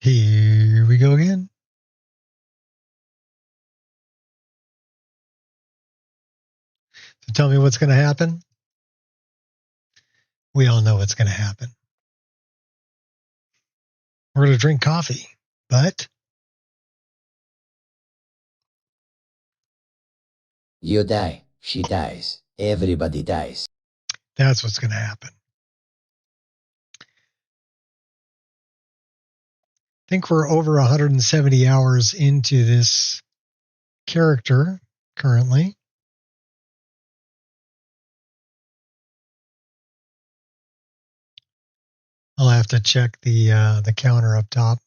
Here we go again. So tell me what's going to happen. We all know what's going to happen. We're going to drink coffee, but you die, she dies, everybody dies. That's what's going to happen. I think we're over 170 hours into this character currently. I'll have to check the counter up top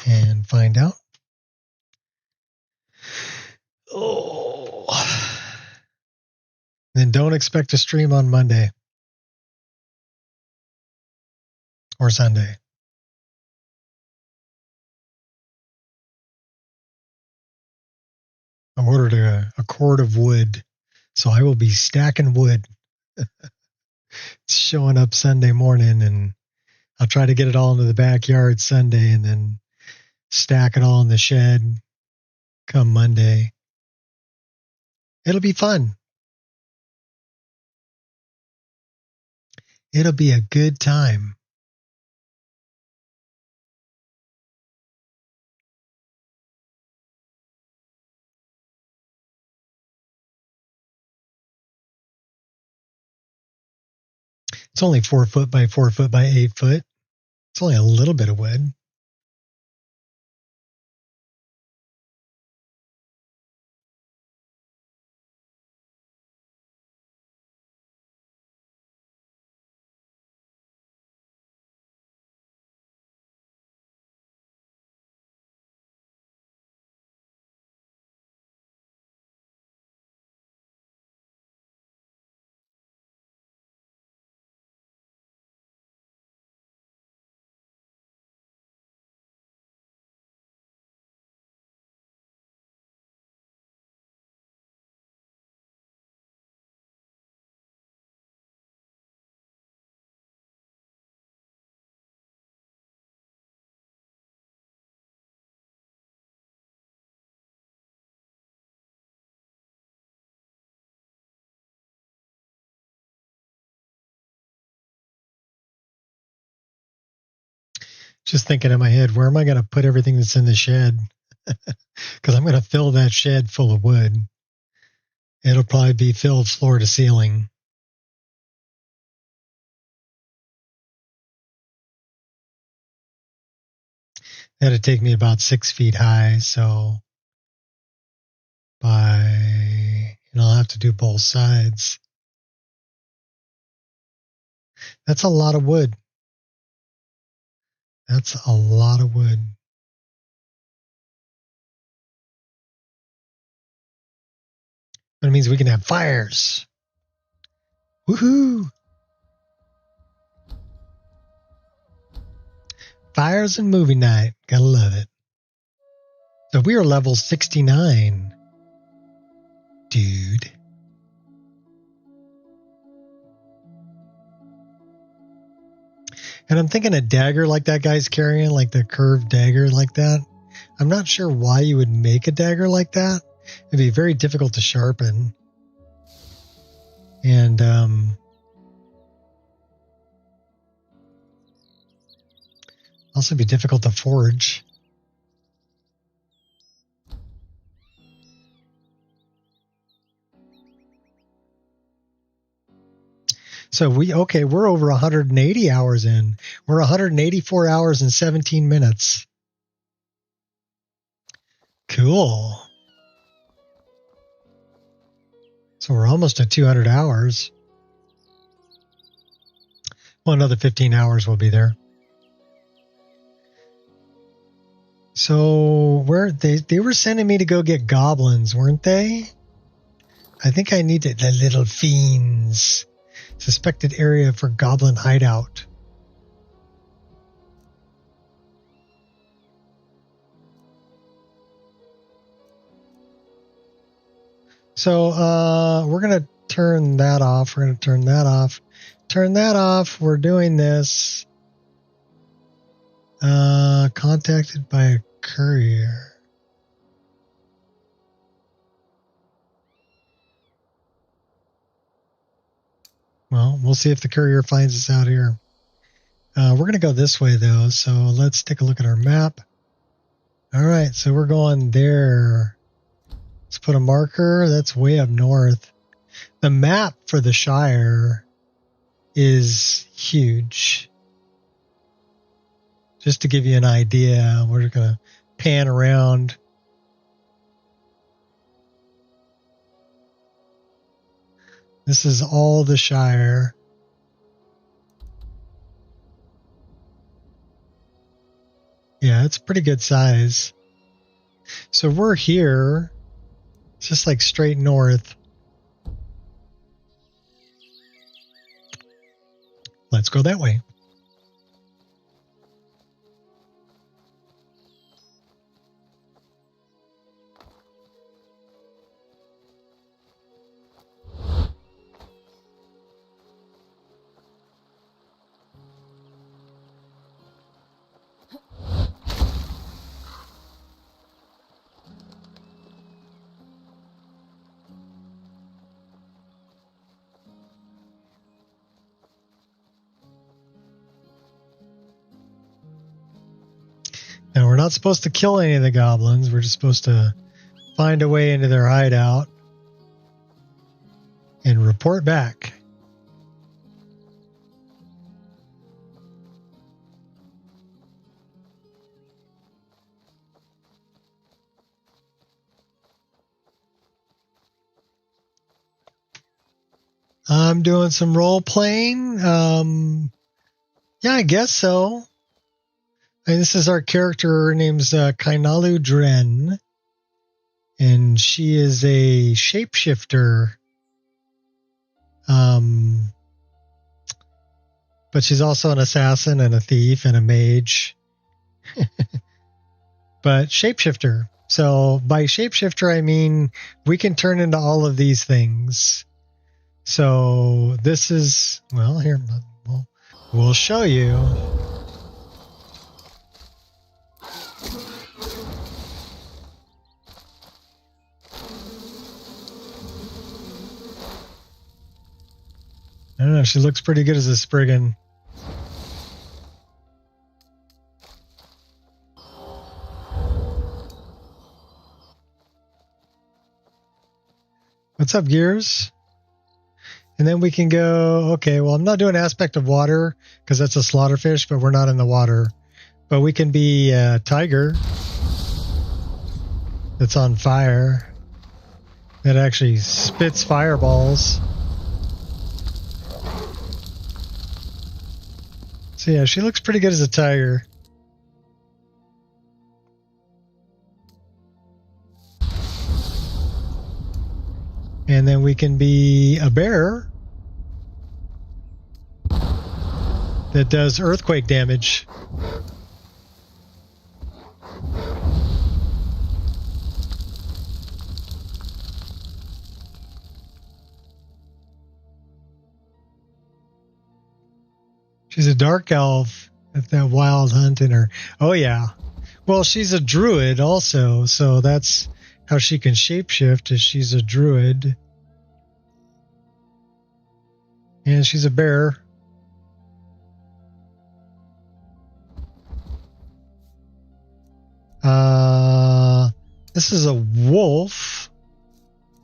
and find out. Oh. Then don't expect to stream on Monday or Sunday. I ordered a cord of wood, so I will be stacking wood. It's showing up Sunday morning, and I'll try to get it all into the backyard Sunday and then stack it all in the shed come Monday. It'll be fun. It'll be a good time. It's only 4 foot by 4 foot by 8 foot. It's only a little bit of wood. Just thinking in my head, where am I going to put everything that's in the shed? Because I'm going to fill that shed full of wood. It'll probably be filled floor to ceiling. That'd take me about 6 feet high, so and I'll have to do both sides. That's a lot of wood. That's a lot of wood. That means we can have fires. Woohoo! Fires and movie night. Gotta love it. So we are level 69. Dude. And I'm thinking a dagger like that guy's carrying, like the curved dagger like that. I'm not sure why you would make a dagger like that. It'd be very difficult to sharpen. And also be difficult to forge. So we're over 180 hours in. We're 184 hours and 17 minutes. Cool. So we're almost at 200 hours. Well, another 15 hours will be there. So they were sending me to go get goblins, weren't they? I think I needed the little fiends. Suspected area for goblin hideout. So we're going to turn that off. We're going to turn that off. Turn that off. We're doing this. Contacted by a courier. Well, we'll see if the courier finds us out here. We're going to go this way, though, so let's take a look at our map. All right, so we're going there. Let's put a marker. That's way up north. The map for the Shire is huge. Just to give you an idea, we're going to pan around. This is all the Shire. Yeah, it's pretty good size. So we're here. It's just like straight north. Let's go that way. Now, we're not supposed to kill any of the goblins. We're just supposed to find a way into their hideout and report back. I'm doing some role playing. Yeah, I guess so. And this is our character. Her name's Kainalu Dren. And she is a shapeshifter. But she's also an assassin and a thief and a mage. But shapeshifter. So by shapeshifter, I mean we can turn into all of these things. So this is, well, here, we'll show you. I don't know, she looks pretty good as a Spriggan. What's up, Gears? And then we can go, okay, well, I'm not doing aspect of water because that's a slaughterfish, but we're not in the water. But we can be a tiger that's on fire, that actually spits fireballs. So yeah, she looks pretty good as a tiger. And then we can be a bear that does earthquake damage. She's a dark elf with that wild hunt in her. Oh, yeah. Well, she's a druid also, so that's how she can shapeshift, is she's a druid. And she's a bear. This is a wolf.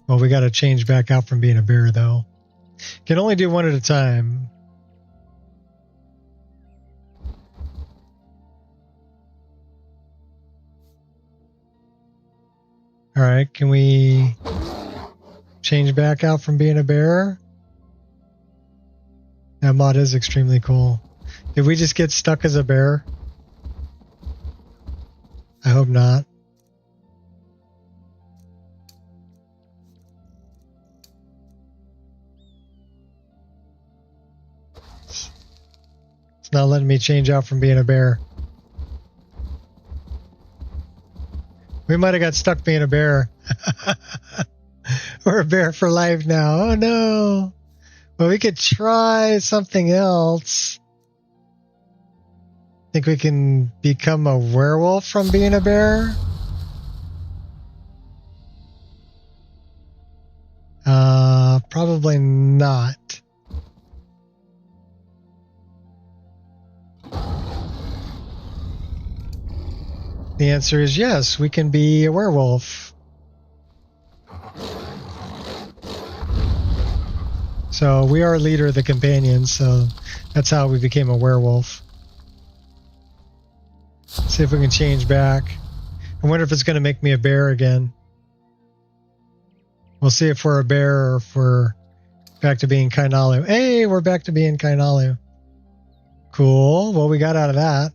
Well, we got to change back out from being a bear, though. Can only do one at a time. All right, can we change back out from being a bear? That mod is extremely cool. Did we just get stuck as a bear? I hope not. It's not letting me change out from being a bear. We might have got stuck being a bear. We're a bear for life now. Oh no. Well, we could try something else. Think we can become a werewolf from being a bear? Probably not. The answer is yes, we can be a werewolf. So we are leader of the companions, so that's how we became a werewolf. See if we can change back. I wonder if it's going to make me a bear again. We'll see if we're a bear or if we're back to being Kainalu. Hey, we're back to being Kainalu. Cool. Well, we got out of that.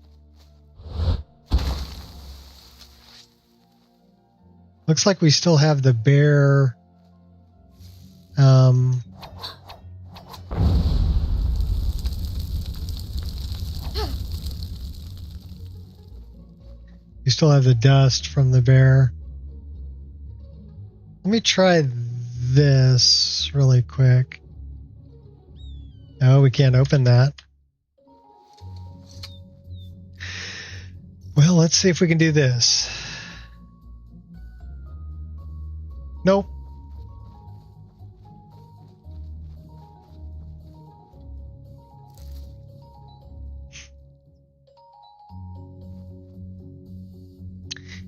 Looks like we still have the bear. We still have the dust from the bear. Let me try this really quick. No, we can't open that. Well, let's see if we can do this. Nope.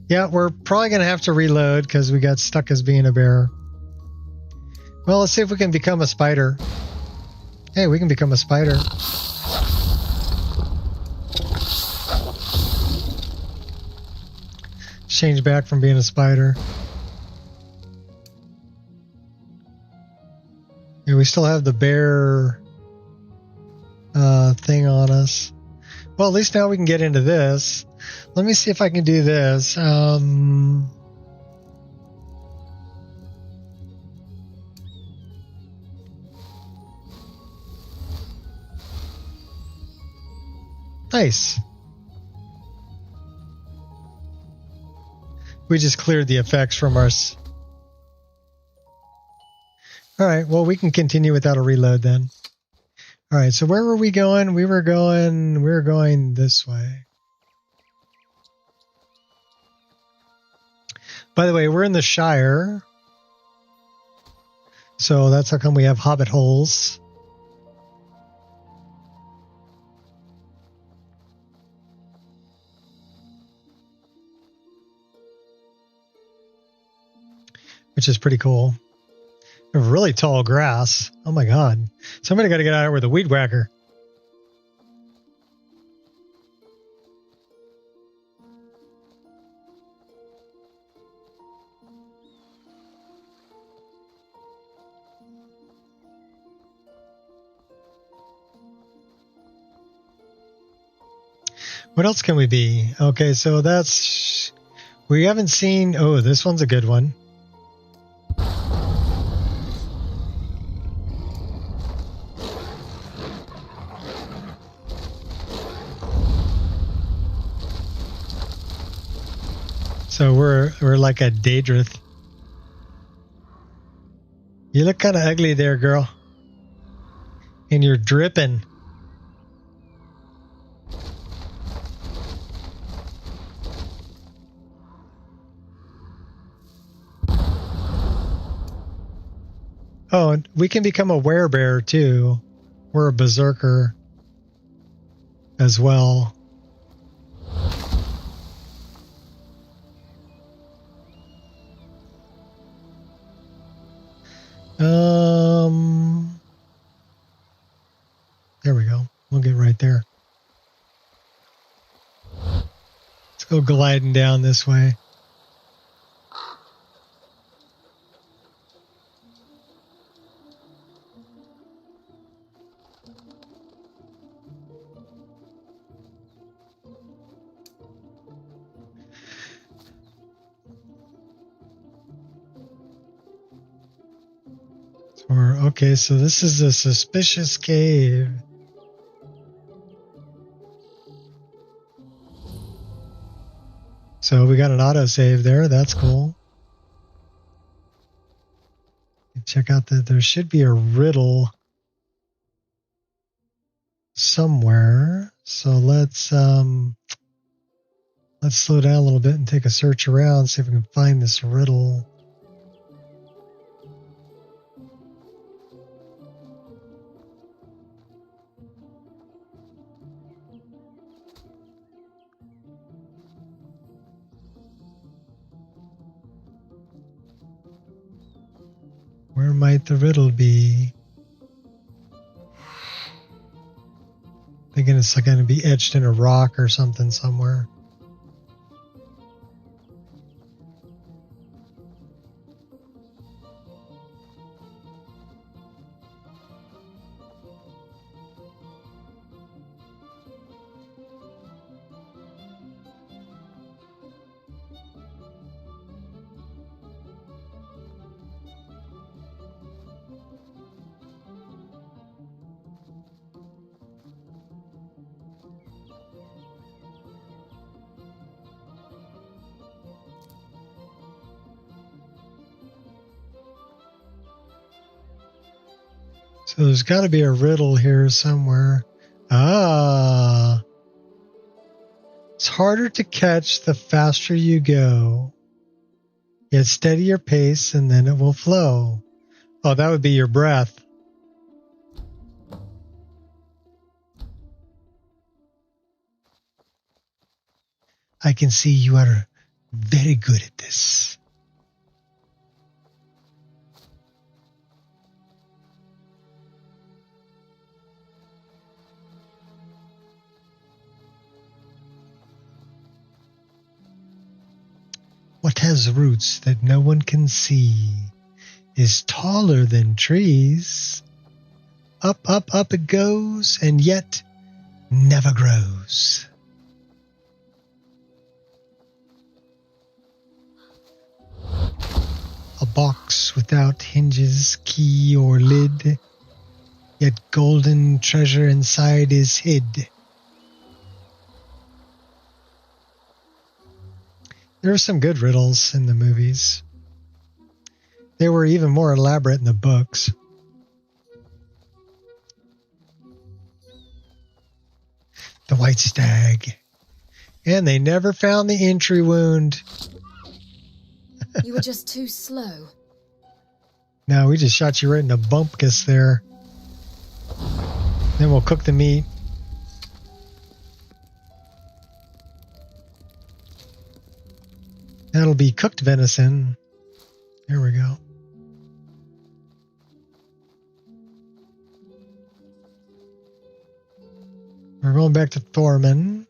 Yeah, we're probably going to have to reload because we got stuck as being a bear. Well, let's see if we can become a spider. Hey, we can become a spider. Change back from being a spider. Yeah, we still have the bear thing on us. Well, at least now we can get into this. Let me see if I can do this. Nice. We just cleared the effects from us. Alright, well, we can continue without a reload then. Alright, so where were we going? We were going this way. By the way, we're in the Shire. So that's how come we have hobbit holes. Which is pretty cool. Really tall grass. Oh my god. Somebody got to get out here with a weed whacker. What else can we be? Okay, so that's... We haven't seen... Oh, this one's a good one. So we're like a Daedrith. You look kind of ugly there, girl. And you're dripping. Oh, and we can become a werebear too. We're a berserker as well. There we go. We'll get right there. Let's go gliding down this way. Okay, so this is a suspicious cave. So we got an autosave there. That's cool. Check out that there should be a riddle somewhere. So let's slow down a little bit and take a search around, see if we can find this riddle. Where might the riddle be? Thinking it's going to be etched in a rock or something somewhere. So there's got to be a riddle here somewhere. Ah. It's harder to catch the faster you go. Yet steady your pace and then it will flow. Oh, that would be your breath. I can see you are very good at this. What has roots that no one can see, is taller than trees. Up, up, up it goes, and yet never grows. A box without hinges, key, or lid, yet golden treasure inside is hid. There are some good riddles in the movies. They were even more elaborate in the books. The white stag. And they never found the entry wound. You were just too slow. No, we just shot you right in the bumpkus there. Then we'll cook the meat. That'll be cooked venison. There we go. We're going back to Thorman.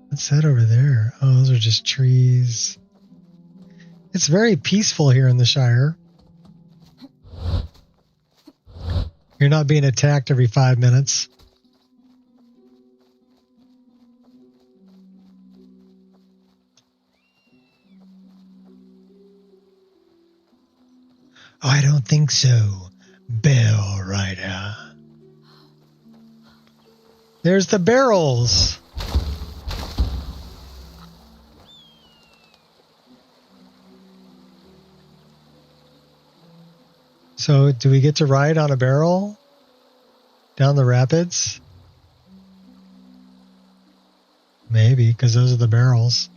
What's that over there? Oh, those are just trees. It's very peaceful here in the Shire. You're not being attacked every 5 minutes. Oh, I don't think so, Bell Rider. There's the barrels. So, do we get to ride on a barrel down the rapids? Maybe, because those are the barrels.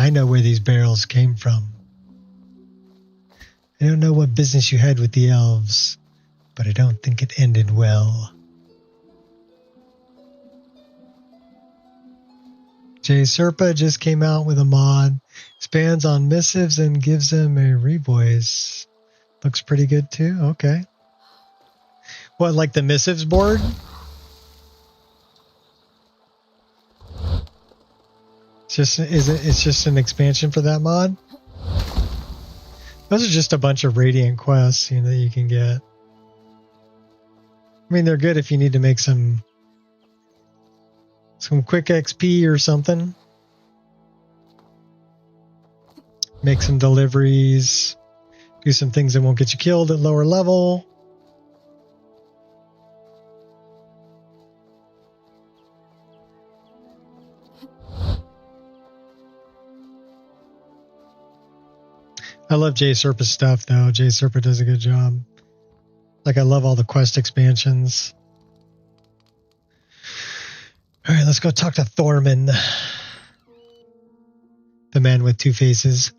I know where these barrels came from. I don't know what business you had with the elves, but I don't think it ended well. Jay Serpa just came out with a mod. Expands on missives and gives them a revoice. Looks pretty good too. Okay. What, like the missives board? It's just an expansion for that mod? Those are just a bunch of Radiant quests, that you can get. I mean, they're good if you need to make some quick XP or something. Make some deliveries. Do some things that won't get you killed at lower level. I love J Serpa's stuff, though. J Serpa does a good job. Like, I love all the quest expansions. All right, let's go talk to Thorman, the man with two faces.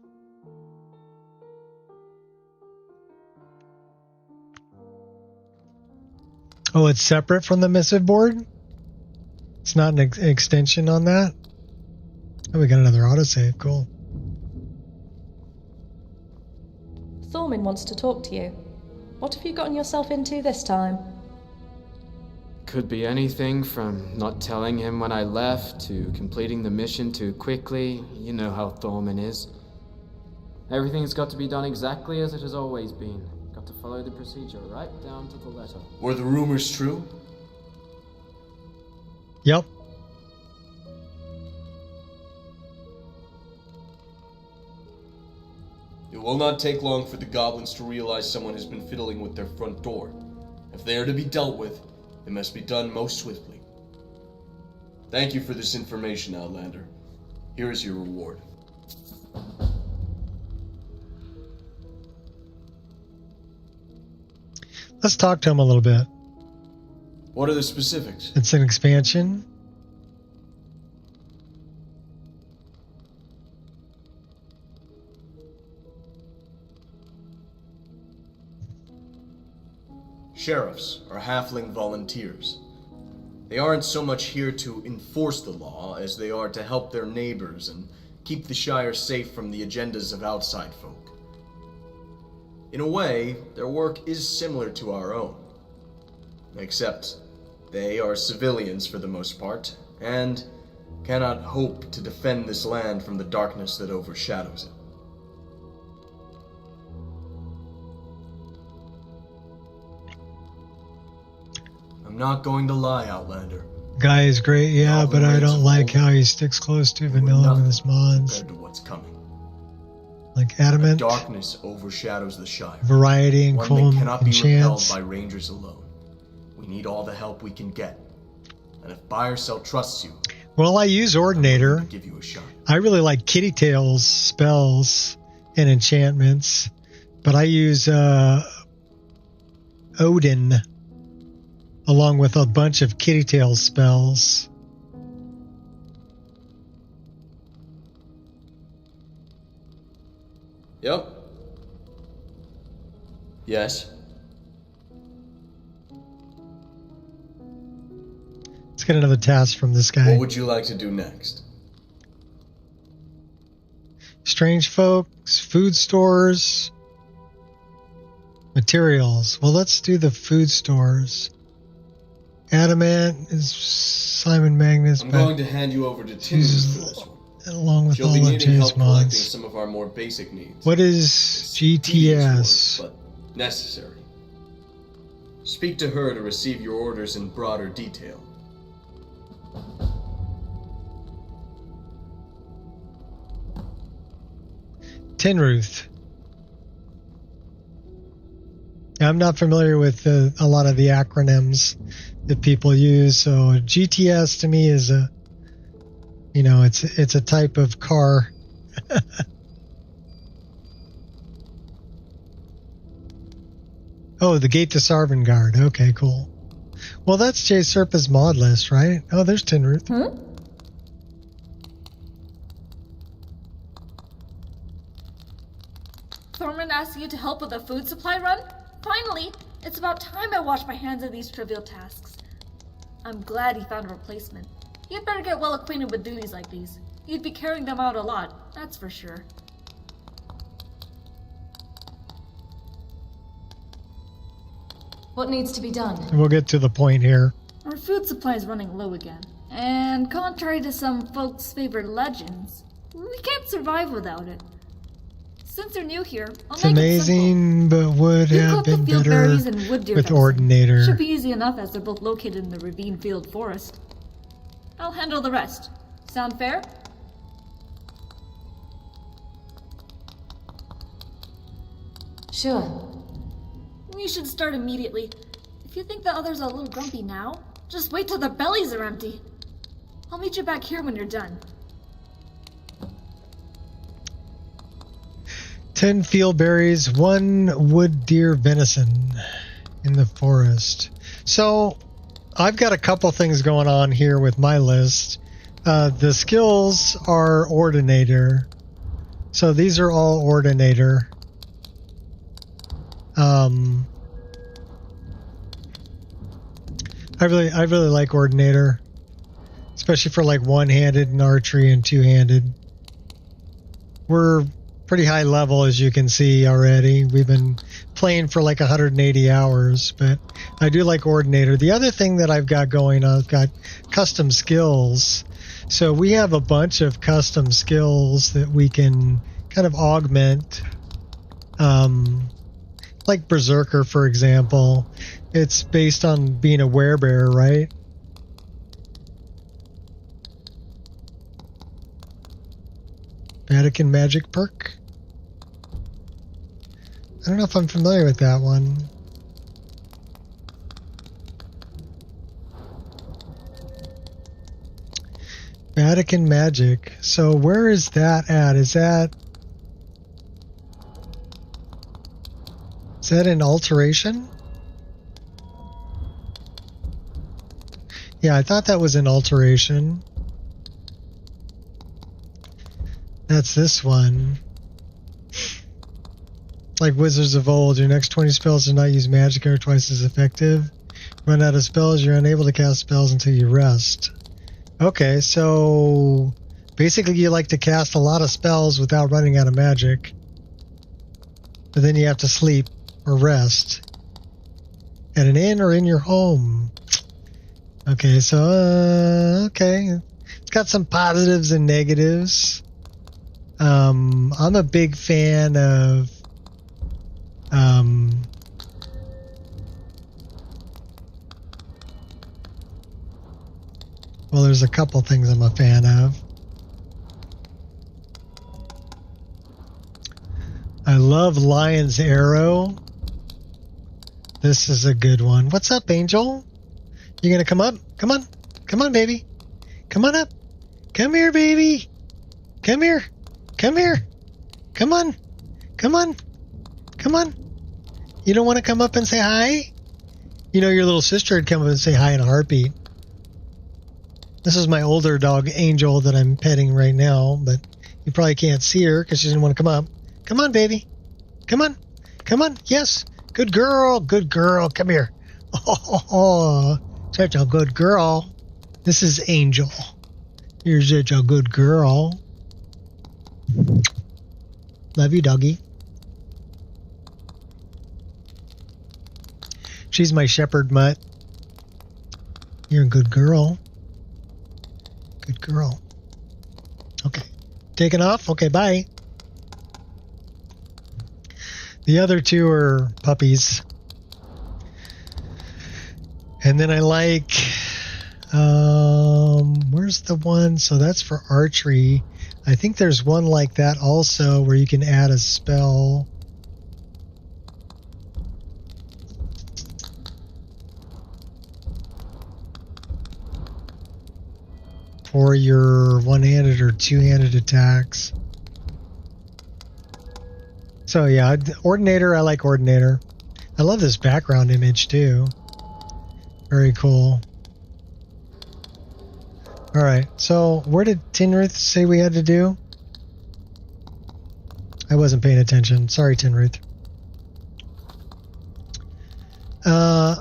Oh, it's separate from the missive board? It's not an extension on that? Oh, we got another autosave. Cool. Thorman wants to talk to you. What have you gotten yourself into this time? Could be anything from not telling him when I left to completing the mission too quickly. You know how Thorman is. Everything's got to be done exactly as it has always been. Got to follow the procedure right down to the letter. Were the rumors true? Yep. It will not take long for the goblins to realize someone has been fiddling with their front door. If they are to be dealt with, it must be done most swiftly. Thank you for this information, Outlander. Here is your reward. Let's talk to him a little bit. What are the specifics? It's an expansion. Sheriffs are halfling volunteers. They aren't so much here to enforce the law as they are to help their neighbors and keep the Shire safe from the agendas of outside folk. In a way, their work is similar to our own. Except, they are civilians for the most part, and cannot hope to defend this land from the darkness that overshadows it. I'm not going to lie, Outlander. Guy is great, yeah, but I don't like how he sticks close to vanilla with his mods. Compared to what's coming. Like adamant, Darkness overshadows the Shire. variety, and One cool that cannot be repelled enchants. by rangers alone. We need all the help we can get. And if buy or sell trusts you, Well, I use I'm willing Ordinator. to give you a shot. I really like Kitty Tails spells and enchantments, but I use Odin along with a bunch of Kitty Tails spells. Yep. Yes. Let's get another task from this guy. What would you like to do next? Strange folks, food stores, materials. Well, let's do the food stores. Adamant is Simon Magnus, I'm but going to hand you over to Tim for this one. along with She'll all be of needing help Jay's collecting mods. some of our more basic needs. What is It's tedious GTS? work, but necessary. Speak to her to receive your orders in broader detail. Tinruth. I'm not familiar with a lot of the acronyms that people use, so GTS to me is a, it's a type of car. Oh, the Gate to Sarvengard. Okay, cool. Well, that's J Serpa's mod list, right? Oh, there's Tinruth. Thorman asked you to help with a food supply run? Finally! It's about time I washed my hands of these trivial tasks. I'm glad he found a replacement. You'd better get well acquainted with duties like these. You'd be carrying them out a lot, that's for sure. What needs to be done? We'll get to the point here. Our food supply is running low again. And contrary to some folks' favorite legends, we can't survive without it. Since they're new here, I'll It's make amazing, but would it simple. You have cook the been field better berries and wood deer with venison. Ordinator. Should be easy enough as they're both located in the ravine field forest. I'll handle the rest. Sound fair? Sure. We should start immediately. If you think the others are a little grumpy now, just wait till their bellies are empty. I'll meet you back here when you're done. 10 field berries, 1 wood deer venison in the forest. So I've got a couple things going on here with my list. The skills are ordinator. So these are all ordinator. I really like ordinator, especially for like one-handed and archery and two-handed. We're pretty high level, as you can see already. We've been playing for like 180 hours, but I do like ordinator. The other thing that I've got going on, I've got custom skills. So we have a bunch of custom skills that we can kind of augment. Like Berserker, for example. It's based on being a werebear, right? Vatican Magic perk? I don't know if I'm familiar with that one. Vatican Magic. So where is that at? Is that an alteration? Yeah, I thought that was an alteration. That's this one. Like Wizards of old, your next 20 spells do not use magic and are twice as effective. Run out of spells, you're unable to cast spells until you rest. Okay, so basically you like to cast a lot of spells without running out of magic. But then you have to sleep or rest. At an inn or in your home. Okay, so, okay. It's got some positives and negatives. I'm a big fan of, well, there's a couple things I'm a fan of. I love Lion's Arrow. This is a good one. What's up, Angel? You gonna come up? Come on. Come on, baby. Come on up. Come here, baby. Come here. Come here. Come on. Come on. Come on. You don't want to come up and say hi? You know, your little sister would come up and say hi in a heartbeat. This is my older dog, Angel, that I'm petting right now, but you probably can't see her because she didn't want to come up. Come on, baby. Come on. Come on. Yes. Good girl. Good girl. Come here. Oh, such a good girl. This is Angel. You're such a good girl. Love you, doggy. She's my shepherd mutt. You're a good girl. Good girl. Okay. Taking off? Okay, bye. The other two are puppies. And then I like... where's the one? So that's for archery. I think there's one like that also where you can add a spell. For your one-handed or two-handed attacks. So yeah, Ordinator, I like Ordinator. I love this background image too. Very cool. Alright, so where did Tinruth say we had to do? I wasn't paying attention. Sorry, Tinruth.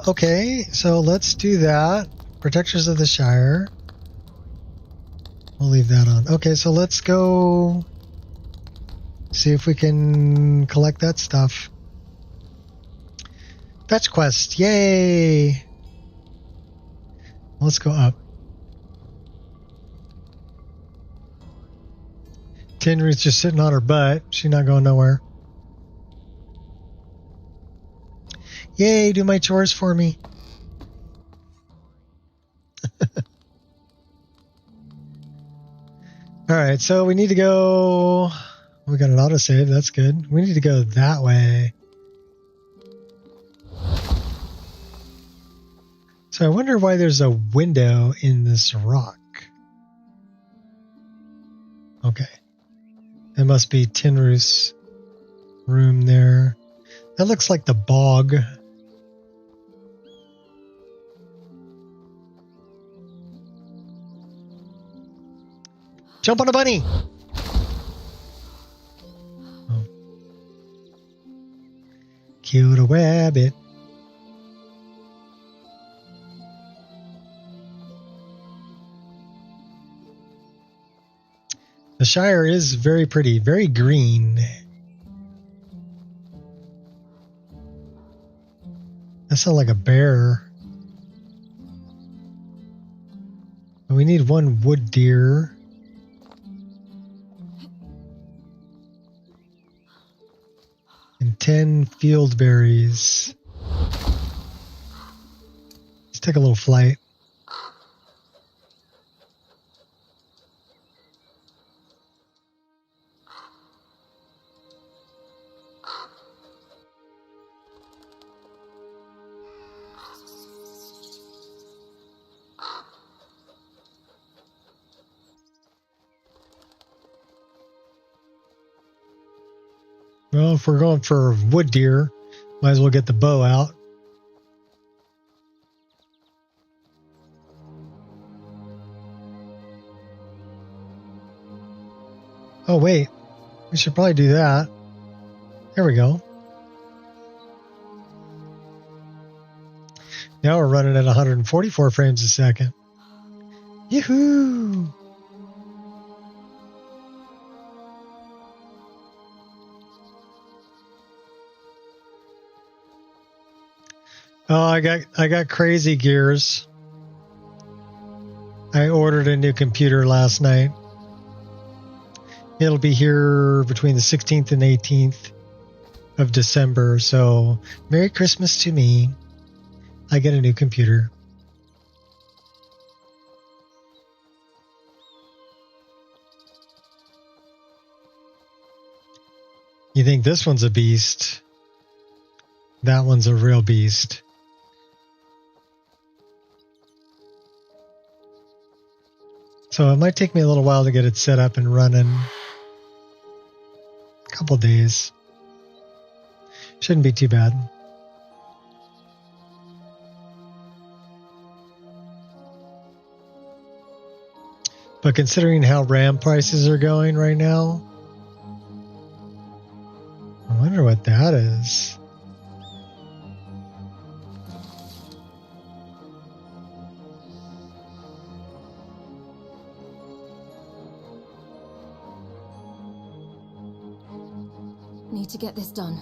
Okay, so let's do that. Protectors of the Shire. We'll leave that on. Okay, so let's go see if we can collect that stuff. Fetch quest. Yay! Let's go up. Tinruth's just sitting on her butt. She's not going nowhere. Yay, do my chores for me. Alright, so we need to go... We got an autosave, that's good. We need to go that way. So I wonder why there's a window in this rock. Okay. It must be Tinruth's room there. That looks like the bog. Jump on a bunny! Oh. Killed a rabbit. The Shire is very pretty, very green. That sounds like a bear. We need one wood deer. And 10 field berries. Let's take a little flight. Well, if we're going for wood deer, might as well get the bow out. Oh, wait. We should probably do that. There we go. Now we're running at 144 frames a second. Yoo-hoo! Oh, I got crazy gears. I ordered a new computer last night. It'll be here between the 16th and 18th of December. So, Merry Christmas to me. I get a new computer. You think this one's a beast? That one's a real beast. So it might take me a little while to get it set up and running. A couple days. Shouldn't be too bad. But considering how RAM prices are going right now, I wonder what that is. Need to get this done.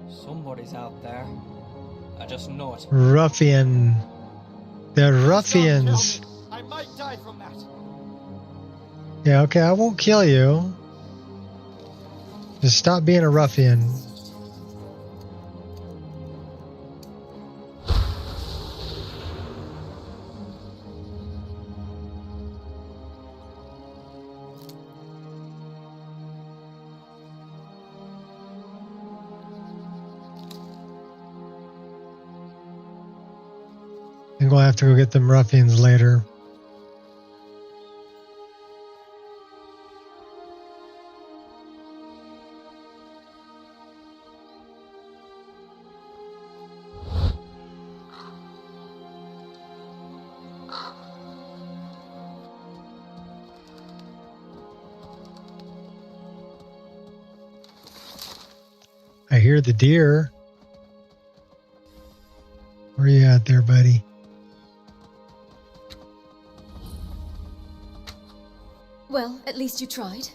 Somebody's out there. I just know it. Ruffian. They're ruffians. I might die from that. Yeah, okay, I won't kill you. Just stop being a ruffian. I'm going to have to go get them ruffians later. I hear the deer. Where are you at there, buddy? Well, at least you tried.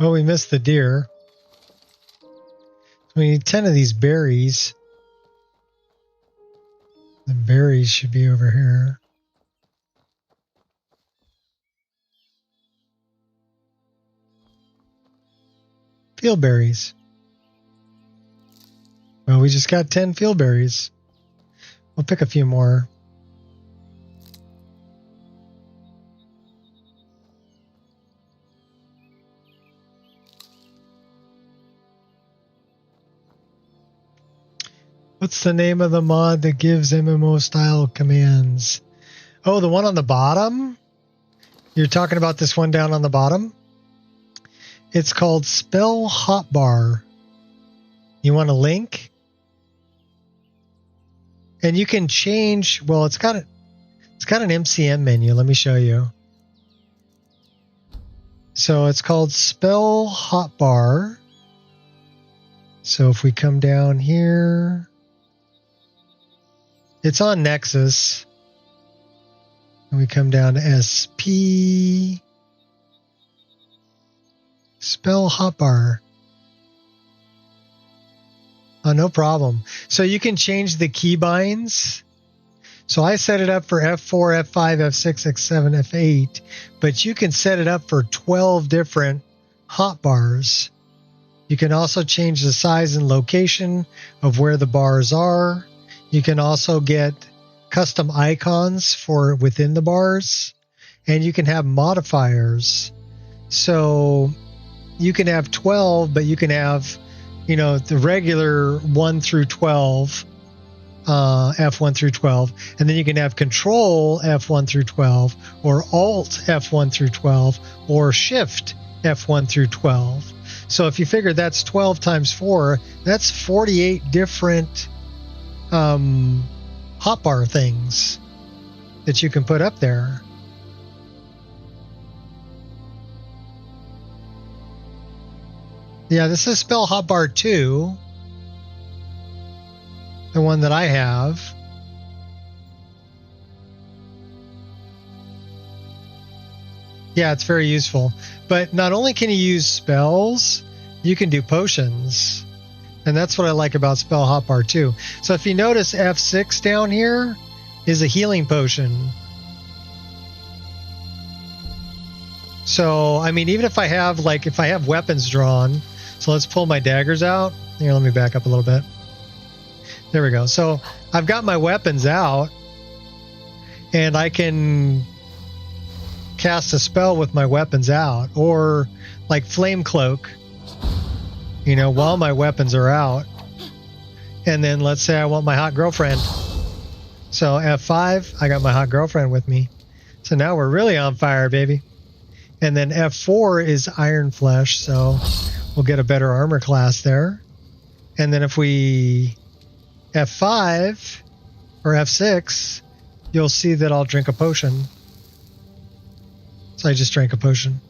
Well, we missed the deer. We need 10 of these berries. The berries should be over here. Field berries. Well, we just got 10 field berries. We'll pick a few more. What's the name of the mod that gives MMO style commands? Oh, the one on the bottom? You're talking about this one down on the bottom? It's called Spell Hotbar. You want a link? And you can change, well, it's got an MCM menu. Let me show you. So it's called Spell Hotbar. So if we come down here, it's on Nexus. And we come down to SP. Spell Hotbar. Oh, no problem. So you can change the keybinds. So I set it up for F4, F5, F6, X7, F8, but you can set it up for 12 different hotbars. You can also change the size and location of where the bars are. You can also get custom icons for within the bars, and you can have modifiers. So you can have 12, but you can have, the regular 1 through 12, F1 through 12, and then you can have Control F1 through 12, or Alt F1 through 12, or Shift F1 through 12. So if you figure that's 12 times 4, that's 48 different hotbar things that you can put up there. Yeah, this is Spell Hotbar 2. The one that I have. Yeah, it's very useful. But not only can you use spells, you can do potions. And that's what I like about Spell Hotbar 2. So if you notice, F6 down here is a healing potion. So, I mean, even if I have weapons drawn, so let's pull my daggers out. Here, let me back up a little bit. There we go. So I've got my weapons out, and I can cast a spell with my weapons out, or like Flame Cloak, while my weapons are out. And then let's say I want my hot girlfriend. So F5, I got my hot girlfriend with me. So now we're really on fire, baby. And then F4 is Iron Flesh, so we'll get a better armor class there. And then if we F5 or F6, you'll see that I'll drink a potion. So I just drank a potion.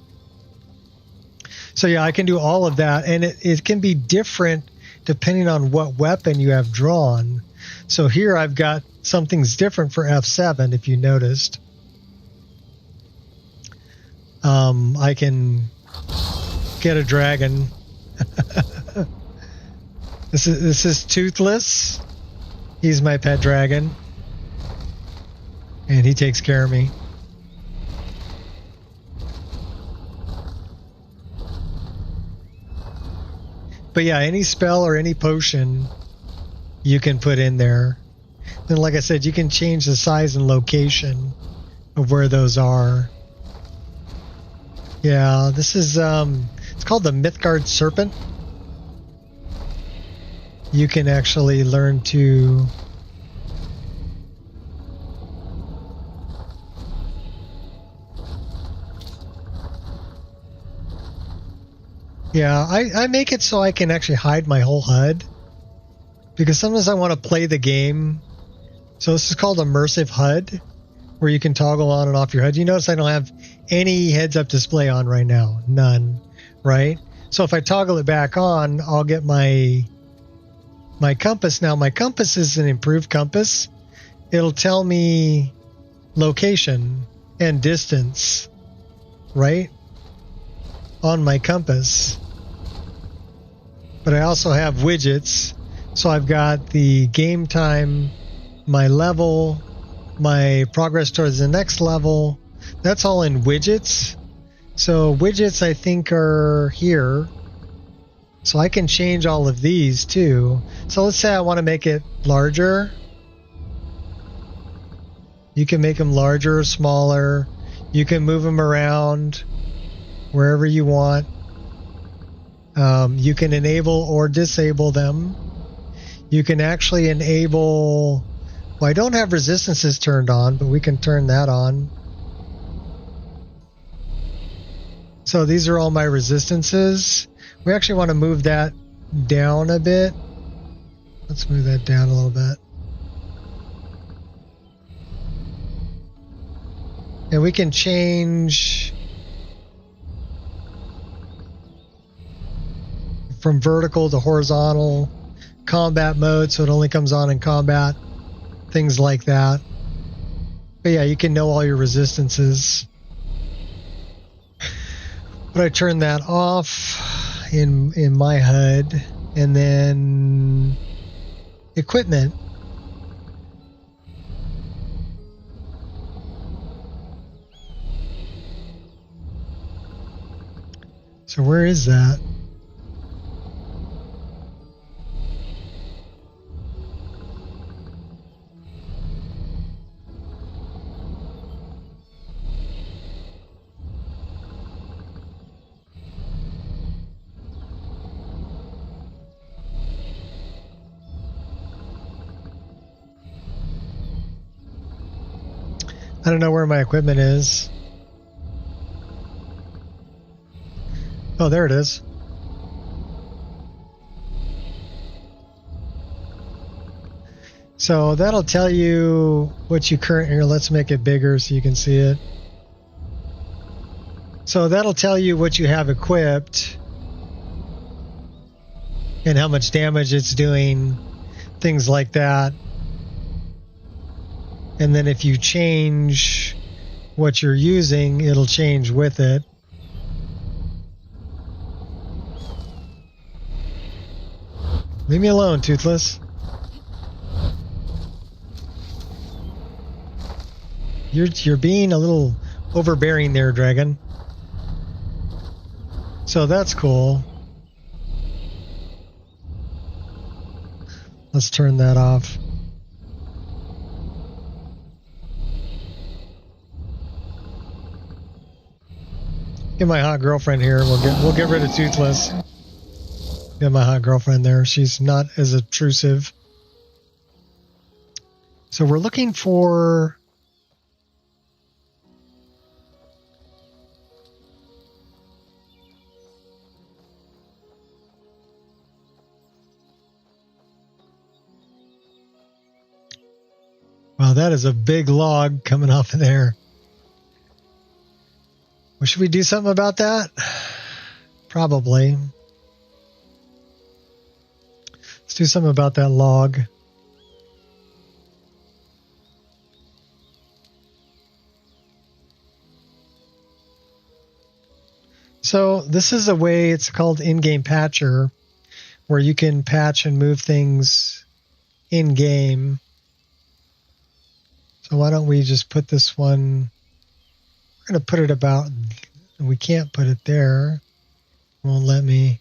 So yeah, I can do all of that, and it can be different depending on what weapon you have drawn. So here I've got something's different for F7, if you noticed. I can get a dragon. This is Toothless. He's my pet dragon, and he takes care of me. But yeah, any spell or any potion you can put in there. And like I said, you can change the size and location of where those are. Yeah, this is it's called the Mythgard Serpent. You can actually learn to I make it so I can actually hide my whole HUD, because sometimes I want to play the game. So this is called immersive HUD, where you can toggle on and off your HUD. You notice I don't have any heads-up display on right now. None, right? So if I toggle it back on, I'll get my compass. Now, my compass is an improved compass. It'll tell me location and distance, right, on my compass. But I also have widgets. So I've got the game time, my level, my progress towards the next level. That's all in widgets. So widgets, I think, are here. So I can change all of these too. So let's say I want to make it larger. You can make them larger or smaller. You can move them around wherever you want. You can enable or disable them. you can actually enable... Well, I don't have resistances turned on, but we can turn that on. So these are all my resistances. We actually want to move that down a bit. Let's move that down a little bit. And we can change from vertical to horizontal combat mode, so it only comes on in combat, things like that. But yeah, you can know all your resistances. But I turn that off in my HUD, and then equipment. So where is that? I don't know where my equipment is. Oh, there it is. So that'll tell you what you currently... Here, let's make it bigger so you can see it. So that'll tell you what you have equipped and how much damage it's doing, things like that. And then if you change what you're using, it'll change with it. Leave me alone, Toothless. You're being a little overbearing there, Dragon. So that's cool. Let's turn that off. Get my hot girlfriend here. We'll get rid of Toothless. Get my hot girlfriend there. She's not as obtrusive. So we're looking for... Wow, that is a big log coming off of there. Well, should we do something about that? Probably. Let's do something about that log. So this is a way, it's called in-game patcher, where you can patch and move things in-game. So why don't we just put this one... We're going to put it about... We can't put it there. Won't let me.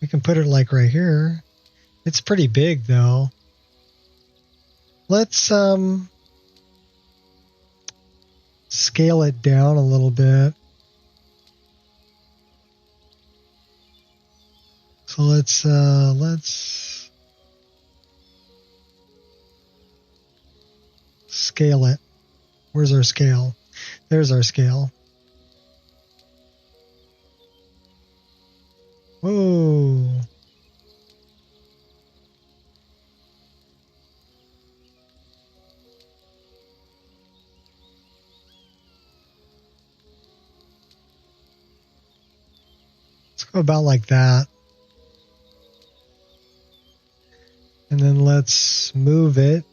We can put it like right here. It's pretty big though. Let's scale it down a little bit. So let's scale it. Where's our scale? There's our scale. Whoa. Let's go about like that. And then let's move it.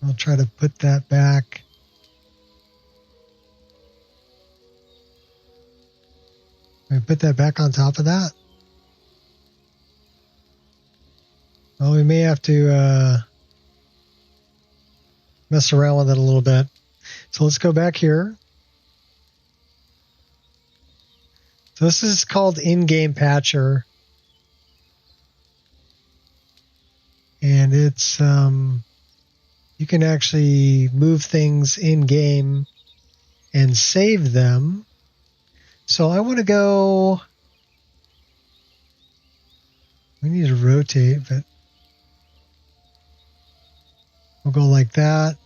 I'll try to put that back. Can we put that back on top of that? Well, we may have to mess around with it a little bit. So let's go back here. So this is called in-game patcher. And it's, you can actually move things in-game and save them. So I want to go We need to rotate, but we'll go like that.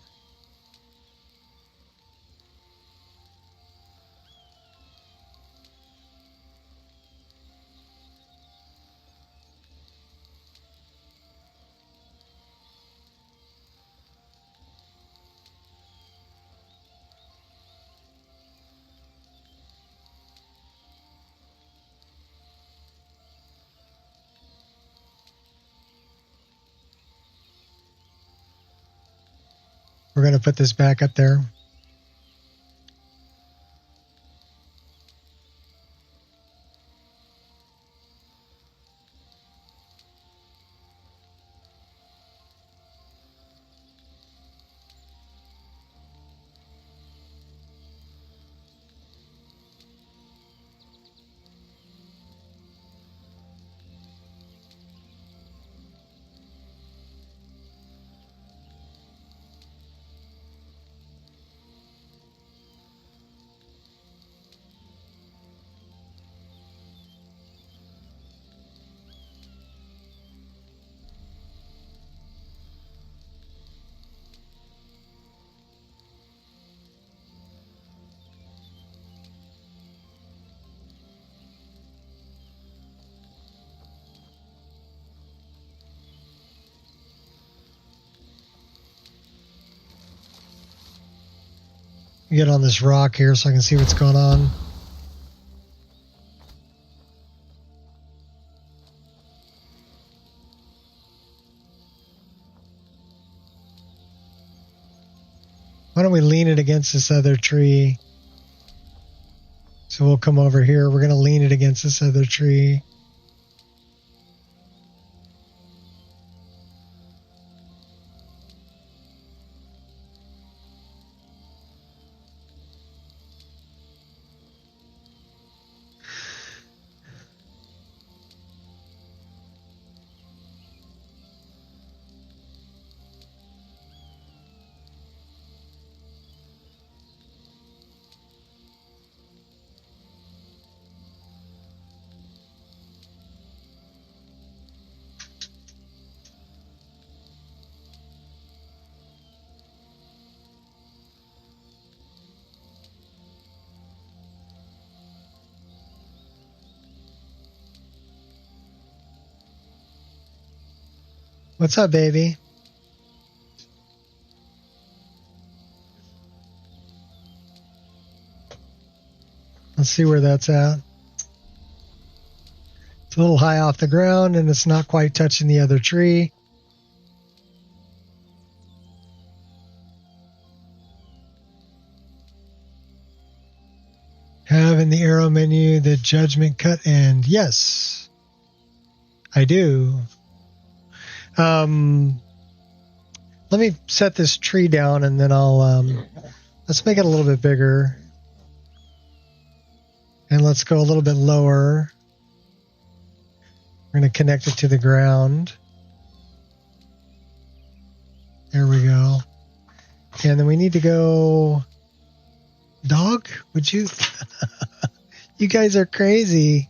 We're going to put this back up there. Get on this rock here so I can see what's going on. Why don't we lean it against this other tree? So we'll come over here. We're going to lean it against this other tree. What's up, baby? Let's see where that's at. It's a little high off the ground and it's not quite touching the other tree. Have in the arrow menu the judgment cut end. Yes, I do. Let me set this tree down and then I'll, let's make it a little bit bigger. And let's go a little bit lower. We're going to connect it to the ground. There we go. And then we need to go, dog, would you? You guys are crazy.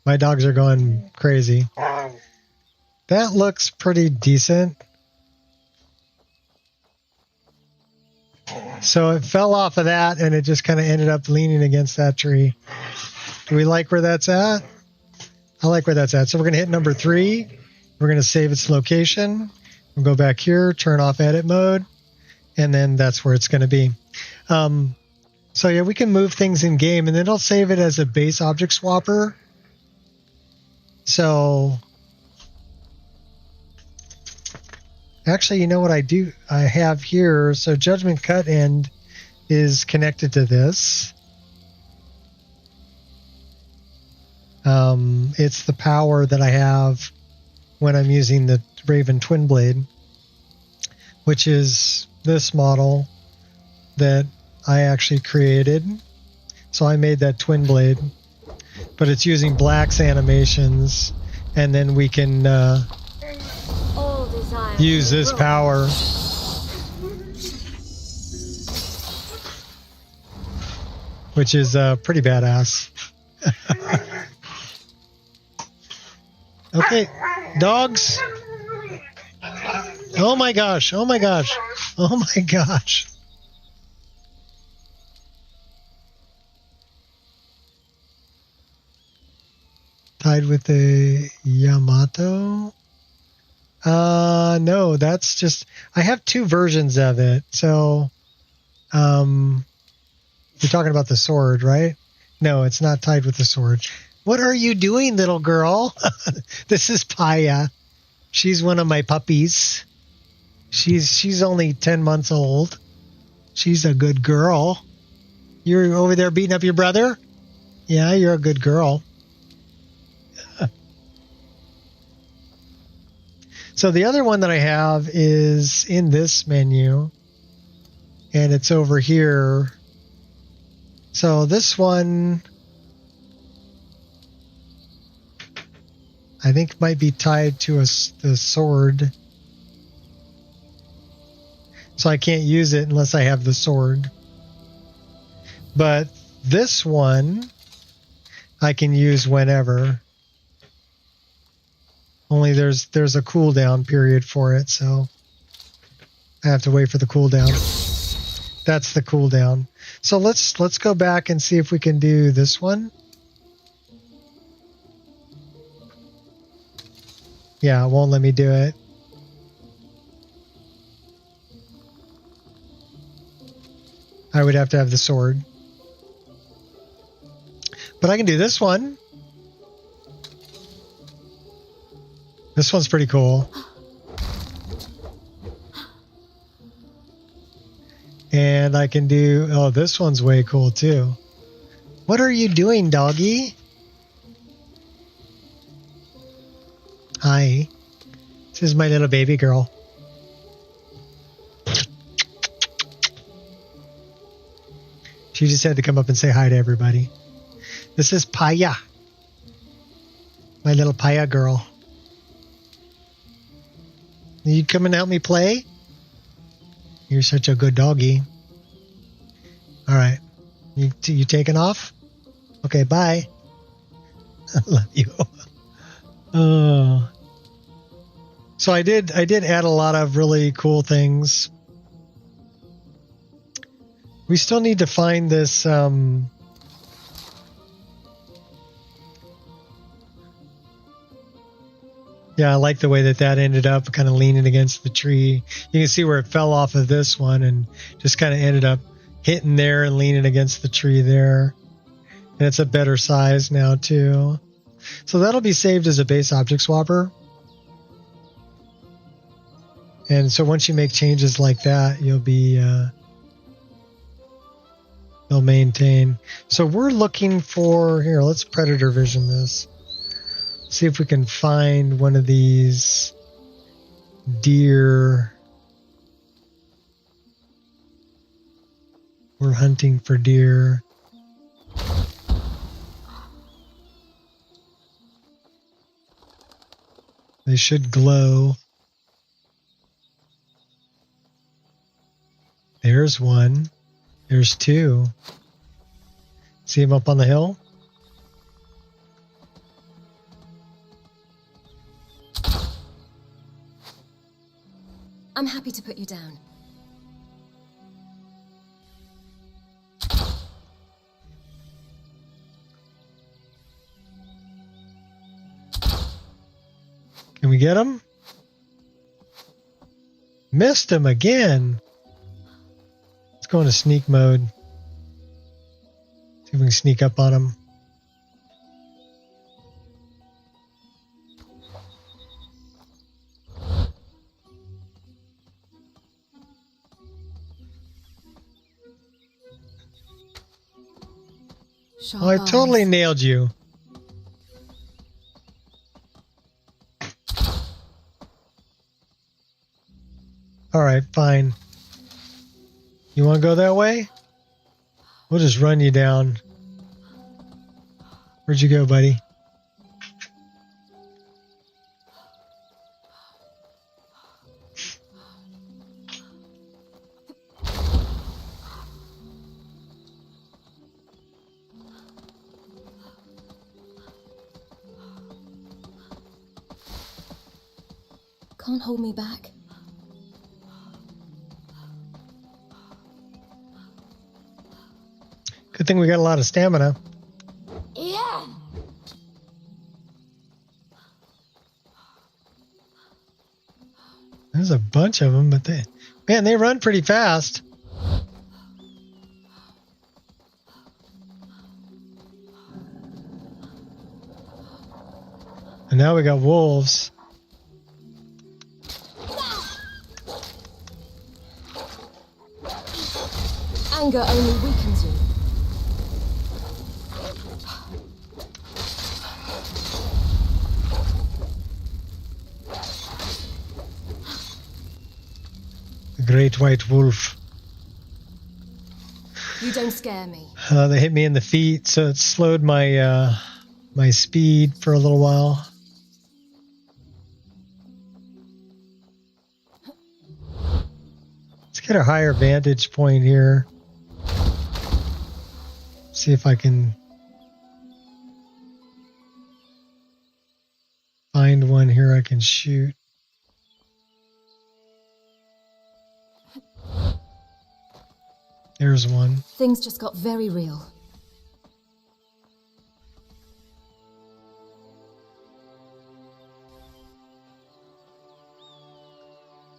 My dogs are going crazy. That looks pretty decent. So it fell off of that and it just kind of ended up leaning against that tree. Do we like where that's at? I like where that's at. So we're going to hit number 3. We're going to save its location. We'll go back here, turn off edit mode, and then that's where it's going to be. So yeah, we can move things in game and then it'll save it as a base object swapper. So actually, you know what I do? I have here. So judgment cut end is connected to this. It's the power that I have when I'm using the Raven Twin Blade, which is this model that I actually created. So I made that twin blade, but it's using Black's animations, and then we can use this power. Which is pretty badass. Okay, dogs. Oh my gosh, oh my gosh, oh my gosh. Tied with a Yamato? No, that's just, I have two versions of it. So, you're talking about the sword, right? No, it's not tied with the sword. What are you doing, little girl? This is Paya. She's one of my puppies. She's only 10 months old. She's a good girl. You're over there beating up your brother? Yeah, you're a good girl. So the other one that I have is in this menu, and it's over here. So this one, I think, might be tied to the sword. So I can't use it unless I have the sword. But this one, I can use whenever. Only there's a cooldown period for it, so I have to wait for the cooldown. That's the cooldown. So let's go back and see if we can do this one. Yeah, it won't let me do it. I would have to have the sword. But I can do this one. This one's pretty cool. And I can do... Oh, this one's way cool, too. What are you doing, doggy? Hi. This is my little baby girl. She just had to come up and say hi to everybody. This is Paya. My little Paya girl. You come and help me play? You're such a good doggy. All right. You taking off? Okay, bye. I love you. Oh. So I did add a lot of really cool things. We still need to find this yeah, I like the way that ended up kind of leaning against the tree. You can see where it fell off of this one and just kind of ended up hitting there and leaning against the tree there. And it's a better size now too. So that'll be saved as a base object swapper. And so once you make changes like that, you'll be they'll maintain. So we're looking for, here, let's predator vision this. See if we can find one of these deer. We're hunting for deer. They should glow. There's one. There's two. See him up on the hill? I'm happy to put you down. Can we get him? Missed him again. Let's go into sneak mode. See if we can sneak up on him. Oh, I totally nailed you. All right, fine. You want to go that way? We'll just run you down. Where'd you go, buddy? Can't hold me back. Good thing we got a lot of stamina. Yeah. There's a bunch of them, but they run pretty fast. And now we got wolves. Anger only weakens you. The great white wolf. You don't scare me. They hit me in the feet, so it slowed my my speed for a little while. Let's get a higher vantage point here. See if I can find one here I can shoot. There's one. Things just got very real.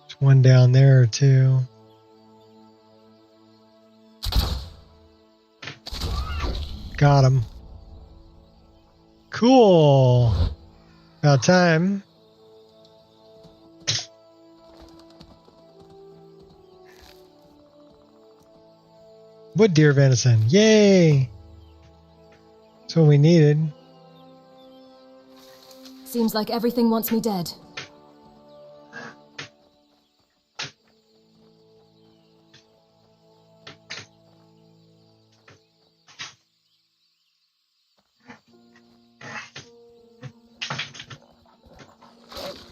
There's one down there too. Got him. Cool. About time. Wood deer venison. Yay! That's what we needed. Seems like everything wants me dead.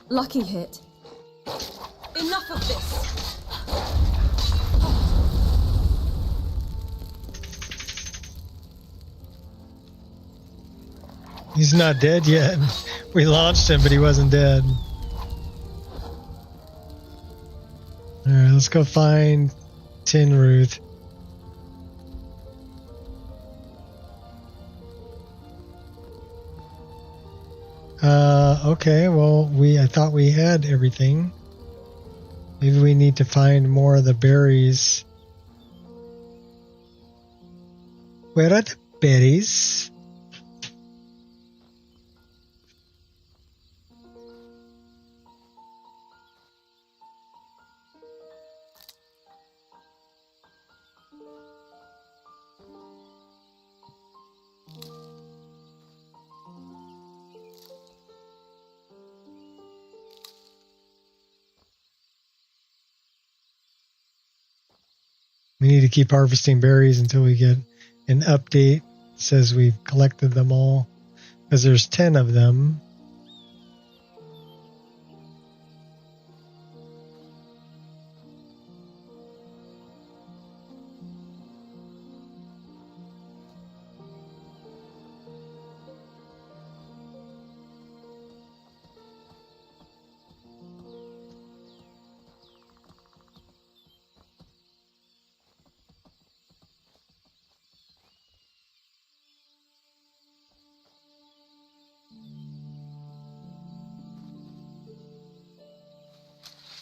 Lucky hit. Enough of this! He's not dead yet. We launched him, but he wasn't dead. Alright, let's go find Tin Ruth. Okay, well, I thought we had everything. Maybe we need to find more of the berries. Where are the berries? We need to keep harvesting berries until we get an update that says we've collected them all, because there's 10 of them.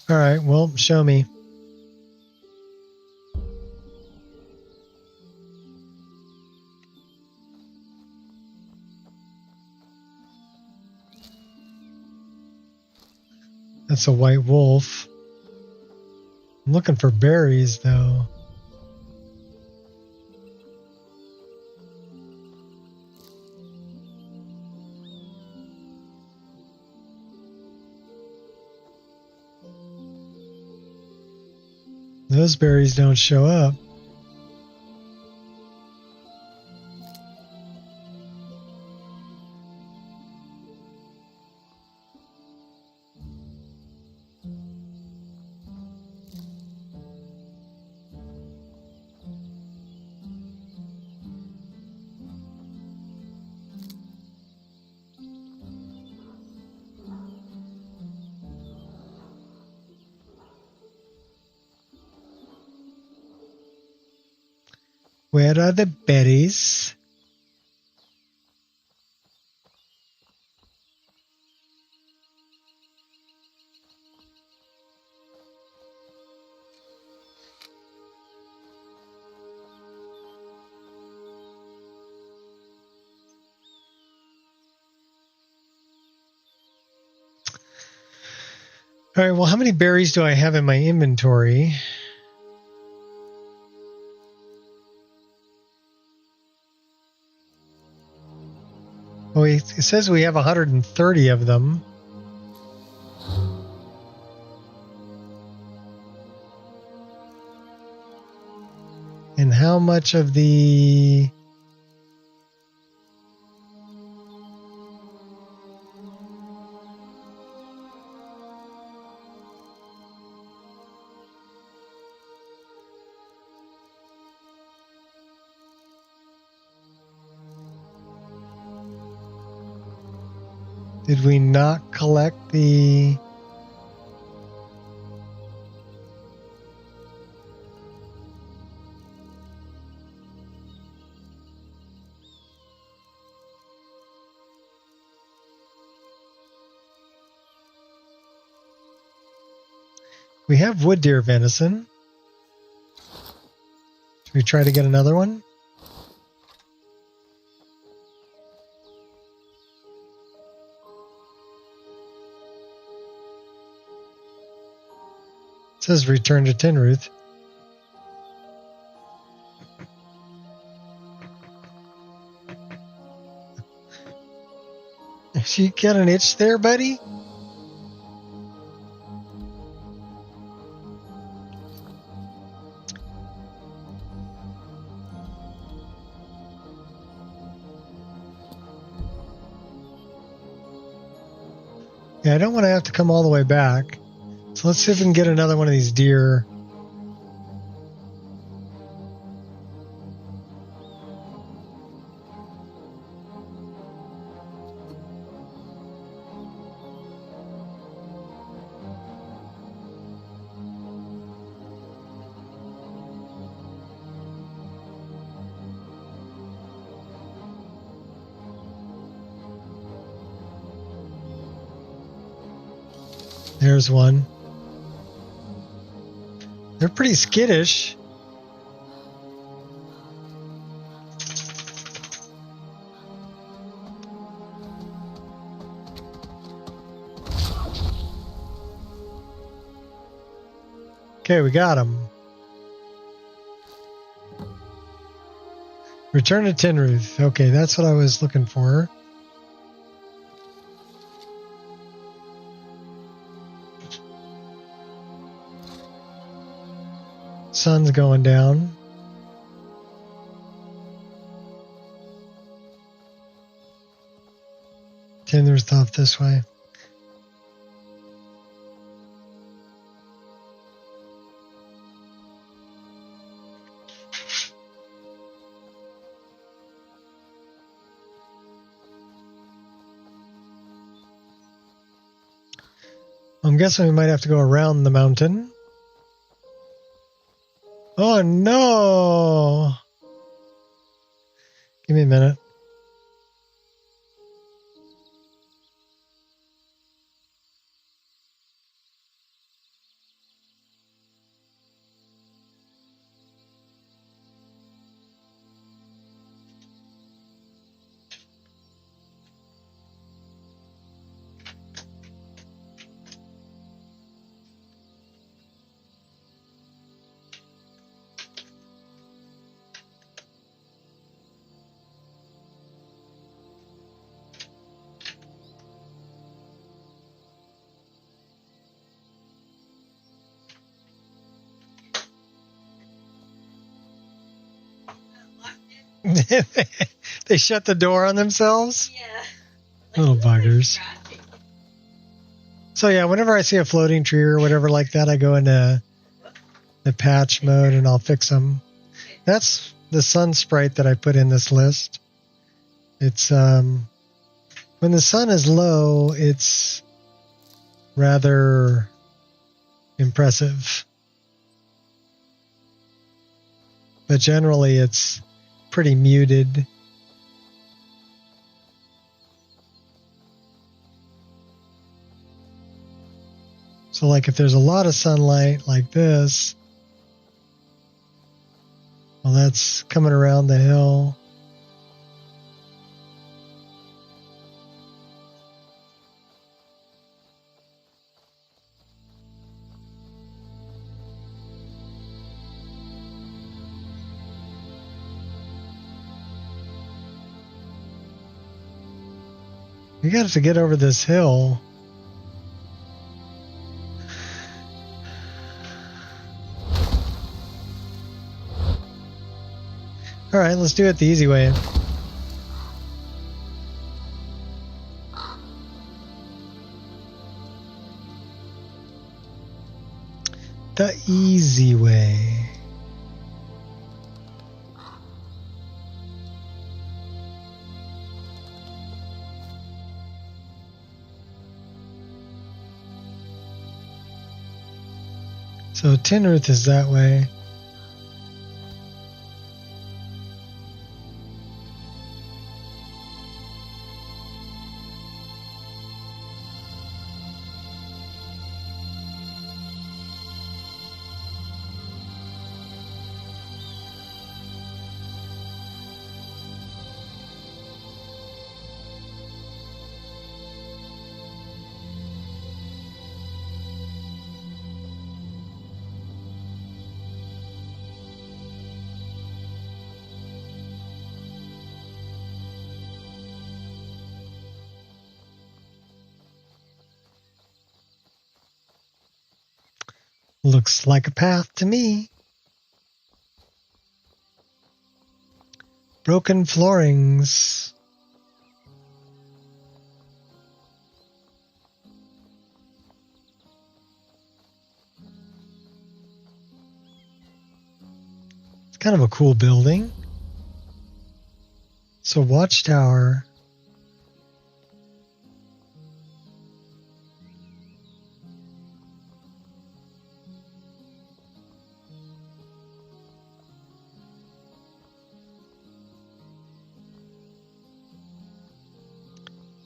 All right, well, show me. That's a white wolf. I'm looking for berries, though. Those berries don't show up. Where are the berries? All right, well, how many berries do I have in my inventory? Oh, it says we have 130 of them. And how much of the... Did we not collect the... We have wood deer venison. Should we try to get another one? It says return to Tinruth. You got an itch there, buddy? Yeah, I don't want to have to come all the way back. So let's see if we can get another one of these deer. There's one. They're pretty skittish. Okay, we got him. Return to Tinruth. Okay, that's what I was looking for. Sun's going down. Tinruth off this way. I'm guessing we might have to go around the mountain. Oh no! Give me a minute. They shut the door on themselves? Yeah. Little buggers. So yeah, whenever I see a floating tree or whatever like that, I go into the patch mode and I'll fix them. That's the sun sprite that I put in this list. It's when the sun is low, it's rather impressive. but generally it's pretty muted. So like if there's a lot of sunlight like this, well, that's coming around the hill. We got to get over this hill. All right, let's do it the easy way. The easy way. So Tinruth is that way. Looks like a path to me. Broken floorings. It's kind of a cool building. So watchtower.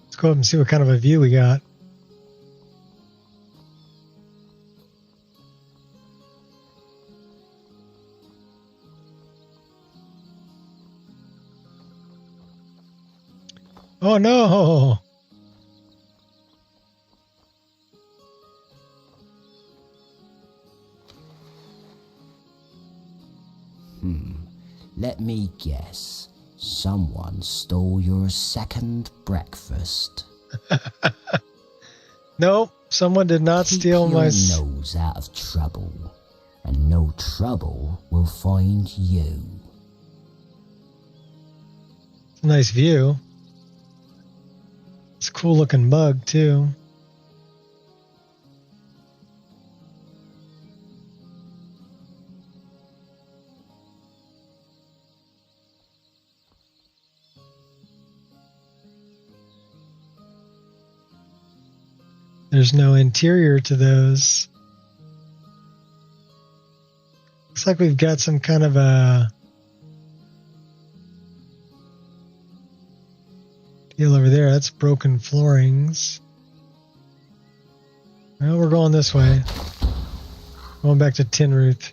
Let's go up and see what kind of a view we got. Oh no! Let me guess. Someone stole your second breakfast. Nope, someone did not steal my... Keep your nose out of trouble, and no trouble will find you. It's a nice view. It's a cool looking mug too. There's no interior to those. Looks like we've got some kind of a deal over there. That's broken floorings. Well, we're going this way. Going back to Tinruth.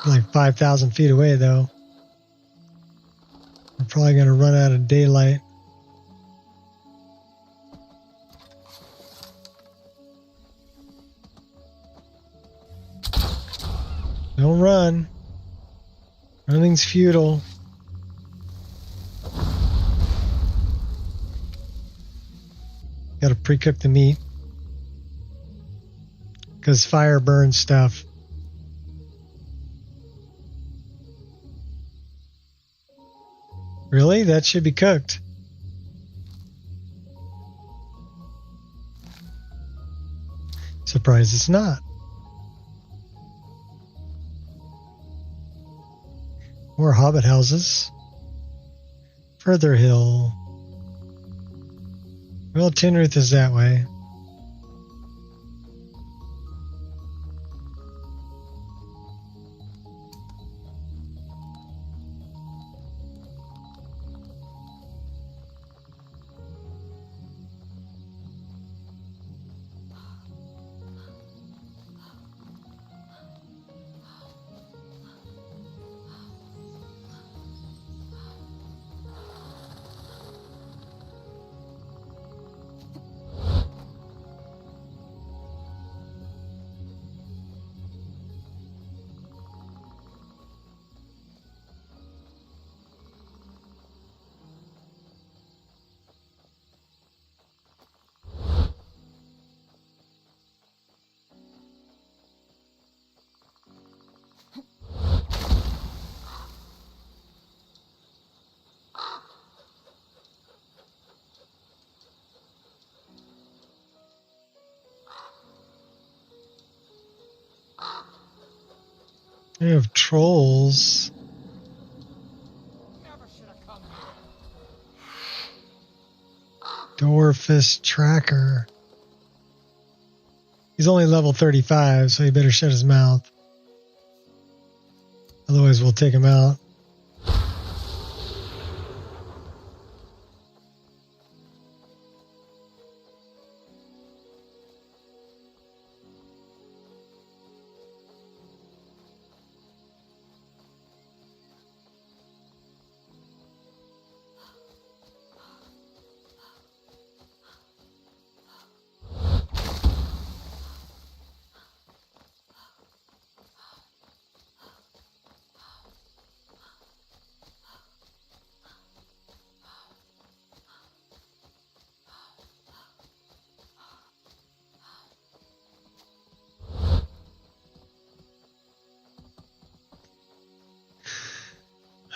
Like 5,000 feet away, though. We're probably going to run out of daylight. Don't run. Running's futile. Got to pre-cook the meat. Because fire burns stuff. Really? That should be cooked. Surprised it's not. More hobbit houses. Further hill. Well, Tinruth is that way. We have trolls. Dwarfist Tracker. He's only level 35, so he better shut his mouth. Otherwise, we'll take him out.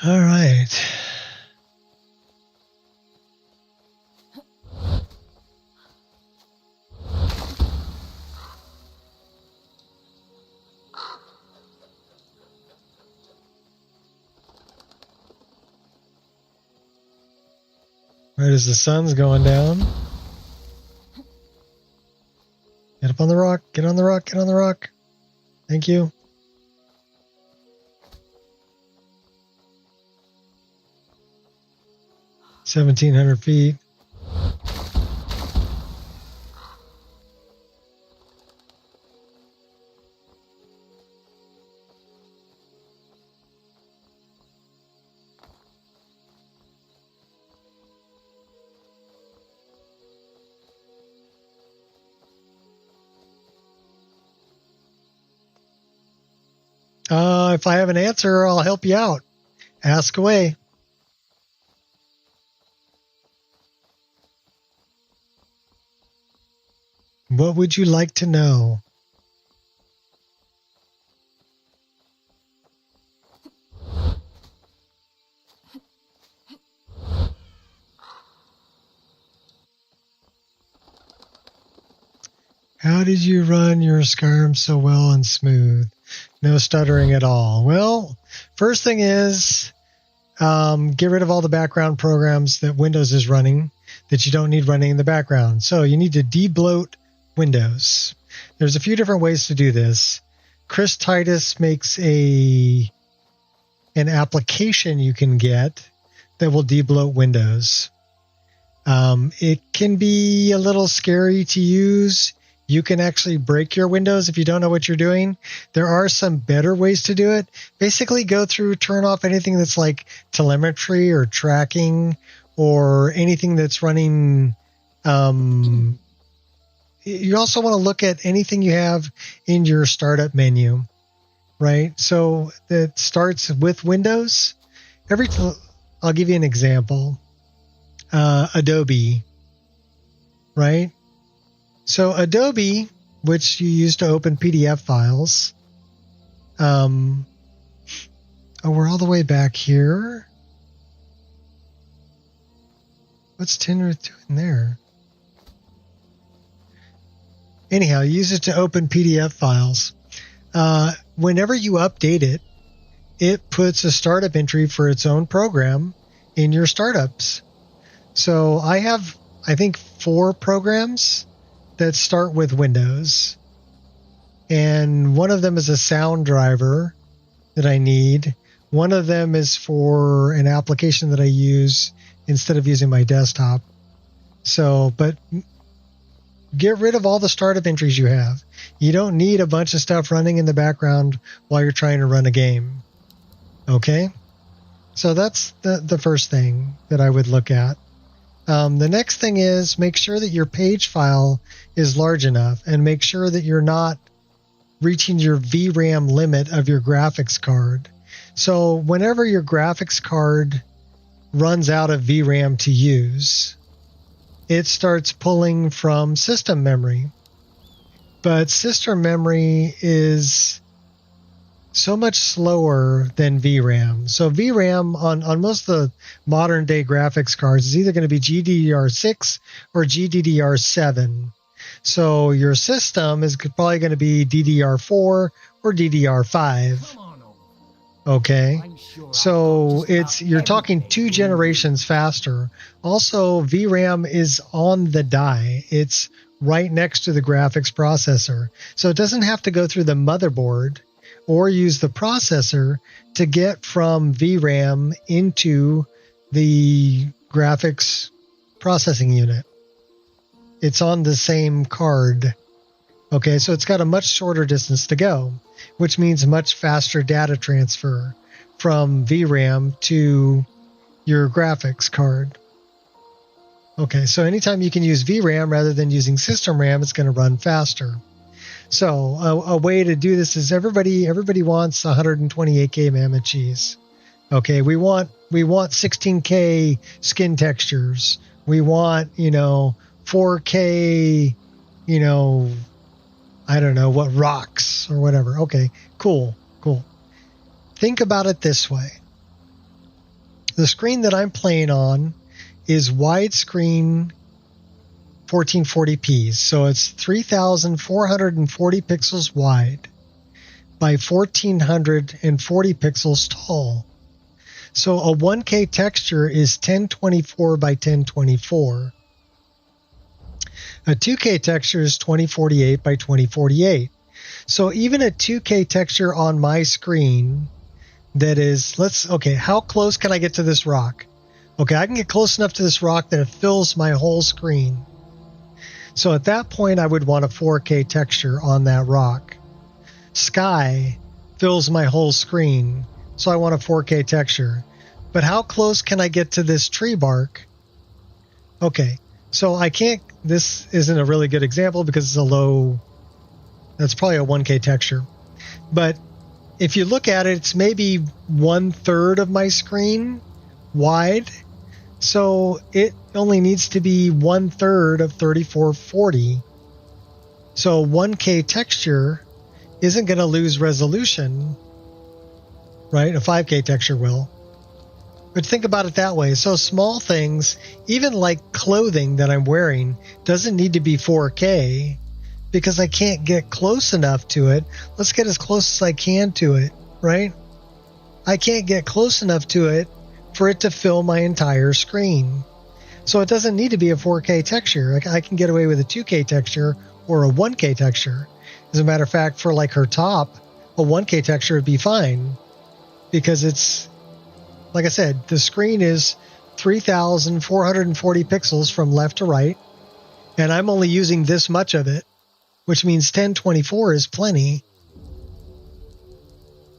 All right. Right as the sun's going down. Get up on the rock. Get on the rock. Get on the rock. Thank you. $1,700 feet. If I have an answer, I'll help you out. Ask away. What would you like to know? How did you run your Skyrim so well and smooth? No stuttering at all. Well, first thing is get rid of all the background programs that Windows is running that you don't need running in the background. So you need to de-bloat Windows. There's a few different ways to do this. Chris Titus makes an application you can get that will de-bloat Windows. It can be a little scary to use. You can actually break your Windows if you don't know what you're doing. There are some better ways to do it. Basically go through, turn off anything that's like telemetry or tracking or anything that's running. You also want to look at anything you have in your startup menu, right? So that starts with Windows. I'll give you an example. Adobe, right? So Adobe, which you use to open PDF files. We're all the way back here. What's Tinruth doing there? Anyhow, use it to open PDF files. Whenever you update it, it puts a startup entry for its own program in your startups. So I have I think, 4 programs that start with Windows. And one of them is a sound driver that I need. One of them is for an application that I use instead of using my desktop. So, but get rid of all the startup entries you have. You don't need a bunch of stuff running in the background while you're trying to run a game. Okay? So that's the first thing that I would look at. The next thing is make sure that your page file is large enough, and make sure that you're not reaching your VRAM limit of your graphics card. So whenever your graphics card runs out of VRAM to use, it starts pulling from system memory. But system memory is so much slower than VRAM. So VRAM on most of the modern day graphics cards is either going to be GDDR6 or GDDR7. So your system is probably going to be DDR4 or DDR5. Okay, so you're talking 2 generations faster. Also, VRAM is on the die. It's right next to the graphics processor. So it doesn't have to go through the motherboard or use the processor to get from VRAM into the graphics processing unit. It's on the same card. Okay, so it's got a much shorter distance to go, which means much faster data transfer from VRAM to your graphics card. Okay, so anytime you can use VRAM rather than using system RAM, it's going to run faster. So a way to do this is everybody wants 128K mammoth cheese. Okay, we want 16K skin textures. We want, 4K, I don't know what, rocks or whatever. Okay, cool. Think about it this way. The screen that I'm playing on is widescreen 1440p. So it's 3,440 pixels wide by 1,440 pixels tall. So a 1K texture is 1024 by 1024. A 2K texture is 2048 by 2048. So even a 2K texture on my screen that is, how close can I get to this rock? Okay, I can get close enough to this rock that it fills my whole screen. So at that point, I would want a 4K texture on that rock. Sky fills my whole screen, so I want a 4K texture. But how close can I get to this tree bark? Okay, so I can't, this isn't a really good example because it's that's probably a 1K texture. But if you look at it, it's maybe 1/3 of my screen wide. So it only needs to be 1/3 of 3440. So 1K texture isn't going to lose resolution, right? A 5K texture will. But think about it that way. So small things, even like clothing that I'm wearing, doesn't need to be 4K because I can't get close enough to it. Let's get as close as I can to it, right? I can't get close enough to it for it to fill my entire screen. So it doesn't need to be a 4K texture. I can get away with a 2K texture or a 1K texture. As a matter of fact, for like her top, a 1K texture would be fine because it's, like I said, the screen is 3,440 pixels from left to right, and I'm only using this much of it, which means 1024 is plenty.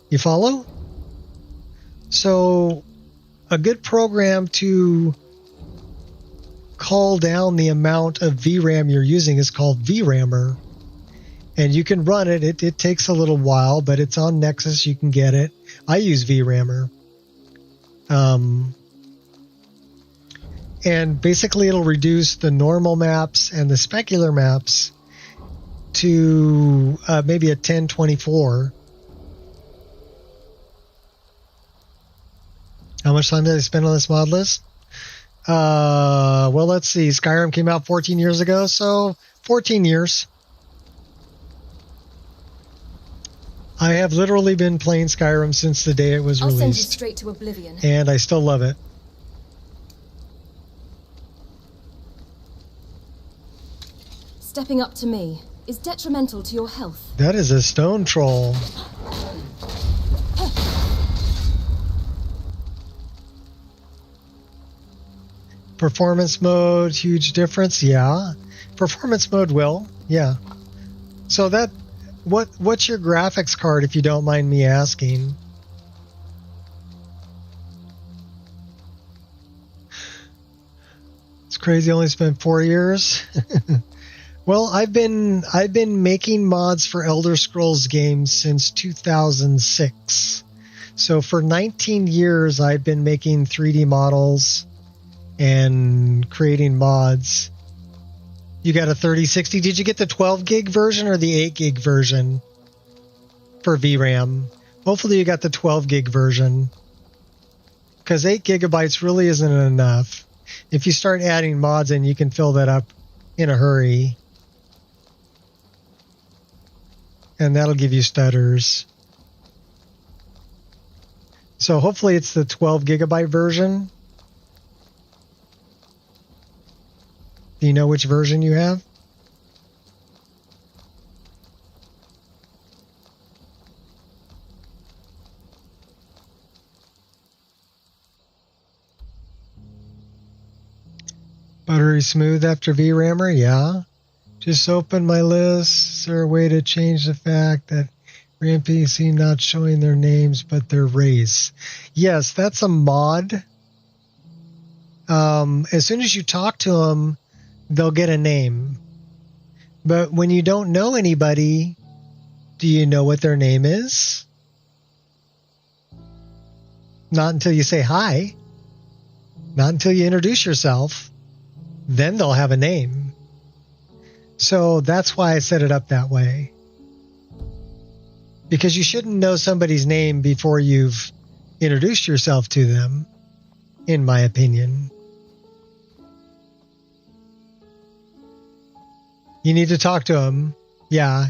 You follow? So a good program to call down the amount of VRAM you're using is called VRAMer. And you can run it. It takes a little while, but it's on Nexus. You can get it. I use VRAMer. And basically it'll reduce the normal maps and the specular maps to maybe a 1024. How much time did I spend on this mod list? Well, let's see. Skyrim came out 14 years ago, so 14 years. I have literally been playing Skyrim since the day it was released. I'll send you straight to oblivion. And I still love it. stepping up to me is detrimental to your health. That is a stone troll. Performance mode, huge difference. Yeah. Performance mode will. Yeah. So that, what's your graphics card, if you don't mind me asking? It's crazy. Only spent 4 years. Well, I've been making mods for Elder Scrolls games since 2006. So for 19 years, I've been making 3D models and creating mods. You got a 3060. Did you get the 12 gig version or the 8 gig version for VRAM? Hopefully you got the 12 gig version, because 8 gigabytes really isn't enough. If you start adding mods in, you can fill that up in a hurry. And that'll give you stutters. So hopefully it's the 12 gigabyte version. Do you know which version you have? Buttery smooth after VRAMer? Yeah. Just open my list. Is there a way to change the fact that NPC not showing their names but their race? Yes, that's a mod. As soon as you talk to them, they'll get a name. But when you don't know anybody, do you know what their name is? Not until you say hi. Not until you introduce yourself. Then they'll have a name. So that's why I set it up that way. Because you shouldn't know somebody's name before you've introduced yourself to them, in my opinion. You need to talk to them. Yeah.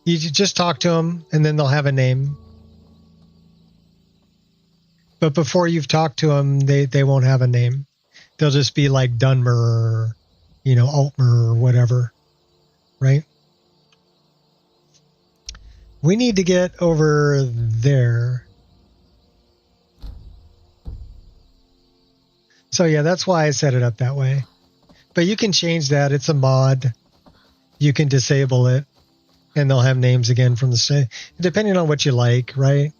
You just talk to them and then they'll have a name. But before you've talked to them, they won't have a name. They'll just be like Dunmer or, Altmer or whatever. Right? We need to get over there. So yeah, that's why I set it up that way. But you can change that. It's a mod. You can disable it, and they'll have names again from the state, depending on what you like, right?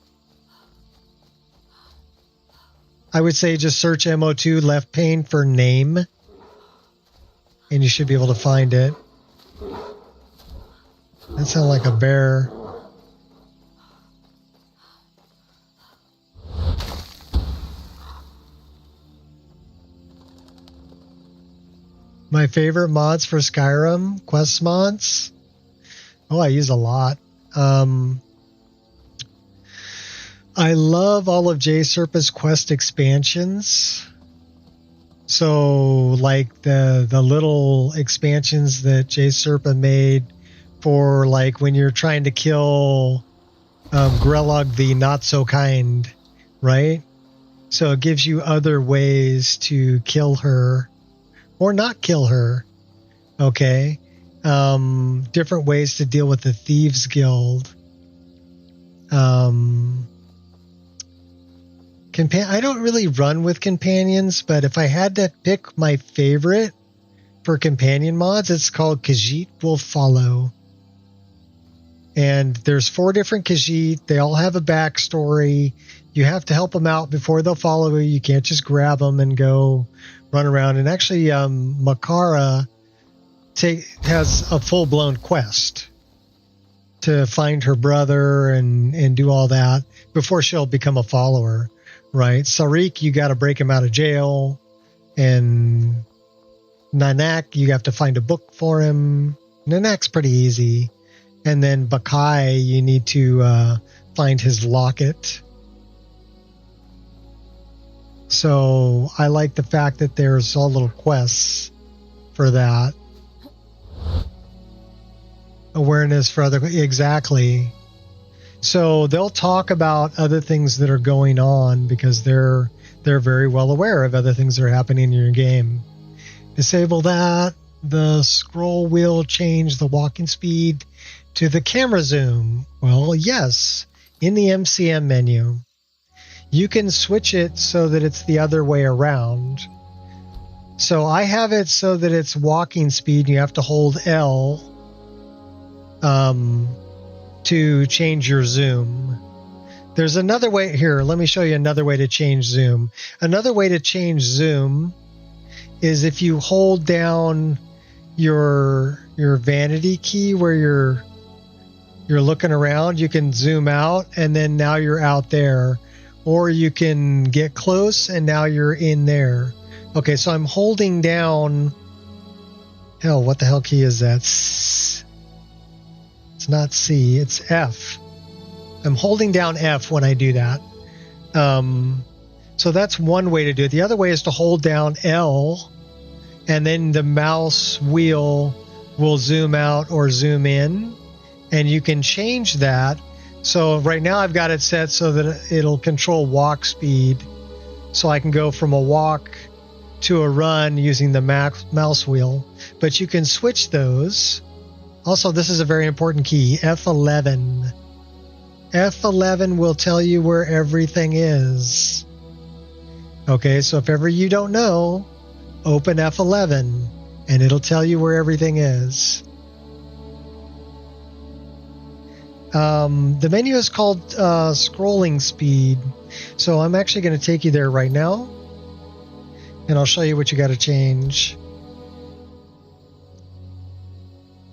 I would say just search MO2 left pane for name, and you should be able to find it. That sounds like a bear. My favorite mods for Skyrim, quest mods. Oh, I use a lot. I love all of J-Serpa's quest expansions. So, like the little expansions that J-Serpa made for, like, when you're trying to kill Grelog the Not-So-Kind, right? So it gives you other ways to kill her. Or not kill her. Okay. Different ways to deal with the Thieves Guild. I don't really run with companions, but if I had to pick my favorite for companion mods, it's called Khajiit Will Follow. And there's 4 different Khajiit. They all have a backstory. You have to help them out before they'll follow you. You can't just grab them and go run around. And actually, Makara has a full-blown quest to find her brother and do all that before she'll become a follower, right? Sarik, you got to break him out of jail. And Nanak, you have to find a book for him. Nanak's pretty easy. And then Bakai, you need to find his locket. So I like the fact that there's all little quests for that. Awareness for other... Exactly. So they'll talk about other things that are going on because they're very well aware of other things that are happening in your game. Disable that. the scroll wheel change the walking speed to the camera zoom? Well, yes. In the MCM menu, you can switch it so that it's the other way around. So I have it so that it's walking speed. You have to hold L to change your zoom. There's another way here. Let me show you another way to change zoom. Another way to change zoom is if you hold down your vanity key where you're looking around, you can zoom out and then now you're out there. Or you can get close and now you're in there. Okay, so I'm holding down... Hell, what the hell key is that? It's not C, it's F. I'm holding down F when I do that. So that's one way to do it. The other way is to hold down L, and then the mouse wheel will zoom out or zoom in, and you can change that. So right now I've got it set so that it'll control walk speed, so I can go from a walk to a run using the mouse wheel. But you can switch those. Also, this is a very important key, F11. F11 will tell you where everything is. Okay, so if ever you don't know, open F11 and it'll tell you where everything is. The menu is called scrolling speed. So I'm actually going to take you there right now. And I'll show you what you got to change.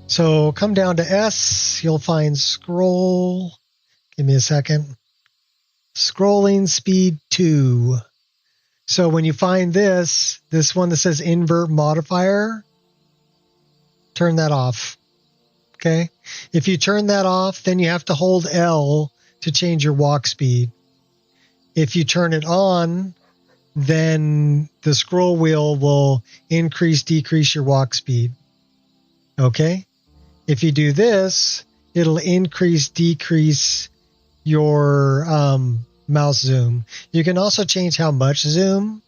So come down to S. You'll find scroll. Give me a second. Scrolling speed 2. So when you find this one that says invert modifier, turn that off. Okay? If you turn that off, then you have to hold L to change your walk speed. If you turn it on, then the scroll wheel will increase, decrease your walk speed. Okay? If you do this, it'll increase, decrease your mouse zoom. You can also change how much zoom,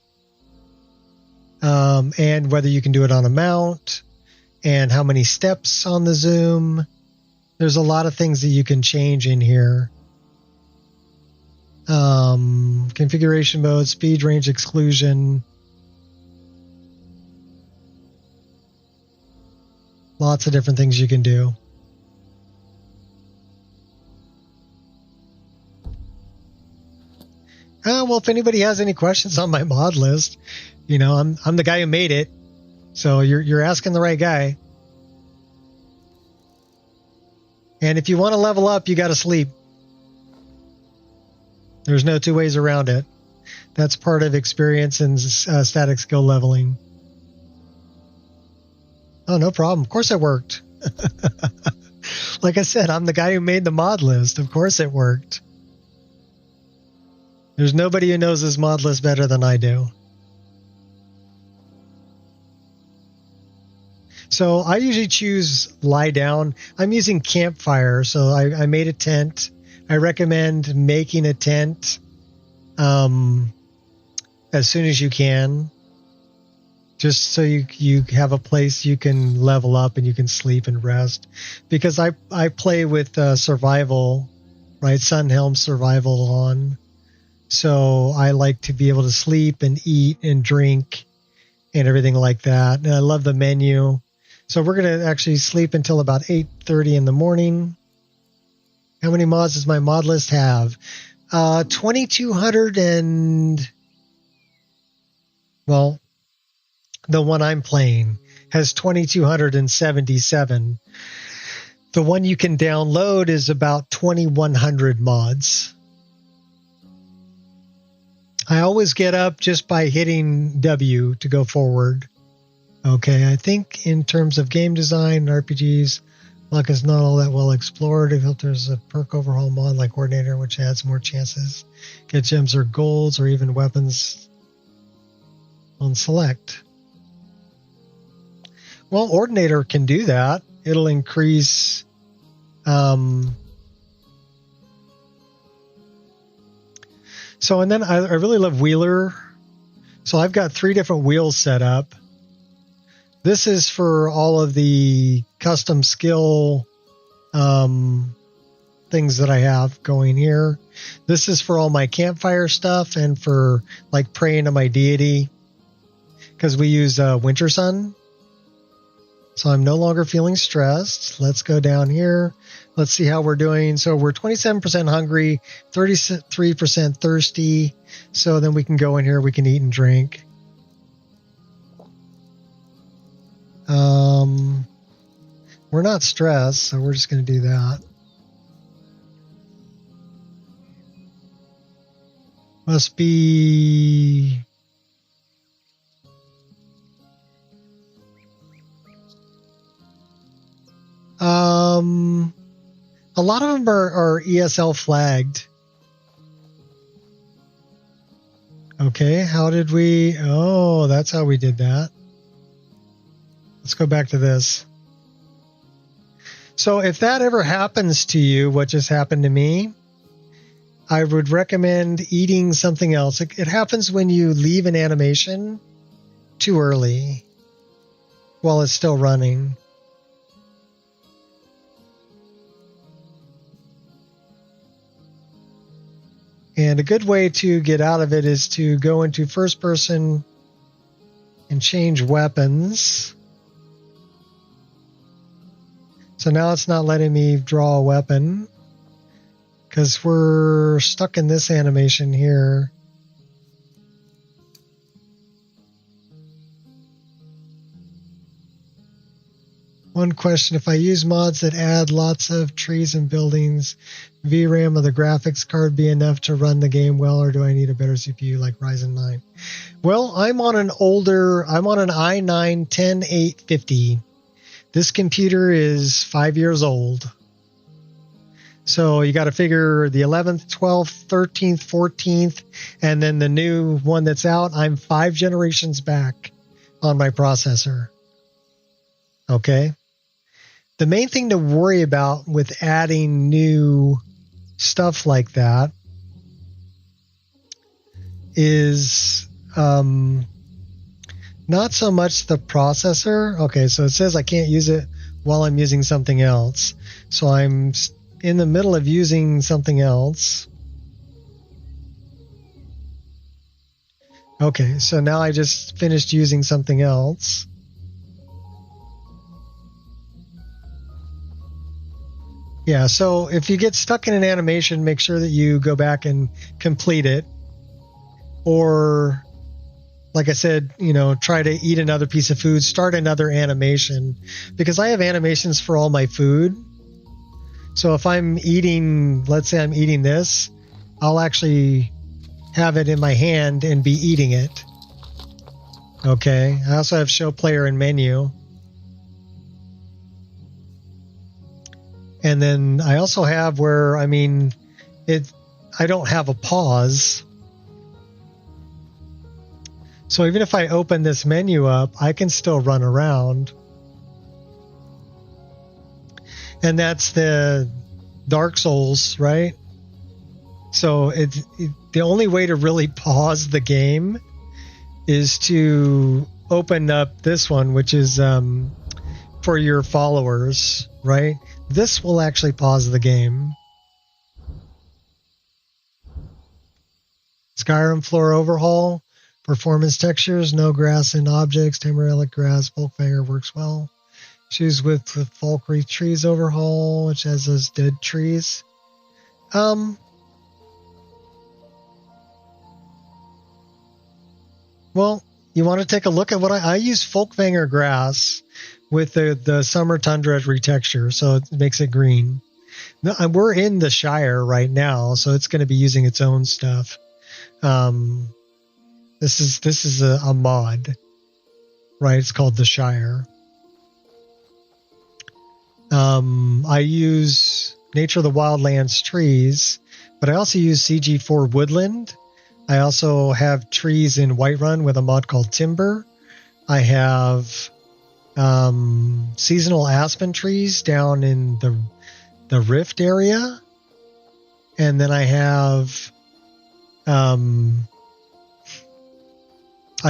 and whether you can do it on a mount, and how many steps on the zoom. There's a lot of things that you can change in here. Configuration mode, speed, range, exclusion. Lots of different things you can do. Well, if anybody has any questions on my mod list, you know, I'm the guy who made it, so you're asking the right guy. And if you want to level up, you got to sleep. There's no two ways around it. That's part of experience and static skill leveling. Oh, no problem. Of course it worked. Like I said, I'm the guy who made the mod list. Of course it worked. There's nobody who knows this mod list better than I do. So I usually choose lie down. I'm using campfire, so I made a tent. I recommend making a tent as soon as you can, just so you have a place you can level up and you can sleep and rest. Because I play with survival, right? Sunhelm survival on. So I like to be able to sleep and eat and drink and everything like that. And I love the menu. So we're going to actually sleep until about 8:30 in the morning. How many mods does my mod list have? 2,200 and... Well, the one I'm playing has 2,277. The one you can download is about 2,100 mods. I always get up just by hitting W to go forward. Okay, I think in terms of game design, RPGs, luck is not all that well explored. I felt there's a perk overhaul mod like Ordinator, which adds more chances. Get gems or golds or even weapons on select. Well, Ordinator can do that. It'll increase... So, and then I really love Wheeler. So I've got 3 different wheels set up. This is for all of the custom skill things that I have going here. This is for all my campfire stuff and for like praying to my deity, because we use Winter Sun. So I'm no longer feeling stressed. Let's go down here. Let's see how we're doing. So we're 27% hungry, 33% thirsty. So then we can go in here, we can eat and drink. We're not stressed, so we're just going to do that. Must be... a lot of them are ESL flagged. Okay, how did we... Oh, that's how we did that. Let's go back to this. So if that ever happens to you, what just happened to me, I would recommend eating something else. It happens when you leave an animation too early while it's still running. And a good way to get out of it is to go into first person and change weapons. So now it's not letting me draw a weapon because we're stuck in this animation here. One question, if I use mods that add lots of trees and buildings, VRAM of the graphics card be enough to run the game well, or do I need a better CPU like Ryzen 9? Well, I'm on an i9 10850. This computer is 5 years old. So you got to figure the 11th, 12th, 13th, 14th, and then the new one that's out, I'm 5 generations back on my processor. Okay? The main thing to worry about with adding new stuff like that is not so much the processor. Okay, so it says I can't use it while I'm using something else. So I'm in the middle of using something else. Okay, so now I just finished using something else. Yeah, so if you get stuck in an animation, make sure that you go back and complete it. Or, like I said, try to eat another piece of food, start another animation. Because I have animations for all my food. So if I'm eating, let's say I'm eating this, I'll actually have it in my hand and be eating it. Okay, I also have show player and menu. And then I also have where, I don't have a pause. So even if I open this menu up, I can still run around. And that's the Dark Souls, right? So the only way to really pause the game is to open up this one, which is for your followers, right? This will actually pause the game. Skyrim floor overhaul. Performance textures. No grass in objects. Tamarelic grass. Bulkfanger works well. Choose with Falk Wreath trees overhaul, which has those dead trees. Well, you want to take a look at what I use Folkvanger grass with the summer tundra retexture, so it makes it green. No, we're in the Shire right now, so it's going to be using its own stuff. This is a mod, right? It's called the Shire. I use Nature of the Wildlands trees, but I also use CG4 woodland. I also have trees in Whiterun with a mod called Timber. I have seasonal aspen trees down in the Rift area. And then I have I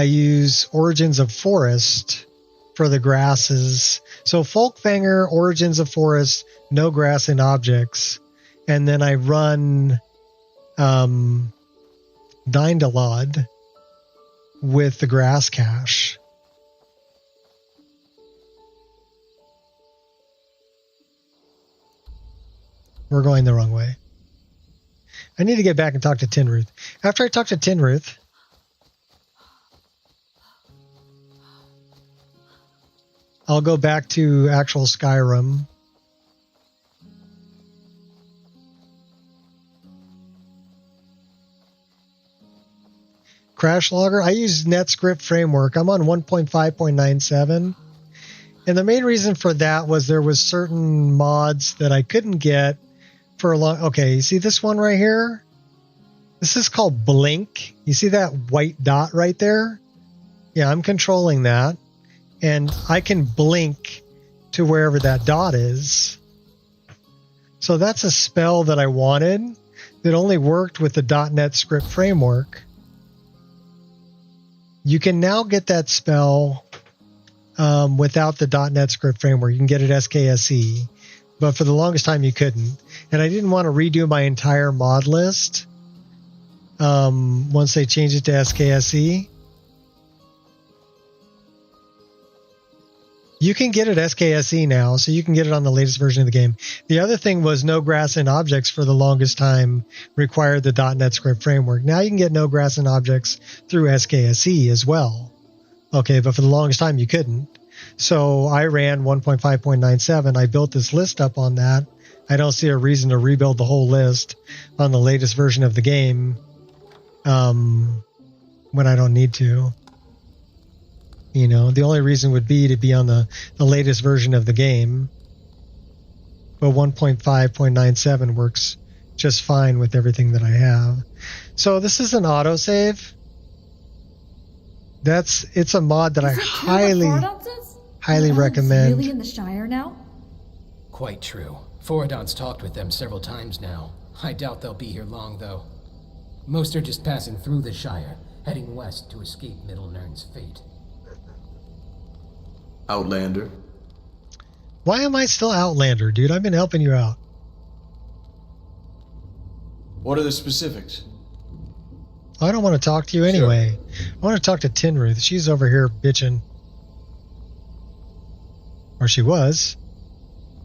use Origins of Forest for the grasses. So Folkvanger, Origins of Forest, no grass in objects. And then I run Dindalod with the grass cache. We're going the wrong way. I need to get back and talk to Tinruth. After I talk to Tinruth, I'll go back to actual Skyrim. Crash Logger. I use NetScript Framework. I'm on 1.5.97. And the main reason for that was there was certain mods that I couldn't get for a long... Okay, you see this one right here? This is called Blink. You see that white dot right there? Yeah, I'm controlling that. And I can blink to wherever that dot is. So that's a spell that I wanted that only worked with the .NET Script framework. You can now get that spell without the .NET Script framework. You can get it SKSE. But for the longest time, you couldn't. And I didn't want to redo my entire mod list once they changed it to SKSE. You can get it SKSE now, so you can get it on the latest version of the game. The other thing was no grass in objects for the longest time required the .NET Script framework. Now you can get no grass in objects through SKSE as well. Okay, but for the longest time you couldn't. So I ran 1.5.97. I built this list up on that. I don't see a reason to rebuild the whole list on the latest version of the game when I don't need to. You know, the only reason would be to be on the latest version of the game. But 1.5.97 works just fine with everything that I have. So this is an autosave. It's a mod that I highly recommend. Really in the Shire now? Quite true. Forodon's talked with them several times now. I doubt they'll be here long, though. Most are just passing through the Shire, heading west to escape Middle Nirn's fate. Outlander. Why am I still Outlander, dude? I've been helping you out. What are the specifics? I don't want to talk to you anyway. Sure. I want to talk to Tinruth. She's over here bitching. Or she was.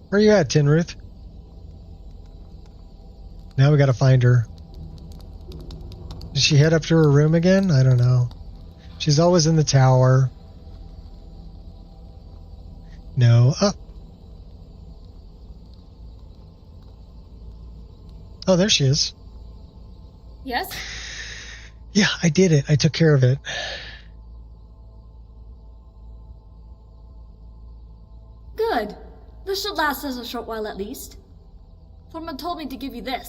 Where you at, Tinruth? Now we got to find her. Did she head up to her room again? I don't know. She's always in the tower. No. Oh, there she is. Yes? Yeah, I did it. I took care of it. Good. This should last us a short while at least. Thorman told me to give you this.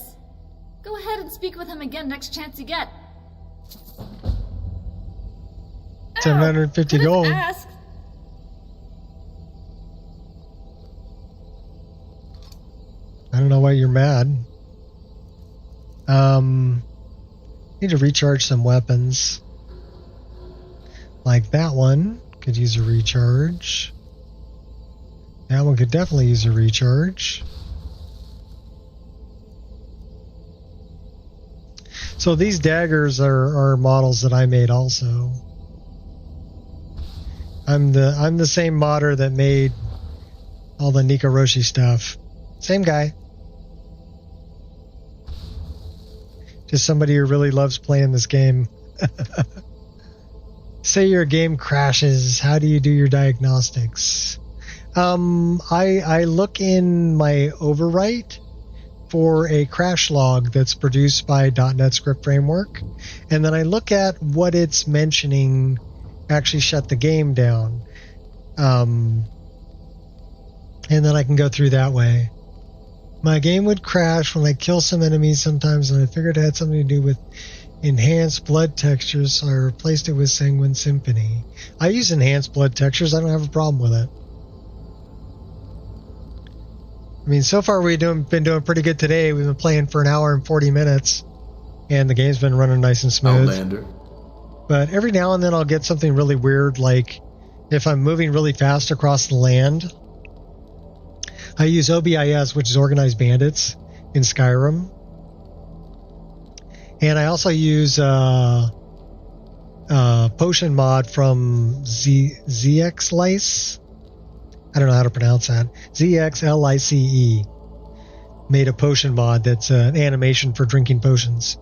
Go ahead and speak with him again next chance you get. 750 gold. Ask. I don't know why you're mad. Need to recharge some weapons. Like that one could use a recharge. That one could definitely use a recharge. So these daggers are models that I made also. I'm the same modder that made all the Nico Roshi stuff. Same guy. Just somebody who really loves playing this game. Say your game crashes. How do you do your diagnostics? I look in my overwrite for a crash log that's produced by .NET Script Framework, and then I look at what it's mentioning actually shut the game down. And then I can go through that way. My game would crash when I kill some enemies sometimes, and I figured it had something to do with enhanced blood textures, so I replaced it with Sanguine Symphony. I use enhanced blood textures. I don't have a problem with it. I mean, so far we've been doing pretty good today. We've been playing for an hour and 40 minutes, and the game's been running nice and smooth. Outlander. But every now and then I'll get something really weird, like if I'm moving really fast across the land, I use OBIS, which is Organized Bandits in Skyrim. And I also use potion mod from ZXLice. I don't know how to pronounce that. ZXLICE made a potion mod that's an animation for drinking potions.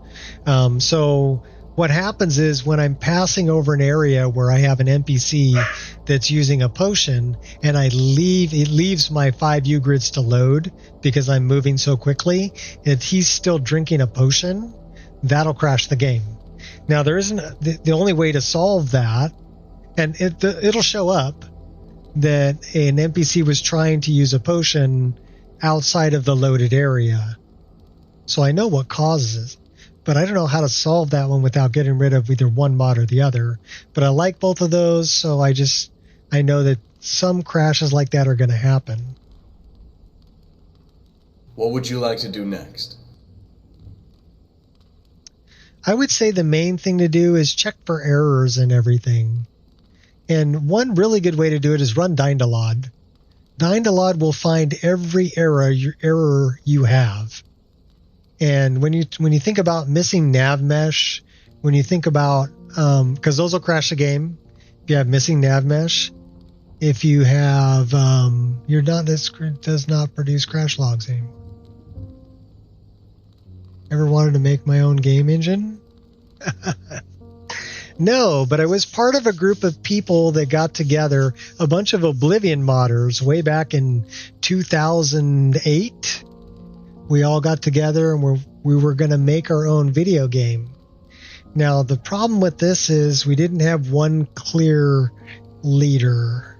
So what happens is when I'm passing over an area where I have an NPC that's using a potion and it leaves my 5 U-grids to load because I'm moving so quickly. If he's still drinking a potion, that'll crash the game. Now, there isn't the only way to solve that, and it'll show up that an NPC was trying to use a potion outside of the loaded area. So I know what causes it, but I don't know how to solve that one without getting rid of either one mod or the other. But I like both of those, so I know that some crashes like that are going to happen. What would you like to do next? I would say the main thing to do is check for errors and everything. And one really good way to do it is run Dindalod. Dindalod will find every error you have. And when you think about missing nav mesh, when you think about because those will crash the game. If you have missing nav mesh, if you have this does not produce crash logs anymore. Ever wanted to make my own game engine? No, but I was part of a group of people that got together, a bunch of Oblivion modders way back in 2008. We all got together and we were going to make our own video game. Now, the problem with this is we didn't have one clear leader.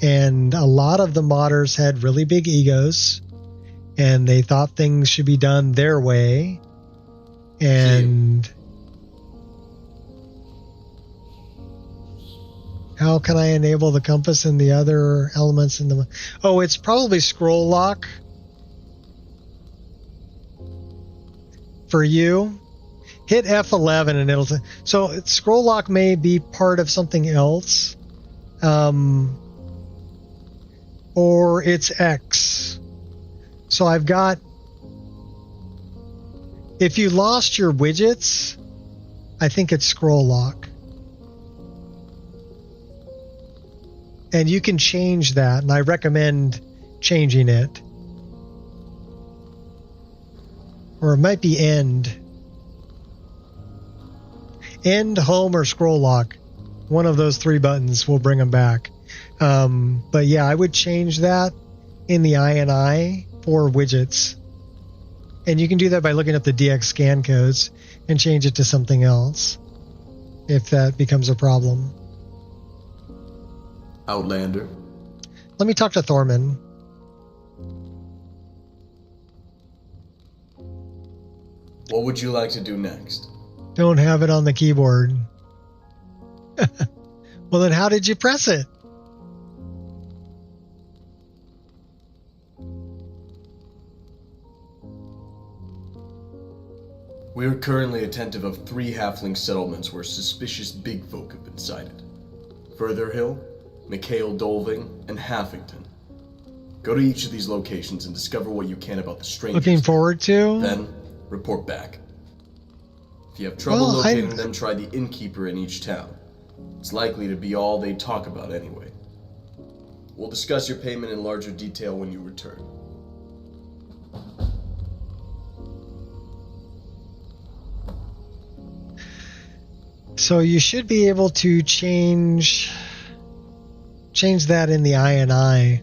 And a lot of the modders had really big egos. And they thought things should be done their way. And how can I enable the compass and the other elements in the... Oh, it's probably scroll lock. For you. Hit F11 and it'll... So scroll lock may be part of something else. Or it's X. So I've got, if you lost your widgets, I think it's scroll lock. And you can change that, and I recommend changing it. Or it might be end. End, home, or scroll lock. One of those 3 buttons will bring them back. But yeah, I would change that in the INI for widgets. And you can do that by looking up the DX scan codes and change it to something else if that becomes a problem. Outlander. Let me talk to Thorman. What would you like to do next? Don't have it on the keyboard. Well, then how did you press it? We are currently attentive of 3 halfling settlements where suspicious big folk have been sighted. Further Hill, McHale Dolving, and Haffington. Go to each of these locations and discover what you can about the strangers. Looking forward to? Then, report back. If you have trouble locating them, try the innkeeper in each town. It's likely to be all they talk about anyway. We'll discuss your payment in larger detail when you return. So you should be able to change that in the INI.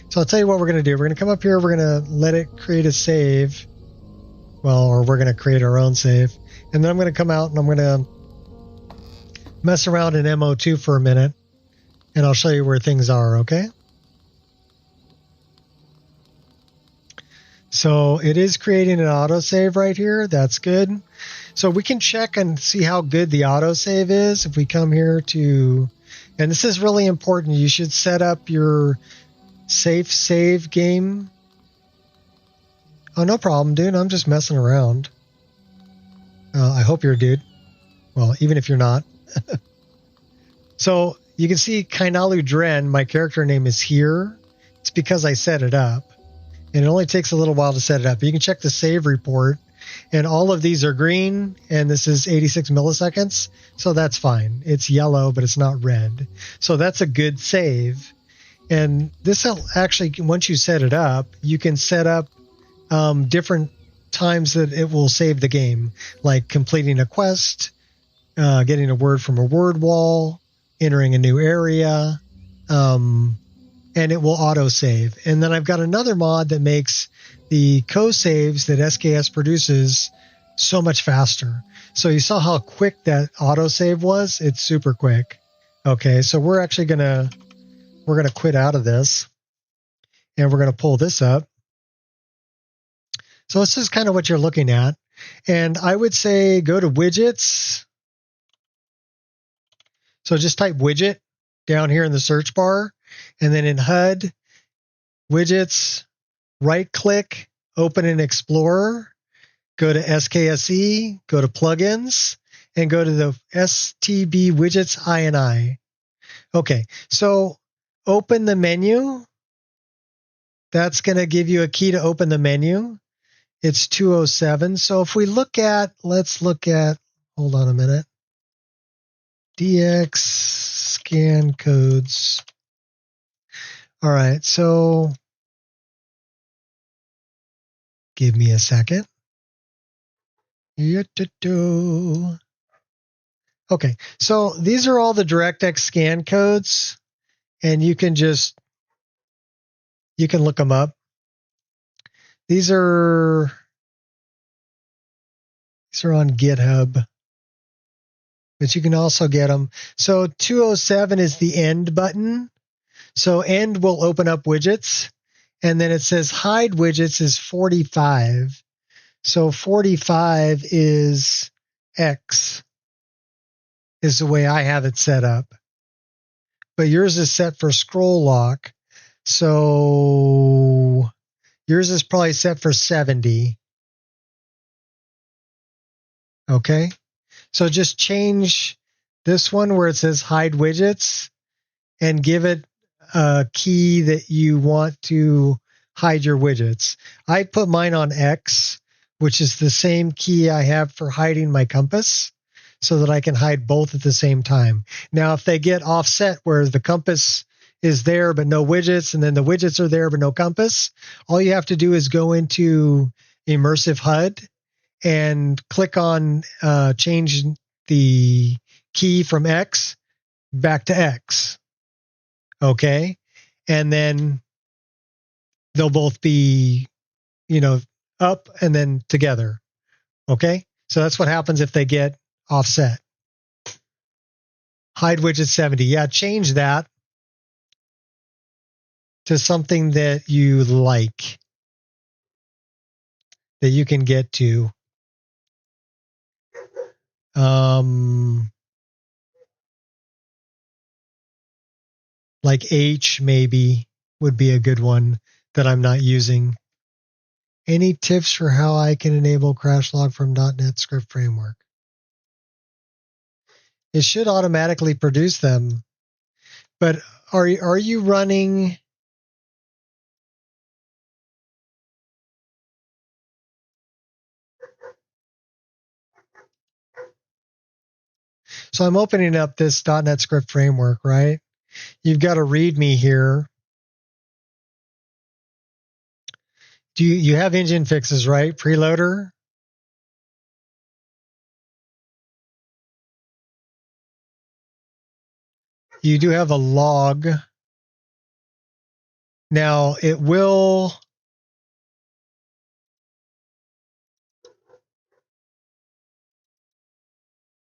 So I'll tell you what we're going to do. We're going to come up here. We're going to let it create a save. Well, or we're going to create our own save. And then I'm going to come out and I'm going to mess around in MO2 for a minute. And I'll show you where things are, okay? So it is creating an autosave right here. That's good. So we can check and see how good the autosave is if we come here to... And this is really important. You should set up your safe save game. Oh, no problem, dude. I'm just messing around. I hope you're a dude. Well, even if you're not. So you can see Kainalu Dren, my character name is here. It's because I set it up. And it only takes a little while to set it up. You can check the save report. And all of these are green. And this is 86 milliseconds. So that's fine. It's yellow, but it's not red. So that's a good save. And this actually, once you set it up, you can set up different times that it will save the game. Like completing a quest, getting a word from a word wall, entering a new area, and it will auto-save. And then I've got another mod that makes the co-saves that SKS produces so much faster. So you saw how quick that auto-save was? It's super quick. Okay, so we're actually gonna quit out of this, and we're gonna pull this up. So this is kind of what you're looking at. And I would say go to widgets. So just type widget down here in the search bar, and then in HUD, widgets, right click, open in Explorer, go to SKSE, go to plugins, and go to the STB widgets INI. Okay, so open the menu. That's going to give you a key to open the menu. It's 207. So if we let's look at, hold on a minute. DX scan codes. All right, so give me a second. Okay, so these are all the DirectX scan codes, and you can look them up. These are on GitHub, but you can also get them. So 207 is the end button. So end will open up widgets, and then it says hide widgets is 45. So 45 is X, is the way I have it set up. But yours is set for scroll lock. So yours is probably set for 70. Okay. So just change this one where it says hide widgets and give it a key that you want to hide your widgets. I put mine on X, which is the same key I have for hiding my compass, so that I can hide both at the same time. Now, if they get offset where the compass is there but no widgets, and then the widgets are there but no compass, all you have to do is go into Immersive HUD and click on change the key from X back to X. Okay? And then they'll both be, up and then together. Okay? So that's what happens if they get offset. Hide widget 70. Yeah, change that to something that you like, that you can get to. Like H maybe would be a good one that I'm not using. Any tips for how I can enable crash log from .NET Script Framework? It should automatically produce them. But are you running... So I'm opening up this .NET Script Framework, right? You've got a README here. Do you have engine fixes, right? Preloader? You do have a log. Now, it will...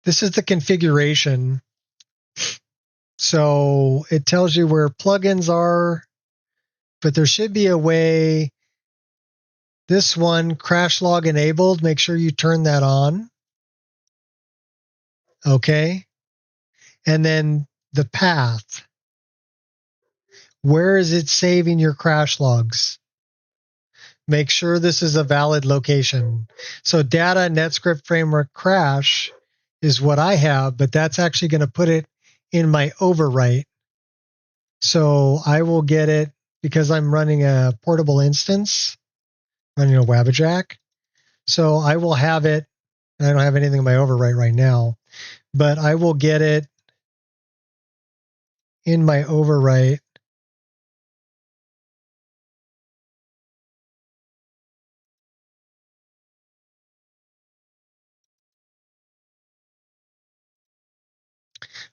This is the configuration. So it tells you where plugins are, but there should be a way. This one, crash log enabled, make sure you turn that on. Okay. And then the path. Where is it saving your crash logs? Make sure this is a valid location. So data NetScript framework crash is what I have, but that's actually going to put it in my overwrite. So I will get it because I'm running a portable instance, running a Wabbajack. So I will have it. I don't have anything in my overwrite right now, but I will get it in my overwrite.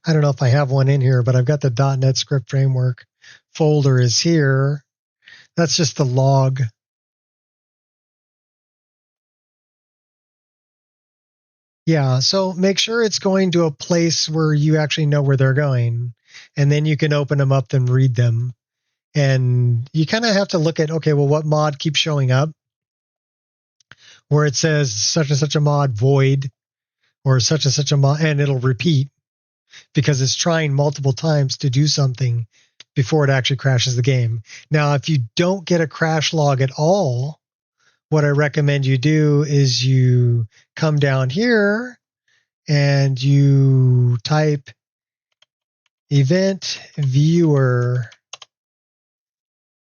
I don't know if I have one in here, but I've got the .NET Script Framework folder is here. That's just the log. Yeah, so make sure it's going to a place where you actually know where they're going, and then you can open them up and read them. And you kind of have to look at, okay, well, what mod keeps showing up? Where it says such and such a mod void, or such and such a mod, and it'll repeat because it's trying multiple times to do something before it actually crashes the game. Now, if you don't get a crash log at all, what I recommend you do is you come down here and you type event viewer,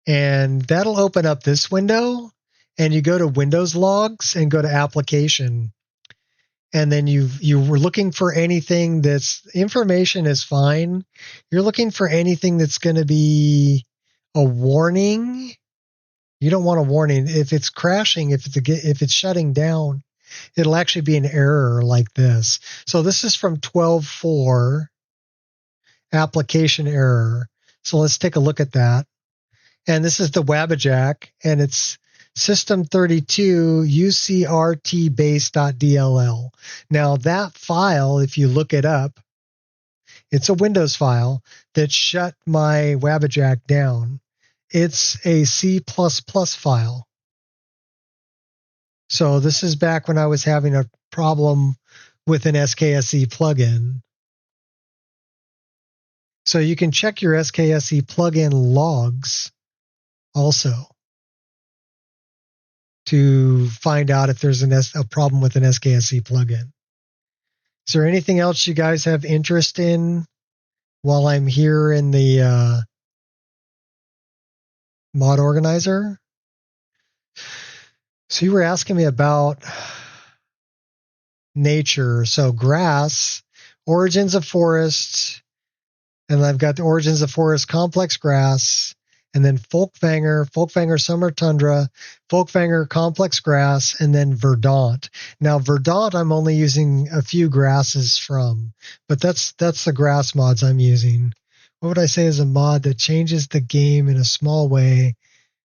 and that'll open up this window, and you go to Windows logs and go to application. And then you were looking for anything that's information is fine. You're looking for anything that's going to be a warning. You don't want a warning. If it's crashing, if it's shutting down, it'll actually be an error like this. So this is from 12.4 application error. So let's take a look at that. And this is the Wabbajack, and it's system32 ucrtbase.dll. Now that file, if you look it up, it's a Windows file that shut my Wabbajack down. It's a C++ file. So this is back when I was having a problem with an SKSE plugin. So you can check your SKSE plugin logs also to find out if there's a problem with an SKSE plugin. Is there anything else you guys have interest in while I'm here in the mod organizer? So you were asking me about nature. So grass, origins of forest, and I've got the origins of forest complex grass, and then Folkvanger summer tundra, Folkvanger complex grass, and then verdant. Now verdant I'm only using a few grasses from, but that's the grass mods I'm using. What would I say is a mod that changes the game in a small way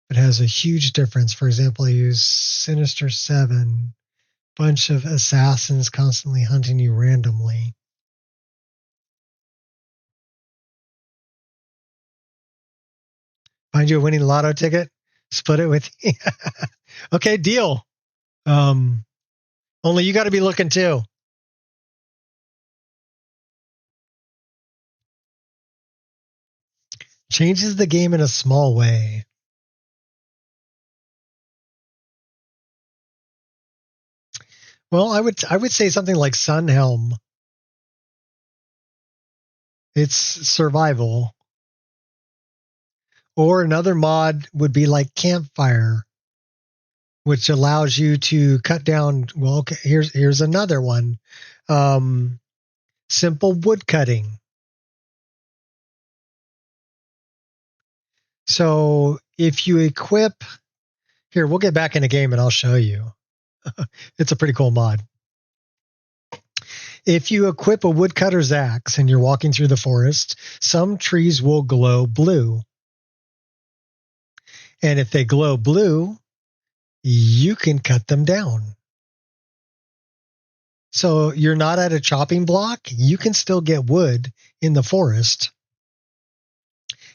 but has a huge difference? For example, I use Sinister 7, bunch of assassins constantly hunting you randomly. Find you a winning lotto ticket, split it with you. Okay, deal. Only you got to be looking too. Changes the game in a small way. Well, I would say something like Sunhelm. It's survival. Or another mod would be like Campfire, which allows you to cut down. Well, okay, here's another one. Simple wood cutting. So if you equip, here, we'll get back in the game and I'll show you. It's a pretty cool mod. If you equip a woodcutter's axe and you're walking through the forest, some trees will glow blue. And if they glow blue, you can cut them down. So you're not at a chopping block. You can still get wood in the forest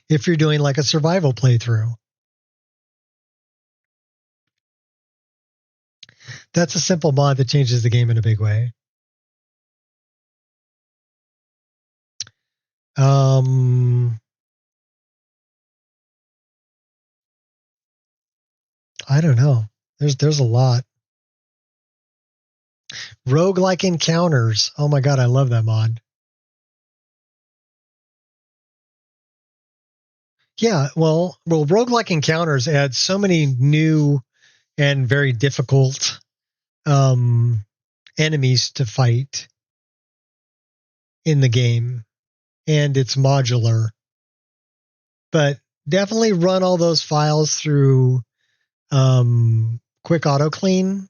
if you're doing like a survival playthrough. That's a simple mod that changes the game in a big way. I don't know. There's a lot. Roguelike encounters. Oh my god, I love that mod. Yeah, well, roguelike encounters add so many new and very difficult enemies to fight in the game, and it's modular. But definitely run all those files through quick auto clean.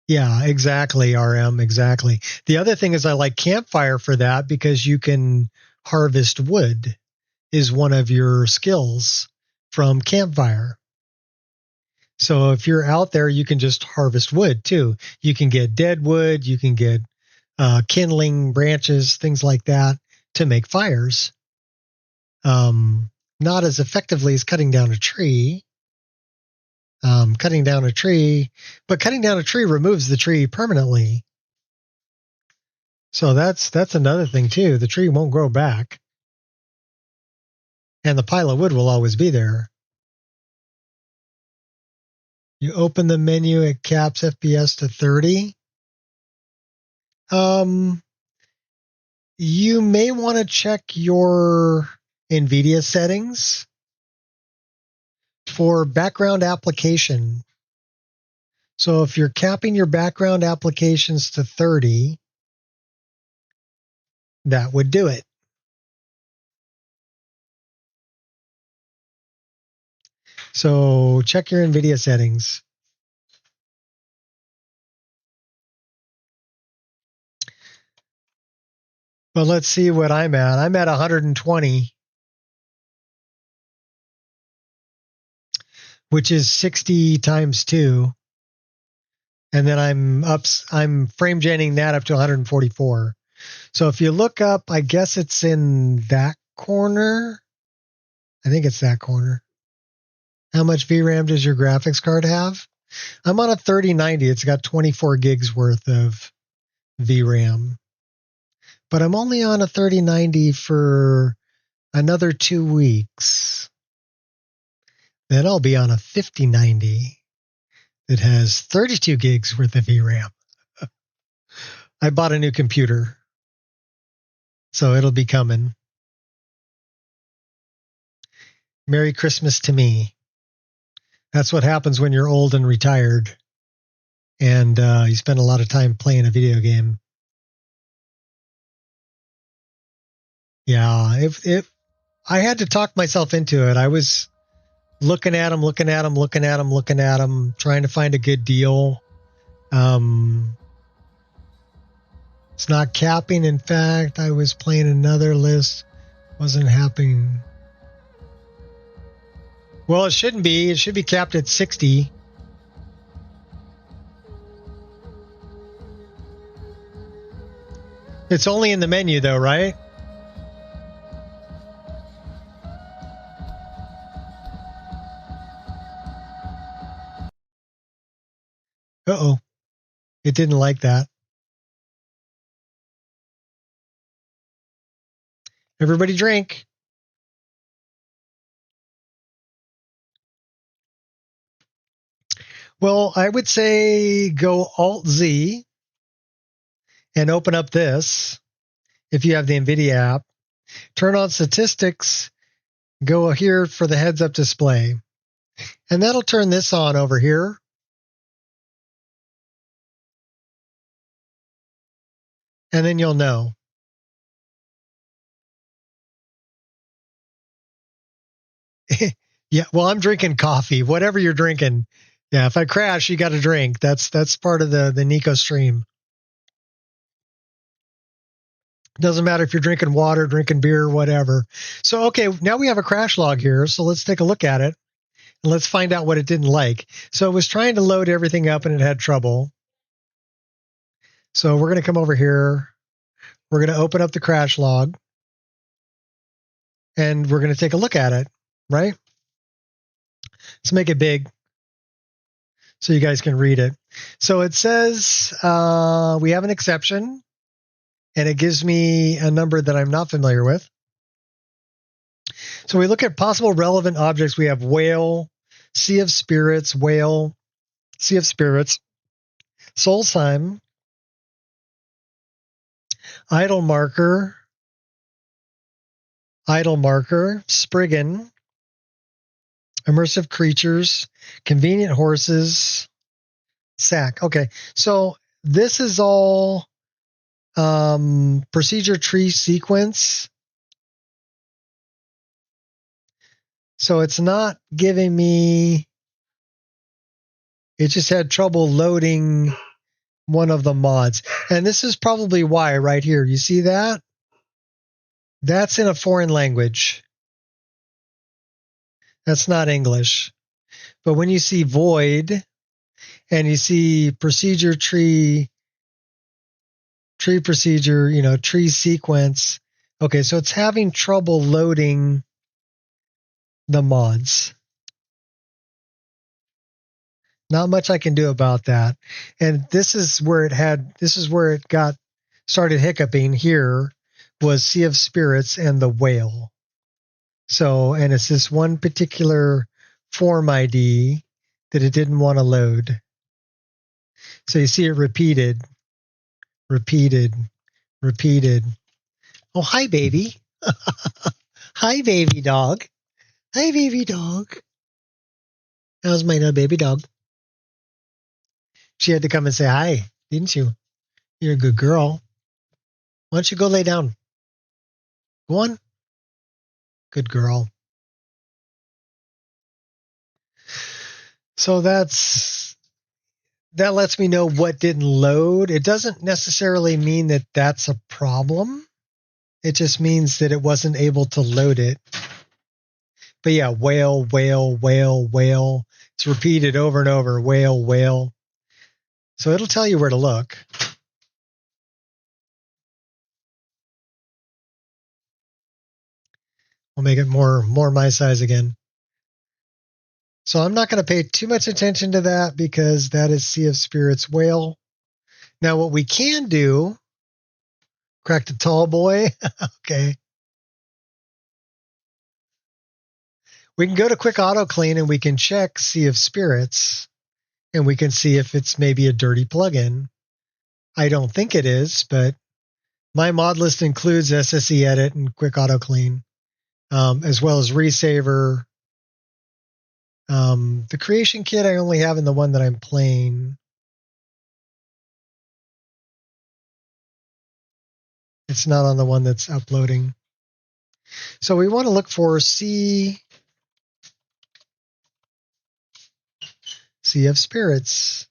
Yeah, exactly, RM, exactly. The other thing is I like Campfire for that because you can harvest wood is one of your skills from Campfire. So if you're out there, you can just harvest wood too. You can get dead wood, you can get kindling branches, things like that to make fires. Not as effectively as cutting down a tree. But cutting down a tree removes the tree permanently. So that's another thing too. The tree won't grow back. And the pile of wood will always be there. You open the menu, it caps FPS to 30. You may want to check your NVIDIA settings for background application. So if you're capping your background applications to 30, that would do it. So check your NVIDIA settings. But let's see what I'm at. I'm at 120, which is 60 times 2. And then I'm frame genning that up to 144. So if you look up, I guess it's in that corner. I think it's that corner. How much VRAM does your graphics card have? I'm on a 3090. It's got 24 gigs worth of VRAM. But I'm only on a 3090 for another 2 weeks. Then I'll be on a 5090 that has 32 gigs worth of VRAM. I bought a new computer, so it'll be coming. Merry Christmas to me. That's what happens when you're old and retired and you spend a lot of time playing a video game. Yeah, if I had to talk myself into it. I was looking at them, trying to find a good deal. It's not capping. In fact, I was playing another list. Wasn't happening. Well, it shouldn't be. It should be capped at 60. It's only in the menu, though, right? Uh-oh. It didn't like that. Everybody drink. Well, I would say go Alt-Z and open up this if you have the NVIDIA app. Turn on statistics, go here for the heads-up display. And that'll turn this on over here. And then you'll know. Yeah, well, I'm drinking coffee. Whatever you're drinking. Yeah, if I crash, you got to drink. That's part of the Nico stream. Doesn't matter if you're drinking water, drinking beer, whatever. So, okay, now we have a crash log here. So let's take a look at it. And let's find out what it didn't like. So it was trying to load everything up and it had trouble. So we're going to come over here. We're going to open up the crash log. And we're going to take a look at it, right? Let's make it big so you guys can read it. So it says we have an exception. And it gives me a number that I'm not familiar with. So we look at possible relevant objects. We have whale, sea of spirits, whale, sea of spirits, Solsheim, Idle marker, Spriggan, immersive creatures, convenient horses, sack. Okay, so this is all procedure tree sequence. So it's not giving me, it just had trouble loading one of the mods. And this is probably why right here. You see that? That's in a foreign language. That's not English. But when you see void and you see procedure tree procedure, tree sequence. Okay, so it's having trouble loading the mods. Not much I can do about that. And this is where it got started hiccuping here was Sea of Spirits and the whale. So, and it's this one particular form ID that it didn't want to load. So you see it repeated. Oh, hi, baby. Hi, baby dog. Hi, baby dog. How's my baby dog? She had to come and say hi, didn't you? You're a good girl. Why don't you go lay down? Go on. Good girl. So that lets me know what didn't load. It doesn't necessarily mean that that's a problem. It just means that it wasn't able to load it. But yeah, whale. It's repeated over and over. Whale. So it'll tell you where to look. We'll make it more my size again. So I'm not going to pay too much attention to that because that is Sea of Spirits whale. Now what we can do, crack the tall boy. Okay. We can go to quick auto clean and we can check Sea of Spirits and we can see if it's maybe a dirty plugin. I don't think it is, but my mod list includes SSE edit and quick auto clean, as well as resaver. The creation kit I only have in the one that I'm playing. It's not on the one that's uploading. So we want to look for Sea of Spirits.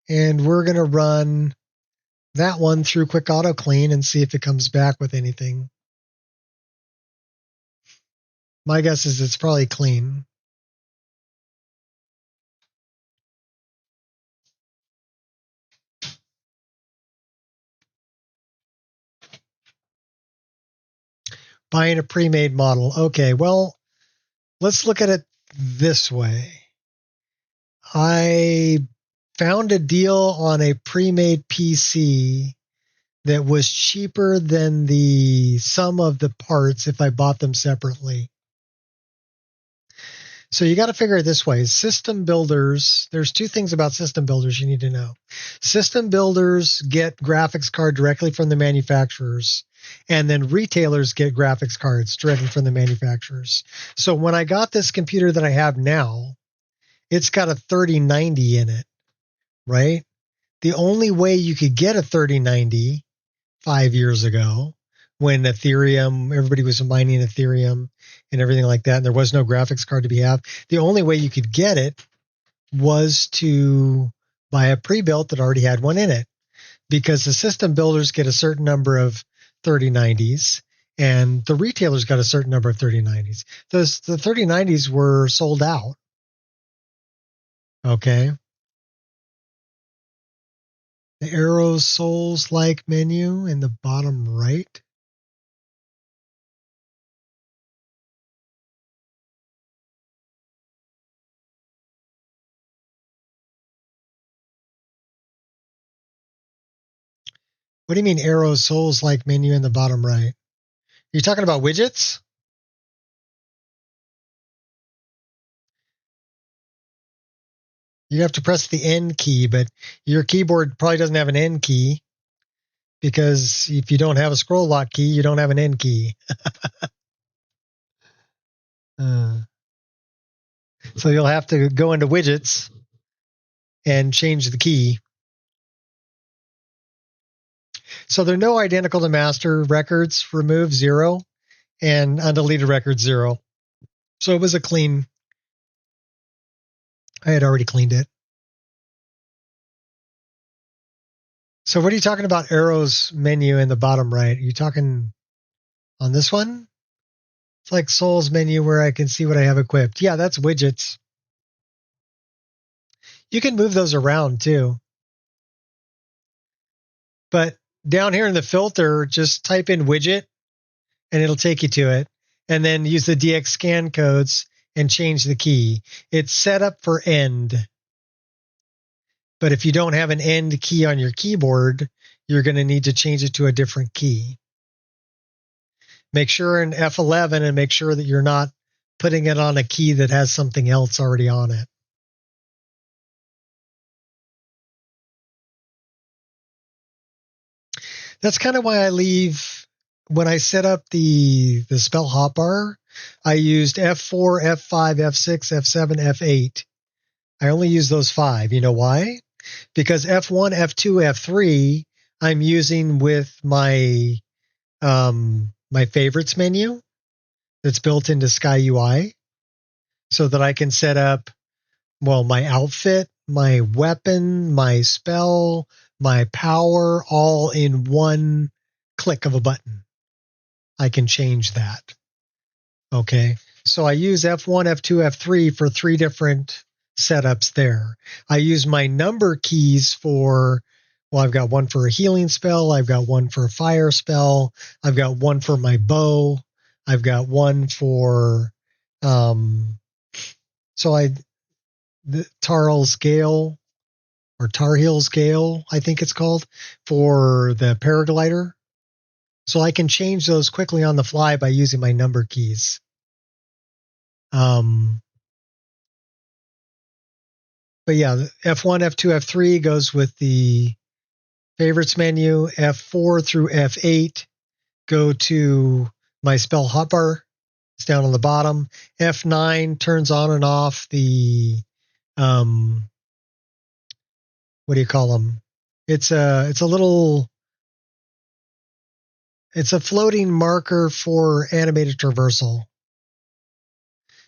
And we're going to run that one through quick auto clean and see if it comes back with anything. My guess is it's probably clean. Buying a pre-made model. Okay, well, let's look at it this way. I found a deal on a pre-made PC that was cheaper than the sum of the parts if I bought them separately. So you got to figure it this way. System builders, there's two things about system builders you need to know. System builders get graphics card directly from the manufacturers, and then retailers get graphics cards directly from the manufacturers. So when I got this computer that I have now, it's got a 3090 in it, right? The only way you could get a 3090 5 years ago, when Ethereum, everybody was mining Ethereum and everything like that, and there was no graphics card to be had, the only way you could get it was to buy a pre-built that already had one in it, because the system builders get a certain number of 3090s and the retailers got a certain number of 3090s. The 3090s were sold out. Okay. The arrow souls-like menu in the bottom right. What do you mean arrow souls-like menu in the bottom right? Are you talking about widgets? You have to press the N key, but your keyboard probably doesn't have an N key. because if you don't have a scroll lock key, you don't have an end key. So you'll have to go into widgets and change the key. So there are no identical to master records, remove 0, and undeleted records 0. So it was a clean. I had already cleaned it. So what are you talking about? Arrows menu in the bottom right. Are you talking on this one? It's like Souls menu where I can see what I have equipped. Yeah, that's widgets. You can move those around too. But down here in the filter, just type in widget and it'll take you to it. And then use the DX scan codes and change the key. It's set up for end. But if you don't have an end key on your keyboard, you're going to need to change it to a different key. Make sure in F11 and make sure that you're not putting it on a key that has something else already on it. That's kind of why I leave, when I set up the spell hotbar, I used F4, F5, F6, F7, F8. I only use those 5. You know why? Because F1, F2, F3, I'm using with my my favorites menu that's built into Sky UI, so that I can set up, well, my outfit, my weapon, my spell, my power, all in one click of a button. I can change that. Okay. So I use F1, F2, F3 for 3 different setups there. I use my number keys for, well, I've got one for a healing spell. I've got one for a fire spell. I've got one for my bow. I've got one for, the Tarl's Gale, or Tar Heel's Gale, I think it's called, for the paraglider. So I can change those quickly on the fly by using my number keys. But yeah, F1, F2, F3 goes with the favorites menu. F4 through F8 go to my spell hotbar. It's down on the bottom. F9 turns on and off the, what do you call them? It's a floating marker for animated traversal.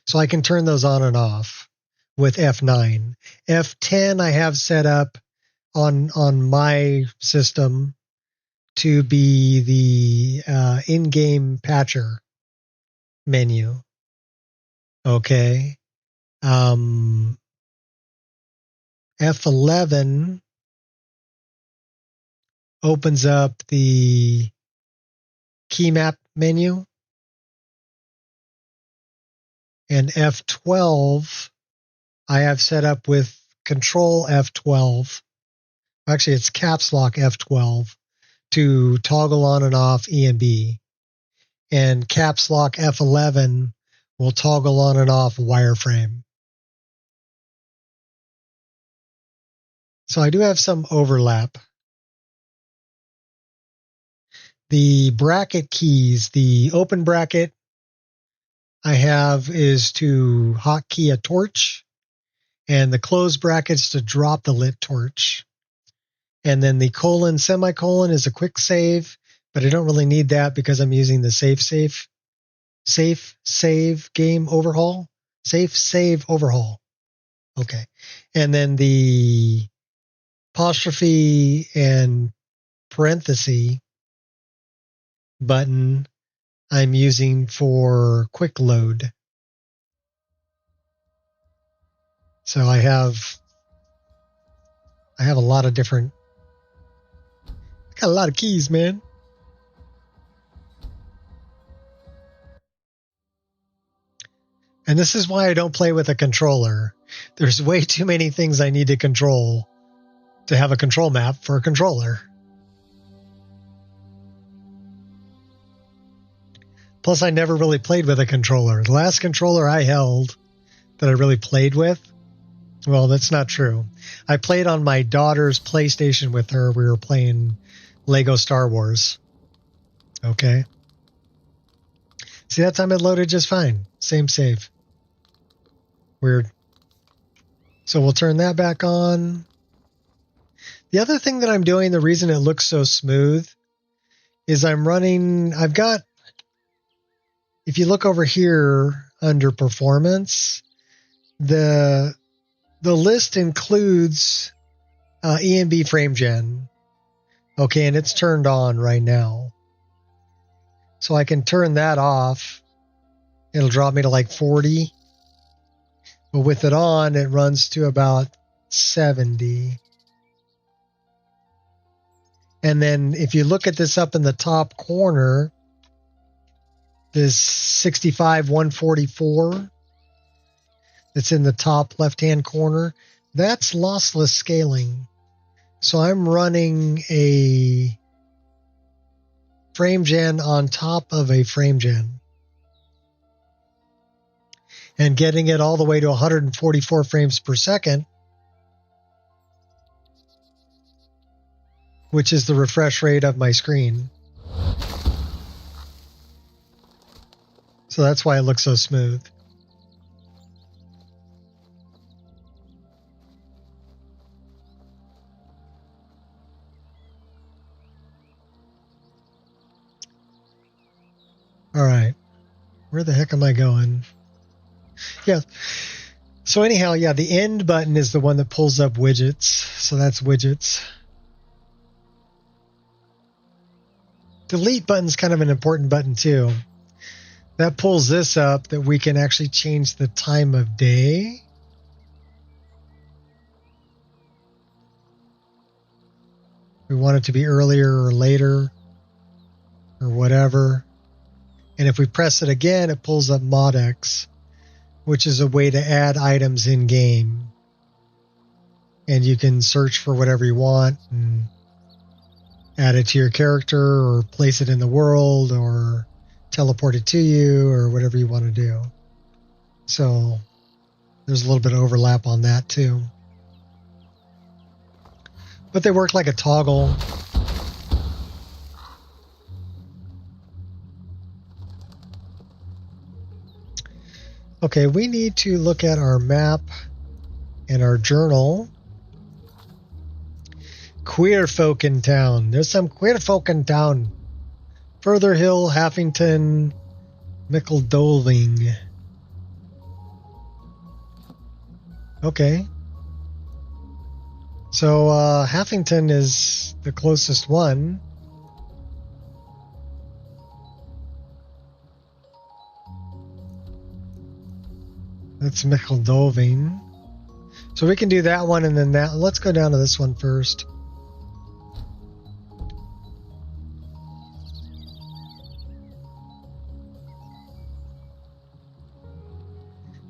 So I can turn those on and off with F9. F10 I have set up on my system to be the in-game patcher menu. Okay. F11 opens up the key map menu. And F12 I have set up with Control F12. Actually, it's caps lock F12 to toggle on and off EMB. And caps lock F11 will toggle on and off wireframe. So I do have some overlap. The bracket keys, the open bracket I have is to hotkey a torch, and the closed brackets to drop the lit torch. And then the colon, semicolon is a quick save, but I don't really need that because I'm using the safe save game overhaul. Safe save overhaul. Okay. And then the apostrophe and parenthesis button I'm using for quick load. So I have a lot of different, I got a lot of keys, man. And this is why I don't play with a controller. There's way too many things I need to control to have a control map for a controller. Plus, I never really played with a controller. The last controller I held that I really played with, well, that's not true. I played on my daughter's PlayStation with her. We were playing Lego Star Wars. Okay. See, that time it loaded just fine. Same save. Weird. So we'll turn that back on. The other thing that I'm doing, the reason it looks so smooth, is I've got, if you look over here under performance, the list includes EMB frame gen. Okay, and it's turned on right now. So I can turn that off. It'll drop me to like 40. But with it on, it runs to about 70. And then if you look at this up in the top corner, this 65-144 that's in the top left-hand corner, that's lossless scaling. So I'm running a frame gen on top of a frame gen and getting it all the way to 144 frames per second, which is the refresh rate of my screen. So that's why it looks so smooth. All right. Where the heck am I going? Yeah. So anyhow, yeah, the end button is the one that pulls up widgets. So that's widgets. Delete button's kind of an important button too. That pulls this up that we can actually change the time of day. We want it to be earlier or later or whatever. And if we press it again, it pulls up Modex, which is a way to add items in game. And you can search for whatever you want and add it to your character or place it in the world or teleport it to you or whatever you want to do. So there's a little bit of overlap on that too. But they work like a toggle. Okay, we need to look at our map and our journal. Queer folk in town. There's some queer folk in town. Further Hill, Haffington, Mickeldolving. Okay. So Haffington is the closest one. That's Mickeldolving. So we can do that one and then that. Let's go down to this one first.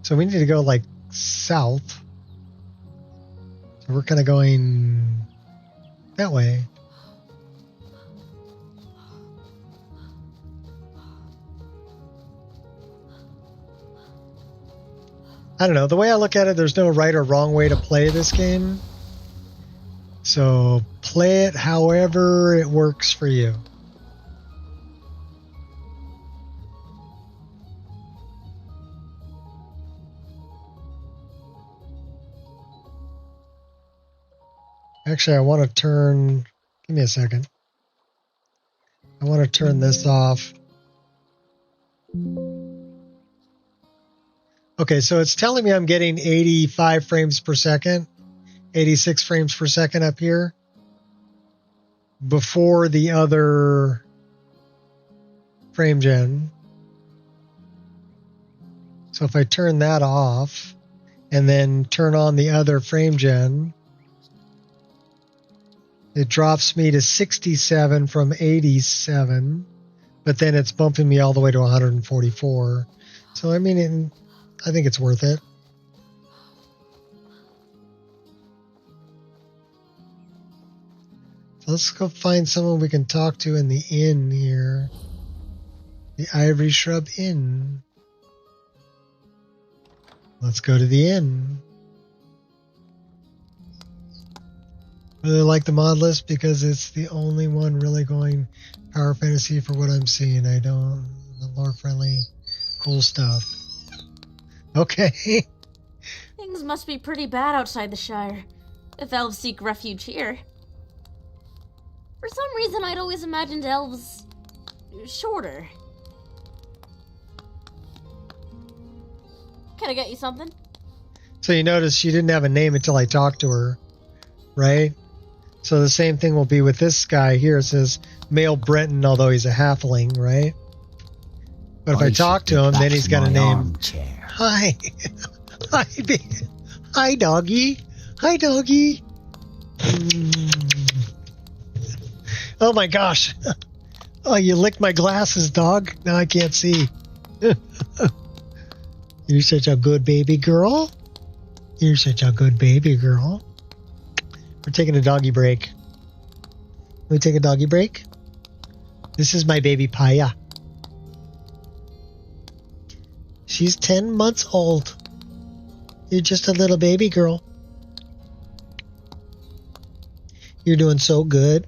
So we need to go like south. So we're kind of going that way. I don't know. The way I look at it, there's no right or wrong way to play this game. So play it however it works for you. Actually, I want to turn... Give me a second. I want to turn this off. Okay, so it's telling me I'm getting 85 frames per second, 86 frames per second up here before the other frame gen. So if I turn that off and then turn on the other frame gen, it drops me to 67 from 87, but then it's bumping me all the way to 144. So I mean, I think it's worth it. So let's go find someone we can talk to in the inn here. The Ivory Shrub Inn. Let's go to the inn. Really like the mod list because it's the only one really going power fantasy for what I'm seeing. I don't the lore friendly, cool stuff. Okay. Things must be pretty bad outside the Shire, if elves seek refuge here. For some reason, I'd always imagined elves shorter. Can I get you something? So you notice she didn't have a name until I talked to her, right? So the same thing will be with this guy here. It says male Breton, although he's a halfling, right? But if I talk to him, then he's got a name. Armchair. Hi. Hi, hi, doggy. Hi, doggy. Oh my gosh. Oh, you licked my glasses, dog. Now I can't see. You're such a good baby girl. You're such a good baby girl. We're taking a doggy break. Can we take a doggy break? This is my baby Paya. She's 10 months old. You're just a little baby girl. You're doing so good.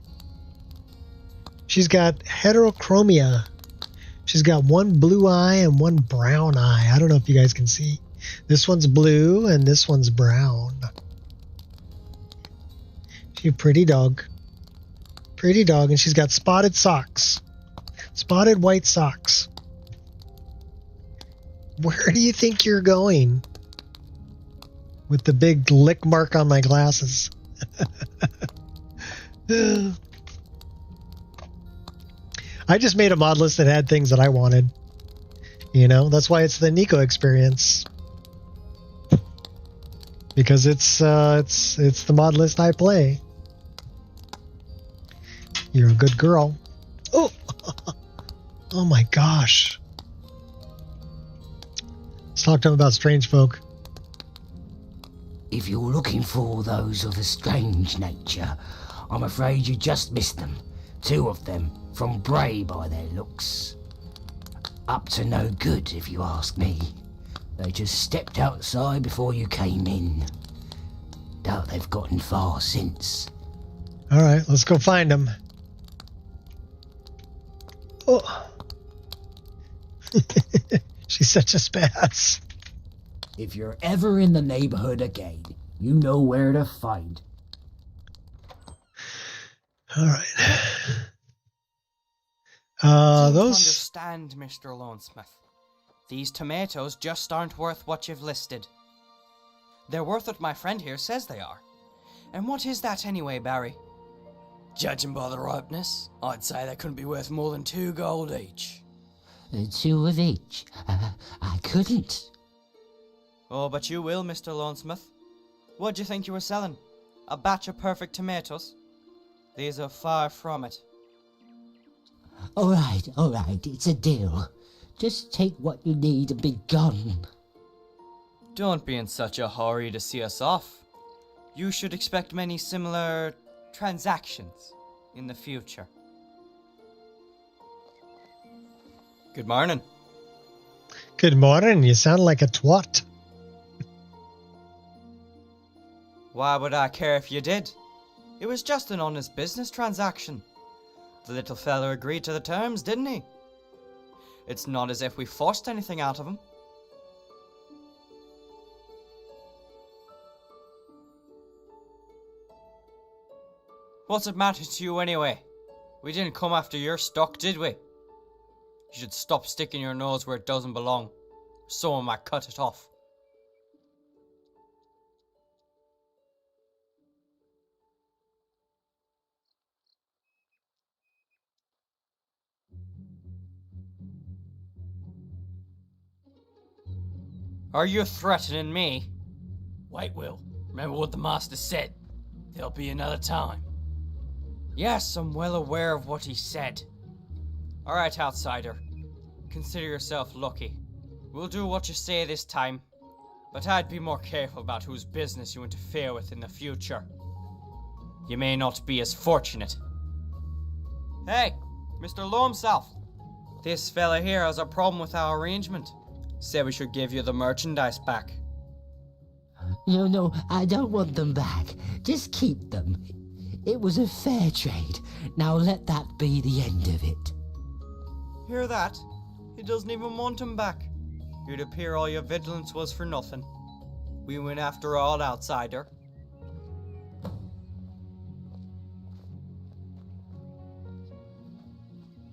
She's got heterochromia. She's got one blue eye and one brown eye. I don't know if you guys can see. This one's blue and this one's brown. She's a pretty dog. Pretty dog. And she's got spotted socks. Spotted white socks. Where do you think you're going? With the big lick mark on my glasses. I just made a mod list that had things that I wanted. You know, that's why it's the Nico Expereince. Because it's the mod list I play. You're a good girl. Oh, oh my gosh. Let's talk to him about strange folk. If you're looking for those of a strange nature, I'm afraid you just missed them. 2 of them, from Bray by their looks. Up to no good, if you ask me. They just stepped outside before you came in. Doubt they've gotten far since. Alright, let's go find them. Oh. She's such a spaz. If you're ever in the neighborhood again, you know where to find. Alright. Don't Those... understand, Mr. Lonesmith. These tomatoes just aren't worth what you've listed. They're worth what my friend here says they are. And what is that anyway, Barry? Judging by the ripeness, I'd say they couldn't be worth more than 2 gold each. 2 of each? I couldn't. Oh, but you will, Mr. Lonesmith. What'd you think you were selling? A batch of perfect tomatoes? These are far from it. Alright, it's a deal. Just take what you need and be gone. Don't be in such a hurry to see us off. You should expect many similar transactions in the future. Good morning. Good morning. You sound like a twat. Why would I care if you did? It was just an honest business transaction. The little fella agreed to the terms, didn't he? It's not as if we forced anything out of him. What's it matter to you anyway? We didn't come after your stock, did we? You should stop sticking your nose where it doesn't belong. Someone might cut it off. Are you threatening me? Wait, Will. Remember what the master said. There'll be another time. Yes, I'm well aware of what he said. Alright, outsider. Consider yourself lucky. We'll do what you say this time. But I'd be more careful about whose business you interfere with in the future. You may not be as fortunate. Hey, Mr. Loamself. This fella here has a problem with our arrangement. Said we should give you the merchandise back. No, I don't want them back. Just keep them. It was a fair trade. Now let that be the end of it. Hear that? He doesn't even want him back. It'd appear all your vigilance was for nothing. We went after all outsider.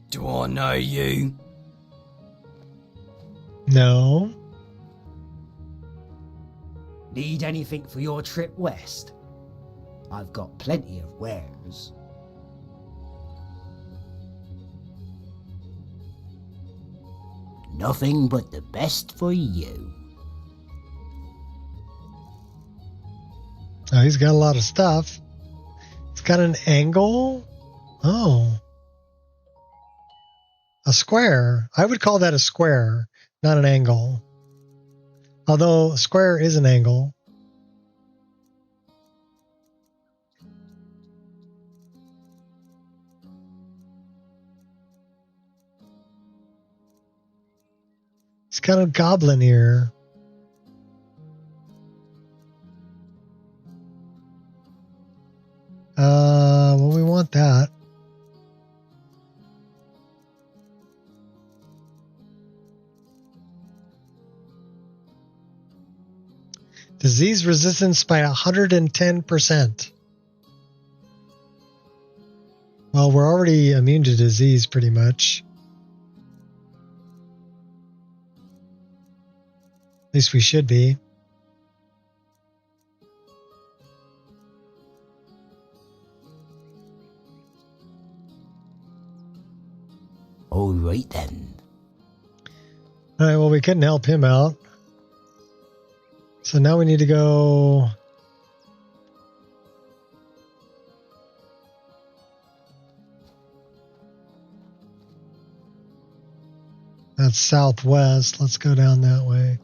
Do I know you? No. Need anything for your trip west? I've got plenty of wares. Nothing but the best for you. Oh, he's got a lot of stuff. It's got an angle. Oh. A square. I would call that a square, not an angle. Although a square is an angle. It's got a goblin ear. Well, we want that. Disease resistance by 110%. Well, we're already immune to disease pretty much. At least we should be. All right then. All right, well, we couldn't help him out. So now we need to go... That's southwest. Let's go down that way.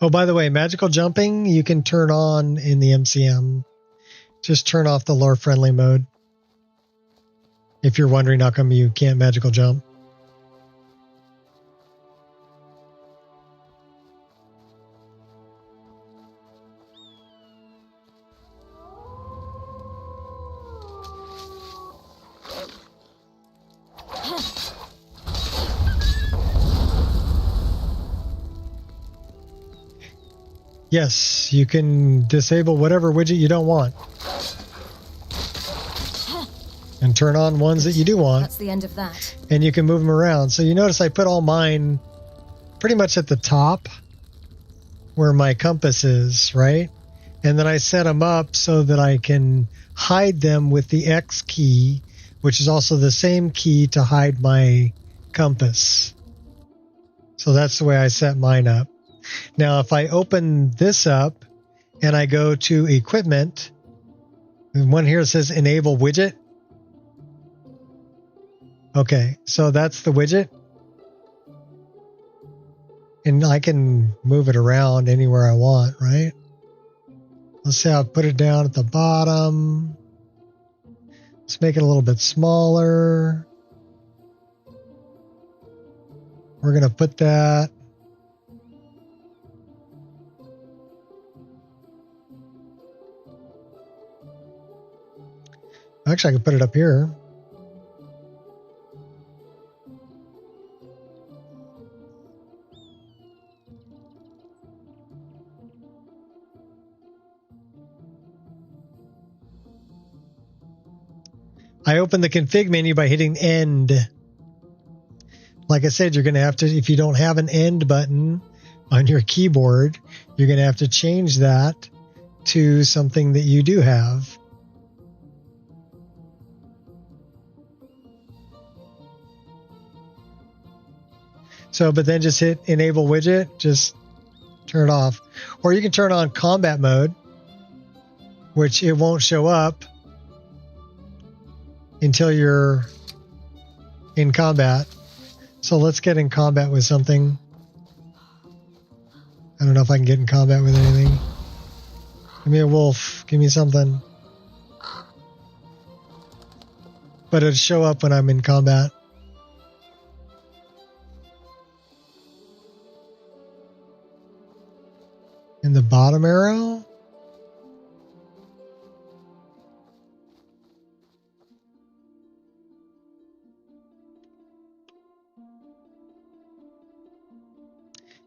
Oh, by the way, magical jumping you can turn on in the MCM. Just turn off the lore friendly mode. If you're wondering how come you can't magical jump. Yes, you can disable whatever widget you don't want. And turn on ones that you do want. That's the end of that. And you can move them around. So you notice I put all mine pretty much at the top where my compass is, right? And then I set them up so that I can hide them with the X key, which is also the same key to hide my compass. So that's the way I set mine up. Now, if I open this up and I go to equipment, one here says enable widget. Okay, so that's the widget. And I can move it around anywhere I want, right? Let's say I'll put it down at the bottom. Let's make it a little bit smaller. We're going to put that. Actually, I can put it up here. I open the config menu by hitting end. Like I said, you're going to have to, if you don't have an end button on your keyboard, you're going to have to change that to something that you do have. So, but then just hit enable widget, just turn it off. Or you can turn on combat mode, which it won't show up until you're in combat. So let's get in combat with something. I don't know if I can get in combat with anything. Give me a wolf. Give me something. But it'll show up when I'm in combat. bottom arrow.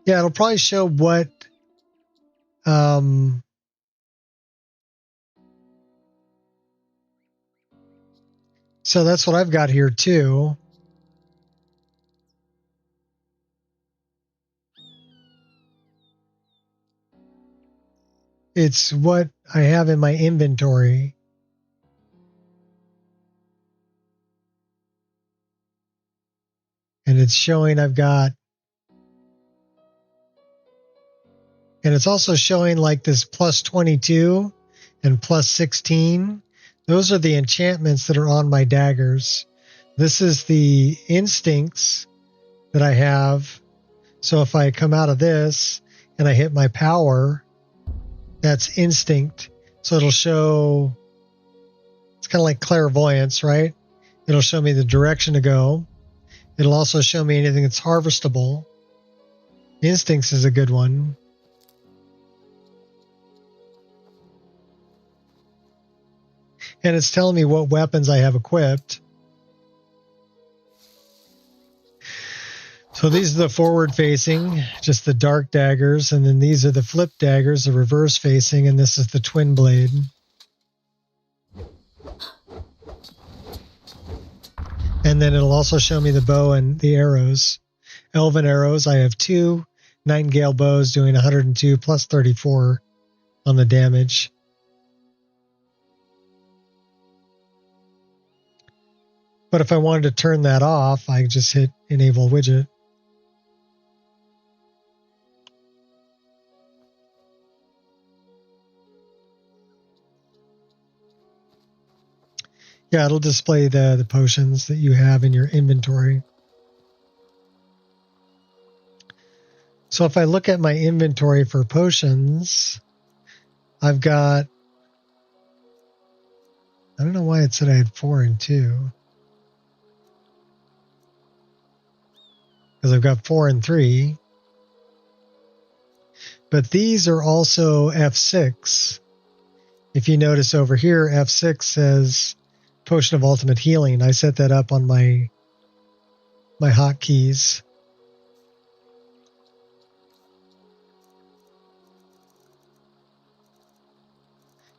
Yeah, it'll probably show what so that's what I've got here too. It's what I have in my inventory. And it's showing I've got, and it's also showing like this plus 22 and plus 16. Those are the enchantments that are on my daggers. This is the instincts that I have. So if I come out of this and I hit my power, that's instinct. So it'll show, it's kind of like clairvoyance, right? It'll show me the direction to go. It'll also show me anything that's harvestable. Instincts is a good one. And it's telling me what weapons I have equipped. So these are the forward facing, just the dark daggers, and then these are the flip daggers, the reverse facing, and this is the twin blade. And then it'll also show me the bow and the arrows. Elven arrows, I have 2 Nightingale bows doing 102 plus 34 on the damage. But if I wanted to turn that off, I just hit enable widget. Yeah, it'll display the potions that you have in your inventory. So if I look at my inventory for potions, I've got, I don't know why it said I had 4 and 2. Because I've got 4 and 3. But these are also F6. If you notice over here, F6 says Potion of Ultimate Healing. I set that up on my hotkeys.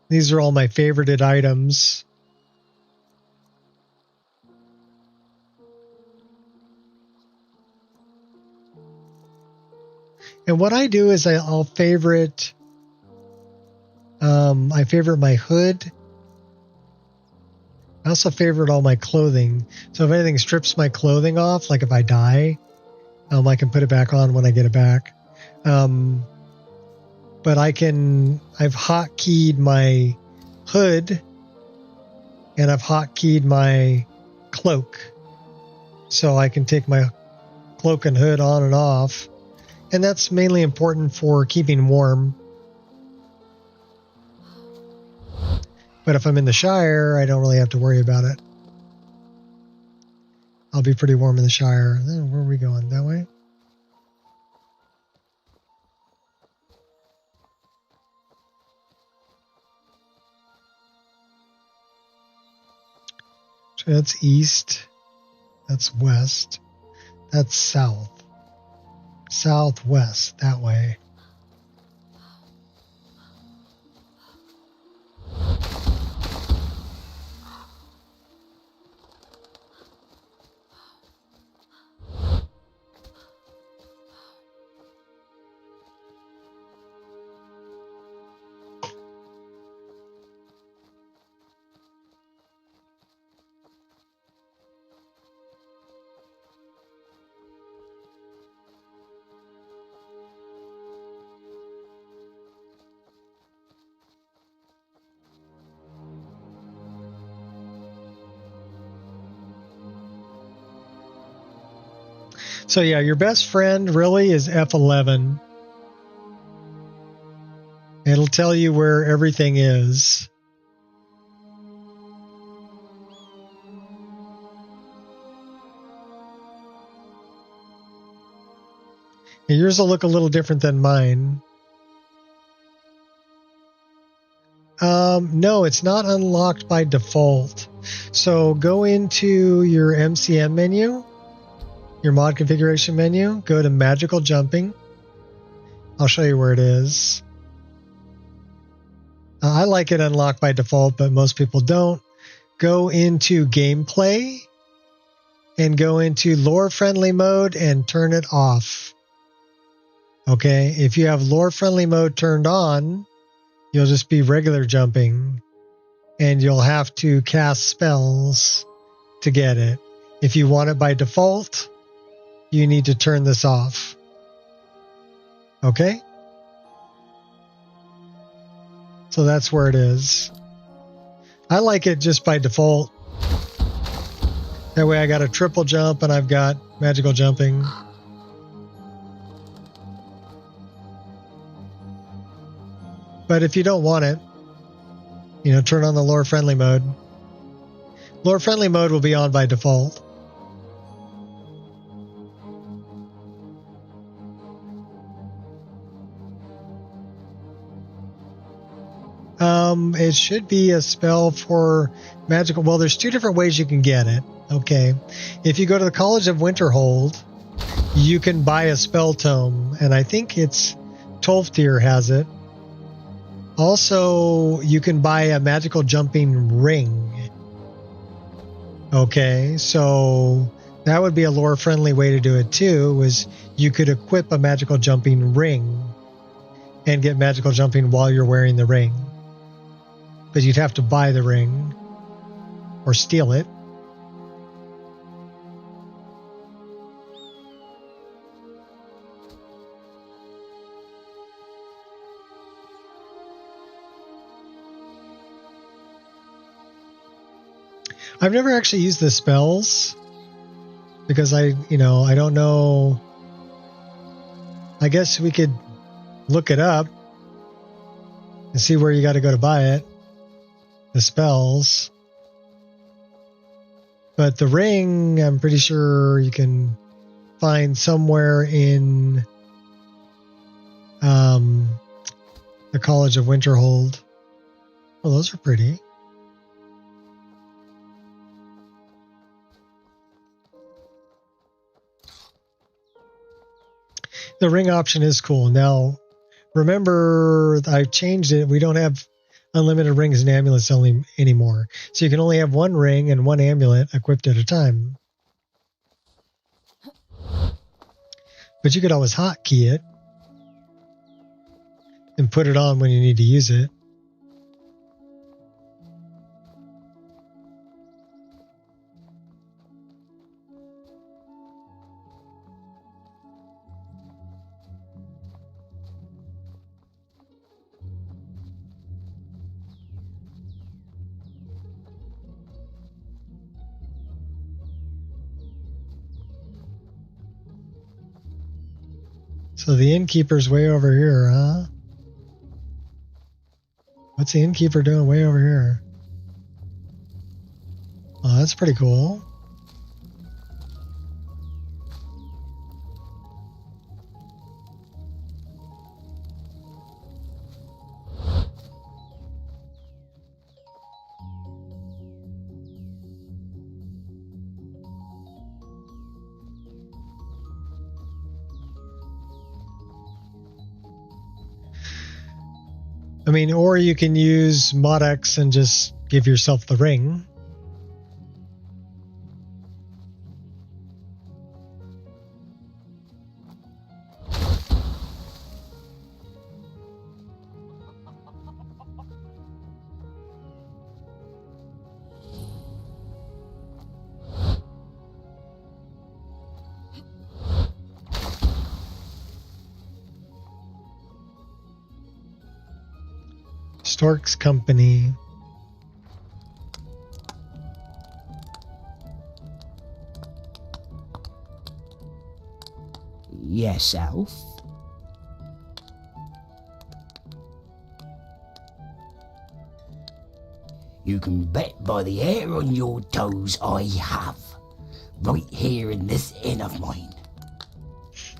These are all my favorited items. And what I do is I'll favorite, I favorite my hood. I also favorite all my clothing. So if anything strips my clothing off, like if I die, I can put it back on when I get it back. But I've hotkeyed my hood and I've hotkeyed my cloak. So I can take my cloak and hood on and off. And that's mainly important for keeping warm. But if I'm in the Shire, I don't really have to worry about it. I'll be pretty warm in the Shire. Where are we going? That way? So that's east. That's west. That's south. Southwest, that way. So yeah, your best friend really is F11. It'll tell you where everything is. And yours will look a little different than mine. No, it's not unlocked by default. So go into your MCM menu, your mod configuration menu, go to magical jumping. I'll show you where it is. I like it unlocked by default, but most people don't. Go into gameplay and go into lore friendly mode and turn it off. Okay, if you have lore friendly mode turned on, you'll just be regular jumping and you'll have to cast spells to get it. If you want it by default, you need to turn this off. Okay? So that's where it is. I like it just by default. That way I got a triple jump and I've got magical jumping. But if you don't want it, turn on the lore friendly mode. Lore friendly mode will be on by default. It should be a spell for magical. Well, there's two different ways you can get it. Okay. If you go to the College of Winterhold, you can buy a spell tome, and I think it's 12th tier has it. Also, you can buy a magical jumping ring. Okay, so that would be a lore-friendly way to do it too, was you could equip a magical jumping ring and get magical jumping while you're wearing the ring. But you'd have to buy the ring or steal it. I've never actually used the spells because I don't know. I guess we could look it up and see where you got to go to buy it. The spells. But the ring, I'm pretty sure you can find somewhere in the College of Winterhold. Well, those are pretty. The ring option is cool. Now, remember, I've changed it. We don't have unlimited rings and amulets anymore. So you can only have one ring and one amulet equipped at a time. But you could always hotkey it and put it on when you need to use it. So the innkeeper's way over here, huh? What's the innkeeper doing way over here? Oh, that's pretty cool. I mean, or you can use Mod X and just give yourself the ring. Stork's company. Yes, Alf? You can bet by the hair on your toes I have. Right here in this inn of mine.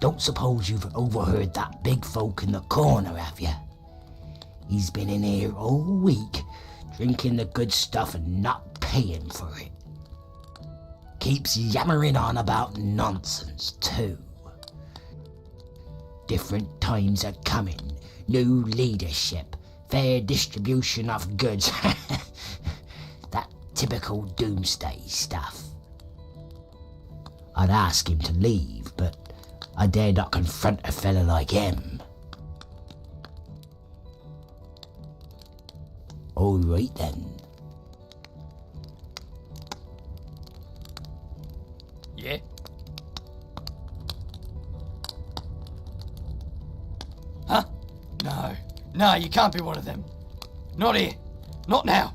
Don't suppose you've overheard that big folk in the corner, have you? He's been in here all week, drinking the good stuff and not paying for it. Keeps yammering on about nonsense, too. Different times are coming, new leadership, fair distribution of goods. That typical doomsday stuff. I'd ask him to leave, but I dare not confront a fella like him. All right then. Yeah? Huh? No. No, you can't be one of them. Not here. Not now.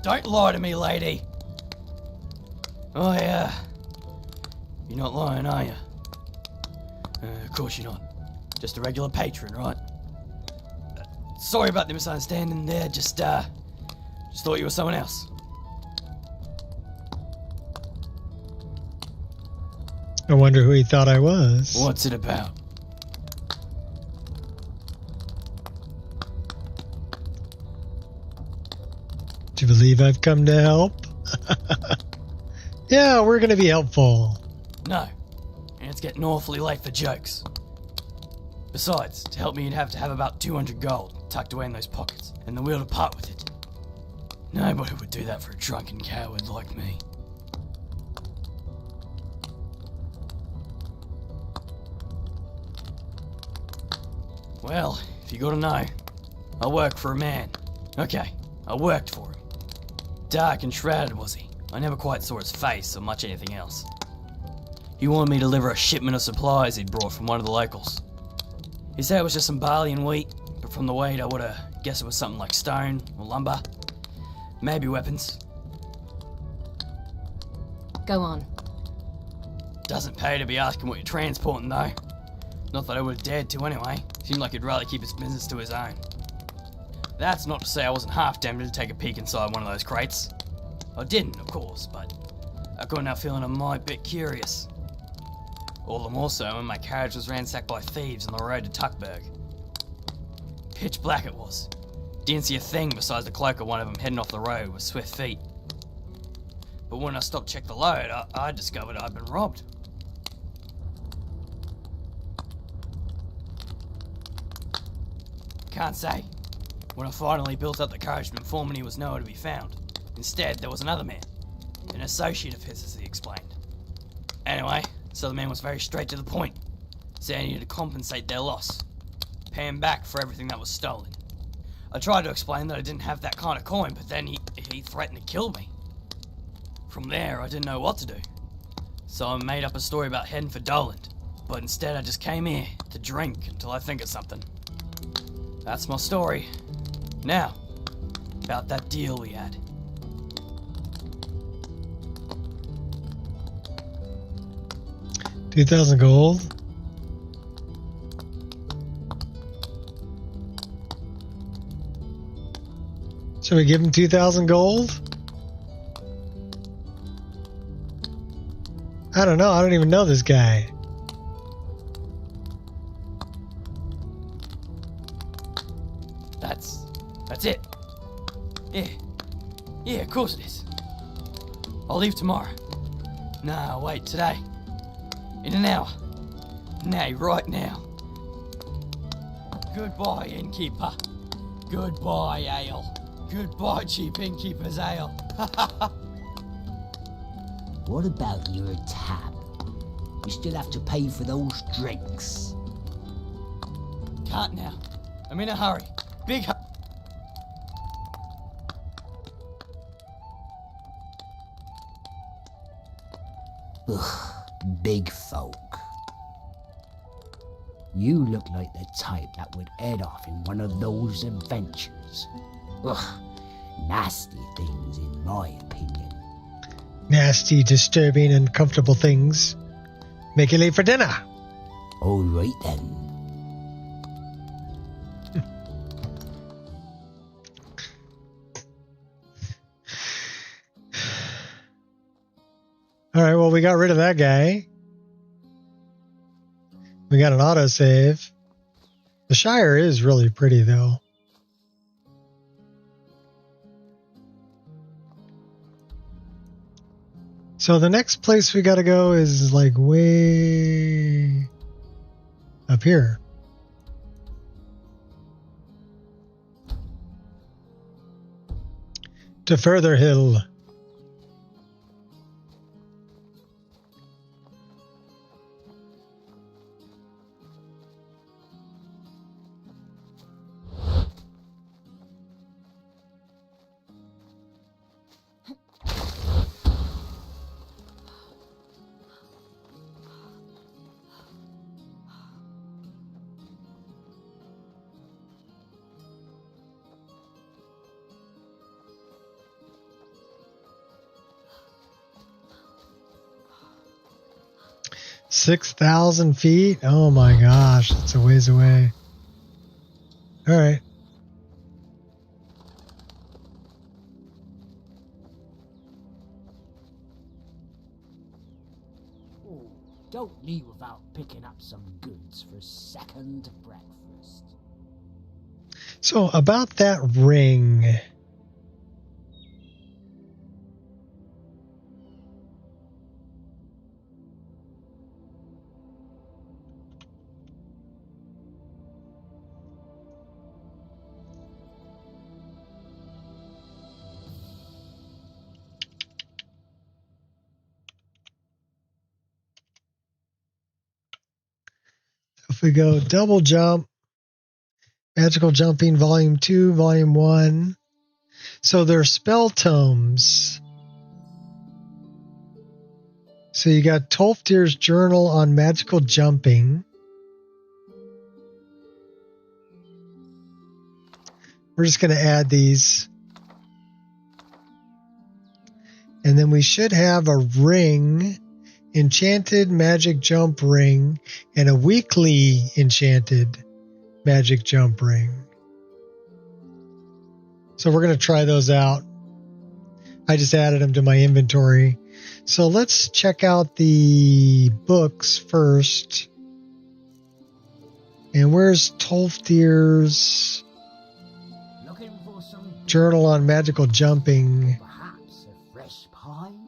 Don't lie to me, lady. Oh, yeah. You're not lying, are you? Of course you're not. Just a regular patron, right? Sorry about the misunderstanding there. Just thought you were someone else. I wonder who he thought I was. What's it about? Do you believe I've come to help? Yeah, we're gonna be helpful. No. And it's getting awfully late for jokes. Besides, to help me you'd have to have about 200 gold tucked away in those pockets, and the will to part with it. Nobody would do that for a drunken coward like me. Well, if you gotta know, I work for a man. Okay, I worked for him. Dark and shrouded was he. I never quite saw his face or much anything else. He wanted me to deliver a shipment of supplies he'd brought from one of the locals. He said it was just some barley and wheat, but from the weight I would've guessed it was something like stone or lumber. Maybe weapons. Go on. Doesn't pay to be asking what you're transporting though. Not that I would've dared to anyway. Seemed like he'd rather keep his business to his own. That's not to say I wasn't half tempted to take a peek inside one of those crates. I didn't, of course, but I couldn't help feeling a mite bit curious. All the more so when my carriage was ransacked by thieves on the road to Tuckberg. Pitch black it was. Didn't see a thing besides the cloak of one of them heading off the road with swift feet. But when I stopped to check the load, I discovered I'd been robbed. Can't say. When I finally built up the courage to inform him he was nowhere to be found. Instead, there was another man. An associate of his, as he explained. Anyway, so the man was very straight to the point. Said he needed to compensate their loss. Pay him back for everything that was stolen. I tried to explain that I didn't have that kind of coin, but then he threatened to kill me. From there, I didn't know what to do. So I made up a story about heading for Doland. But instead, I just came here to drink until I think of something. That's my story. Now, about that deal we had. $2,000 gold. Should we give him 2,000 gold? I don't know. I don't even know this guy. That's it. Yeah, of course it is. I'll leave tomorrow. No, wait, today. In an hour. Nay, right now. Goodbye, innkeeper. Goodbye, ale. Goodbye, cheap innkeeper's ale. What about your tab? You still have to pay for those drinks. Can't now. I'm in a hurry. Big hurry. Ugh, big folk. You look like the type that would head off in one of those adventures. Ugh, nasty things in my opinion. Nasty, disturbing, uncomfortable things. Make it late for dinner. All right then. All right, well, we got rid of that guy. We got an autosave. The Shire is really pretty, though. So the next place we got to go is like way up here. To Further Hill. $6,000 feet? Oh my gosh, that's a ways away. All right. Oh, don't leave without picking up some goods for a second breakfast. So about that ring. If we go double jump, magical jumping, volume 2, volume 1. So they're spell tomes. So you got Tolfdir's journal on magical jumping. We're just going to add these. And then we should have a ring, enchanted magic jump ring, and a weekly enchanted magic jump ring. So we're going to try those out. I just added them to my inventory. So let's check out the books first. And where's Tolfdir's journal on magical jumping?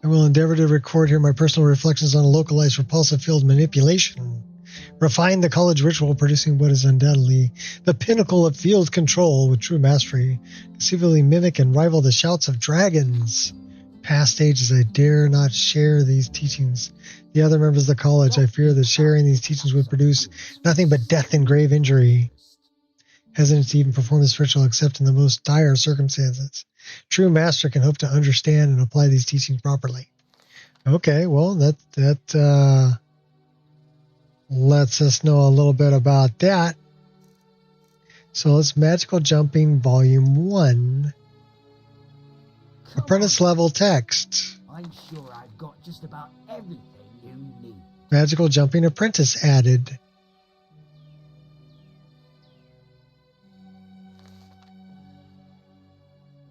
I will endeavor to record here my personal reflections on a localized repulsive field manipulation. Refine the college ritual, producing what is undoubtedly the pinnacle of field control with true mastery. Conceivably mimic and rival the shouts of dragons. Past ages, I dare not share these teachings. The other members of the college, I fear that sharing these teachings would produce nothing but death and grave injury. Hesitant to even perform this ritual except in the most dire circumstances. True master can hope to understand and apply these teachings properly. Okay, well, that lets us know a little bit about that. So it's Magical Jumping Volume 1. Apprentice level text. I'm sure I've got just about everything you need. Magical Jumping Apprentice added.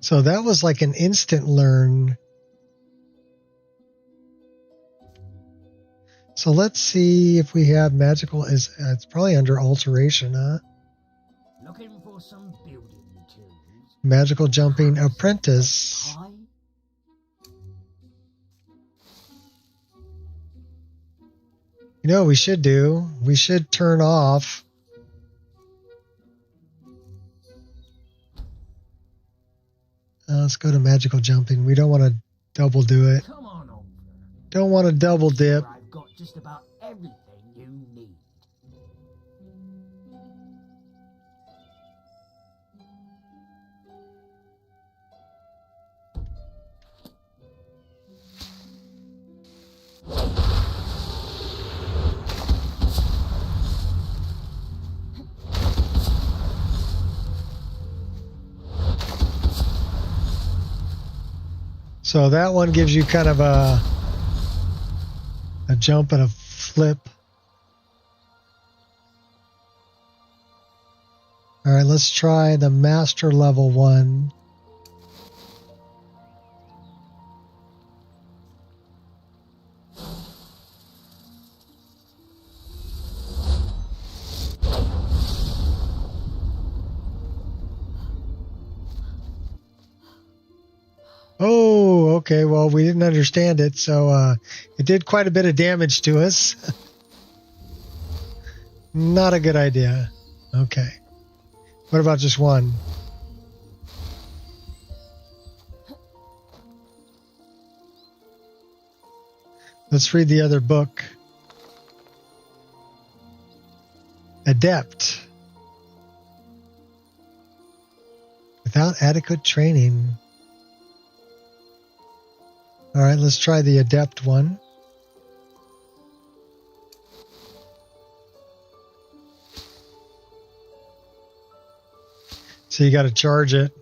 So that was like an instant learn. So let's see if we have magical. It's probably under alteration, huh? Looking for some building materials. Magical Jumping Apprentice. You know what we should do? We should turn off let's go to magical jumping. We don't want to double do it. Come on over. Don't want to double dip. I've got just about everything you need. So that one gives you kind of a jump and a flip. All right, let's try the master level one. okay, well, we didn't understand it, so it did quite a bit of damage to us. Not a good idea. Okay. What about just one? Let's read the other book. Adept. Without adequate training. All right, let's try the Adept one. So you got to charge it.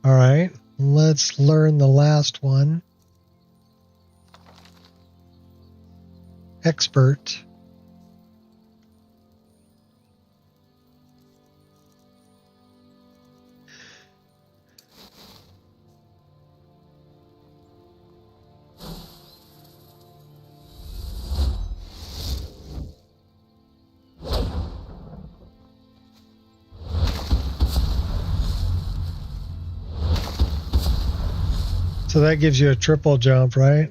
All right, let's learn the last one. Expert. So that gives you a triple jump, right?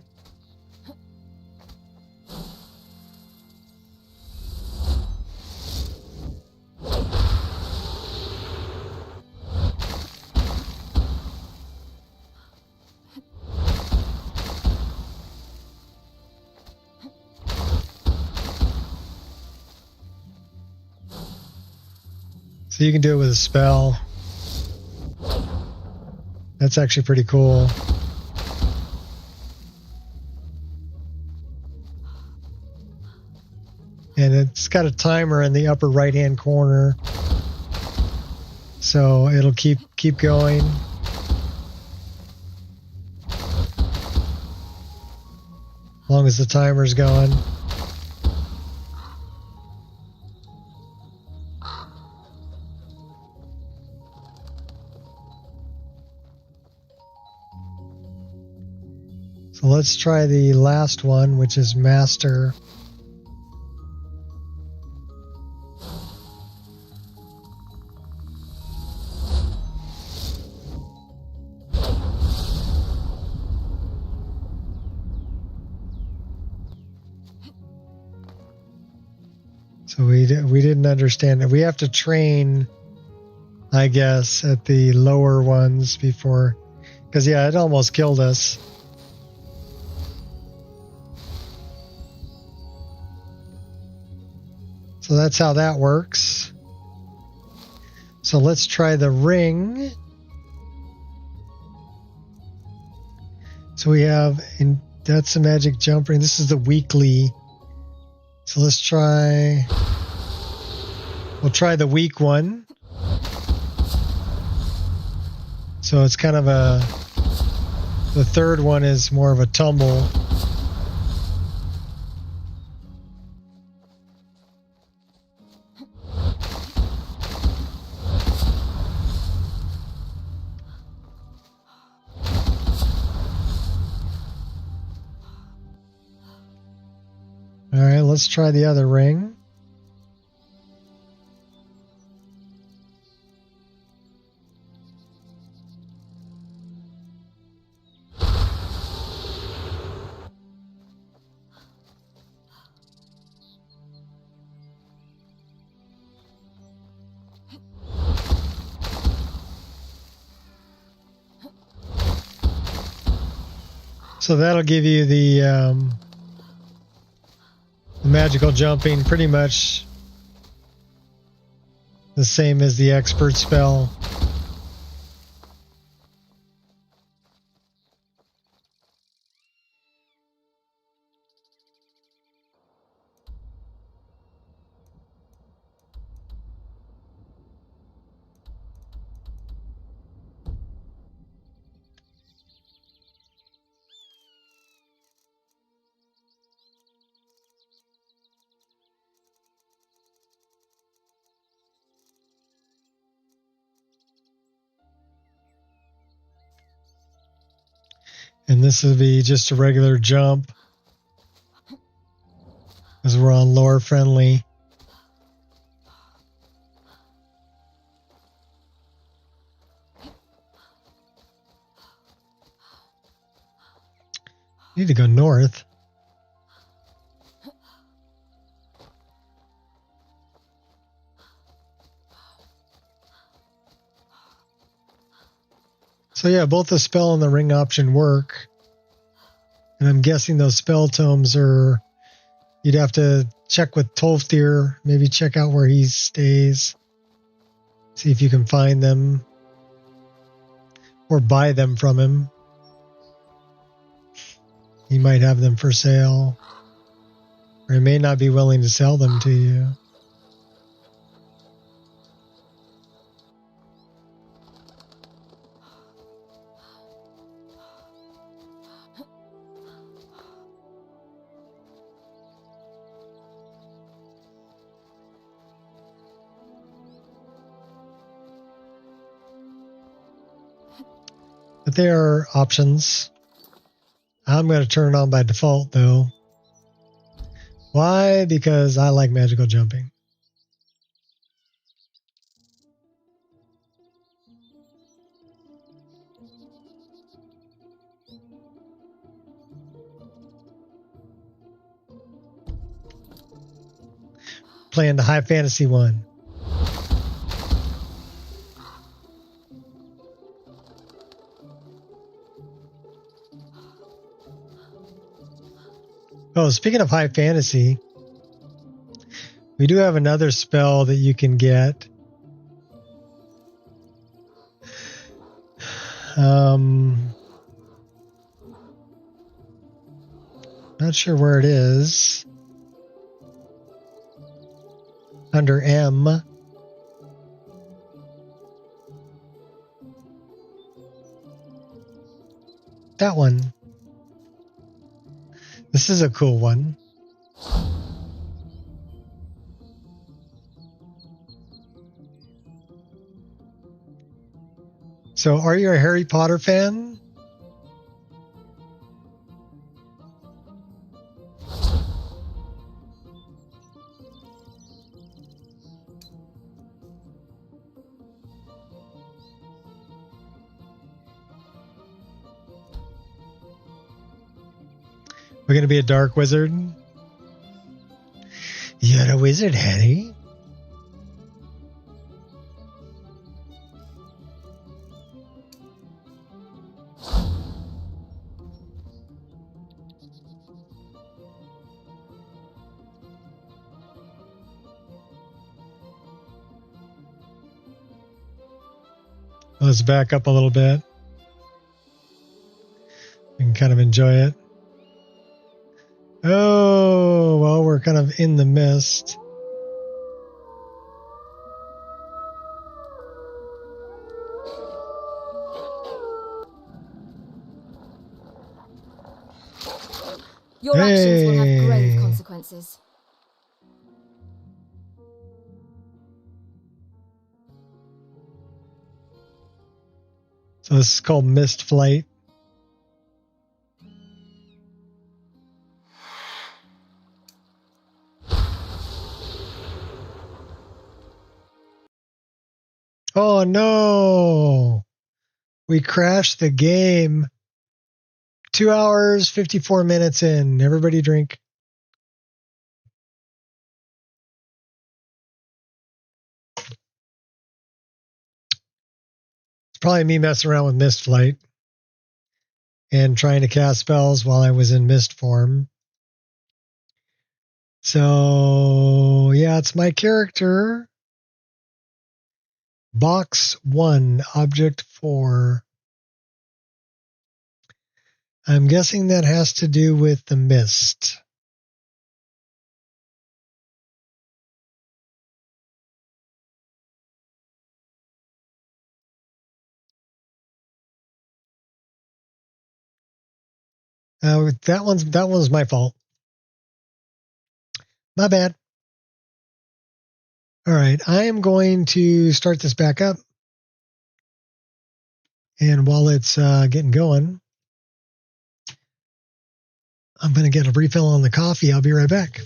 So you can do it with a spell. That's actually pretty cool. And it's got a timer in the upper right-hand corner. So it'll keep going. As long as the timer's going. So let's try the last one, which is Master. So we didn't understand it. We have to train, I guess, at the lower ones before, because yeah, it almost killed us. So that's how that works. So let's try the ring. So we have, that's the magic jump ring. This is the weekly. So let's try, we'll try the weak one. So it's kind of the third one is more of a tumble. All right, let's try the other ring. So that'll give you the magical jumping, pretty much the same as the expert spell. And this will be just a regular jump, as we're on lore friendly. Need to go north. So yeah, both the spell and the ring option work. And I'm guessing those spell tomes are, you'd have to check with Tolfdir, maybe check out where he stays. See if you can find them. Or buy them from him. He might have them for sale. Or he may not be willing to sell them to you. But they are options. I'm going to turn it on by default, though. Why? Because I like magical jumping. Playing the high fantasy one. Oh, speaking of high fantasy, we do have another spell that you can get. Not sure where it is. Under M. That one. This is a cool one. So, are you a Harry Potter fan? We're going to be a dark wizard. You're a wizard, Harry. Let's back up a little bit. You can kind of enjoy it. Oh, well, we're kind of in the mist. Your actions will have grave consequences. So this is called Mist Flight. Oh no! We crashed the game. 2 hours, 54 minutes in. Everybody drink. It's probably me messing around with Mist Flight and trying to cast spells while I was in mist form. So, yeah, it's my character. Box 1, Object 4. I'm guessing that has to do with the mist. That one's my fault. My bad. All right, I am going to start this back up. And while it's getting going, I'm going to get a refill on the coffee. I'll be right back.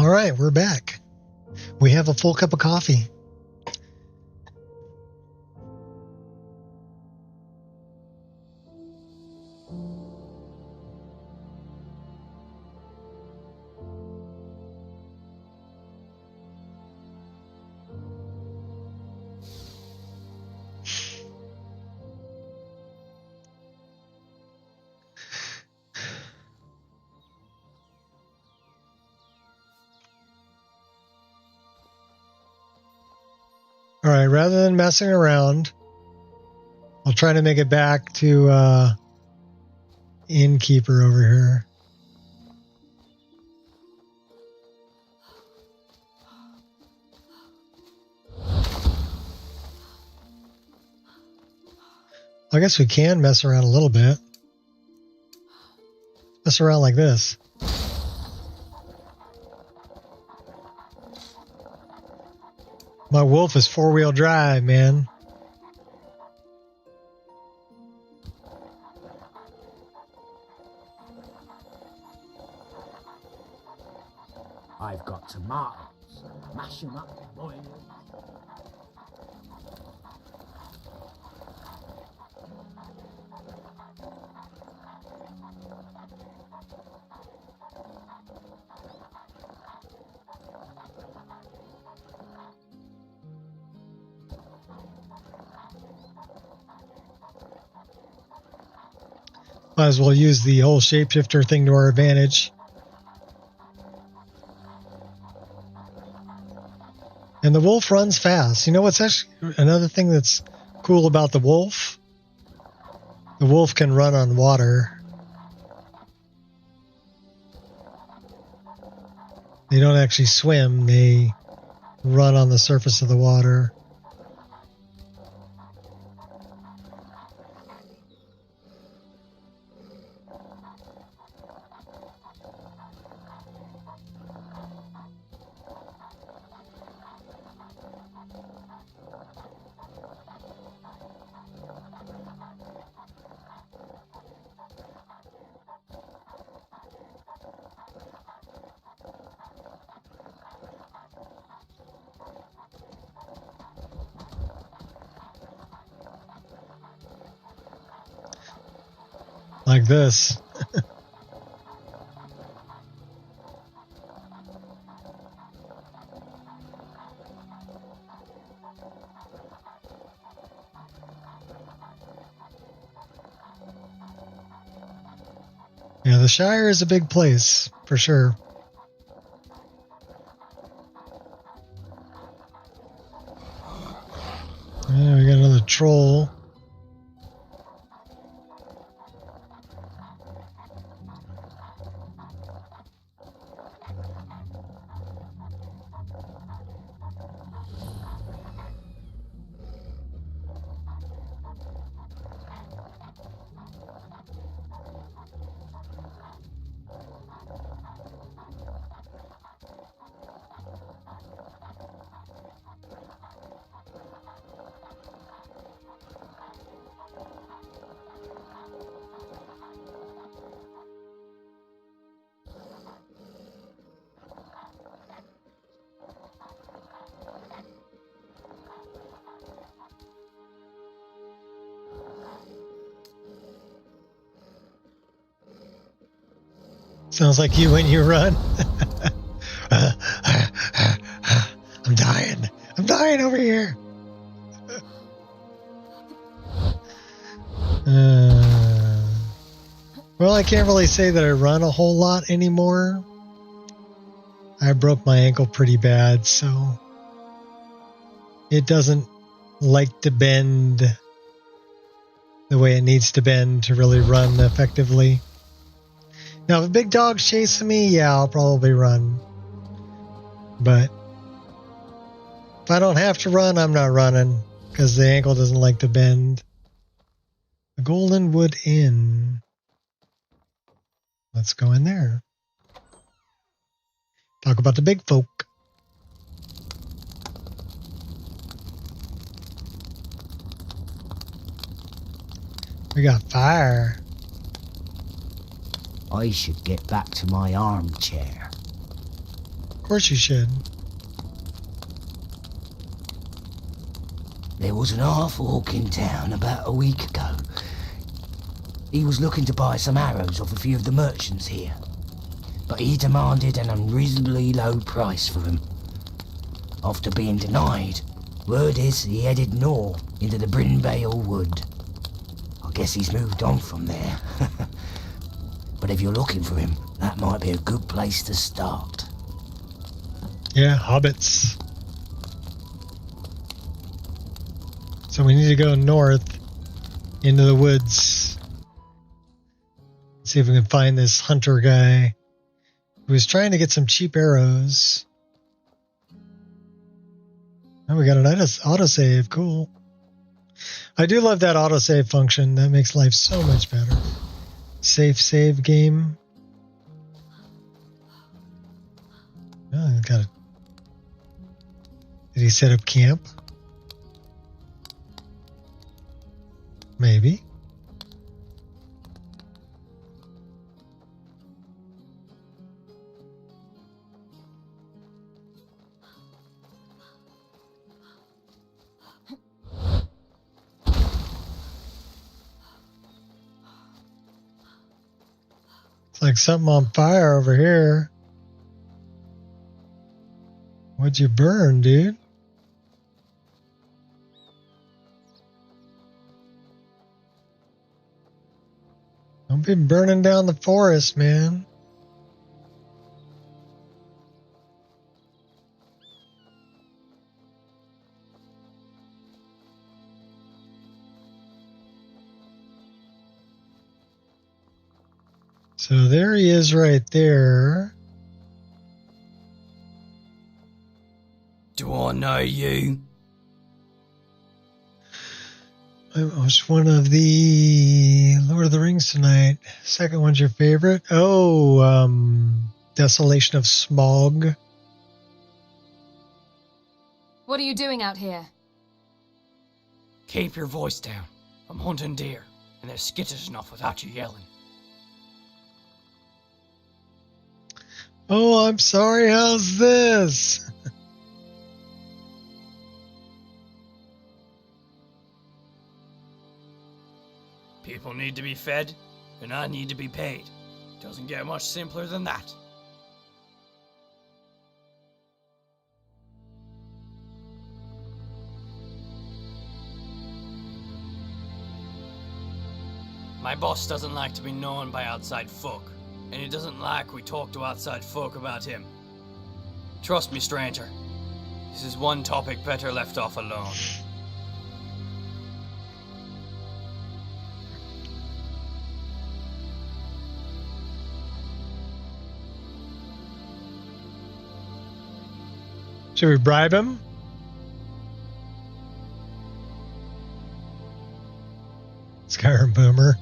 All right, we're back. We have a full cup of coffee. All right, rather than messing around, I'll try to make it back to Innkeeper over here. I guess we can mess around a little bit. Mess around like this. My wolf is four-wheel drive, man. I've got tomatoes. Mash them up, boil them. Might as well use the whole shapeshifter thing to our advantage. And the wolf runs fast. You know what's actually another thing that's cool about the wolf? The wolf can run on water. They don't actually swim, they run on the surface of the water. Like this. Yeah, the Shire is a big place, for sure. Yeah, we got another troll. Sounds like you when you run. I'm dying. I'm dying over here. Well, I can't really say that I run a whole lot anymore. I broke my ankle pretty bad, so it doesn't like to bend the way it needs to bend to really run effectively. Now, if a big dog's chasing me, yeah, I'll probably run. But if I don't have to run, I'm not running because the ankle doesn't like to bend. The Goldenwood Inn. Let's go in there. Talk about the big folk. We got fire. I should get back to my armchair. Of course you should. There was an half-orc in town about a week ago. He was looking to buy some arrows off a few of the merchants here, but he demanded an unreasonably low price for them. After being denied, word is he headed north into the Brinvale Wood. I guess he's moved on from there. But if you're looking for him, that might be a good place to start. Yeah, hobbits. So we need to go north into the woods. See if we can find this hunter guy who was trying to get some cheap arrows. Oh, we got an autosave. Cool. I do love that autosave function. That makes life so much better. Safe save game. Oh, got it. Did he set up camp? Maybe. It's like something on fire over here. What'd you burn, dude? Don't be burning down the forest, man. So there he is right there. Do I know you? I watched one of the Lord of the Rings tonight. Second one's your favorite? Oh, Desolation of Smog. What are you doing out here? Keep your voice down. I'm hunting deer, and they're skittish enough without you yelling. Oh, I'm sorry. How's this? People need to be fed, and I need to be paid. Doesn't get much simpler than that. My boss doesn't like to be known by outside folk, and he doesn't like we talk to outside folk about him. Trust me, stranger. This is one topic better left off alone. Should we bribe him? Skyrim Boomer.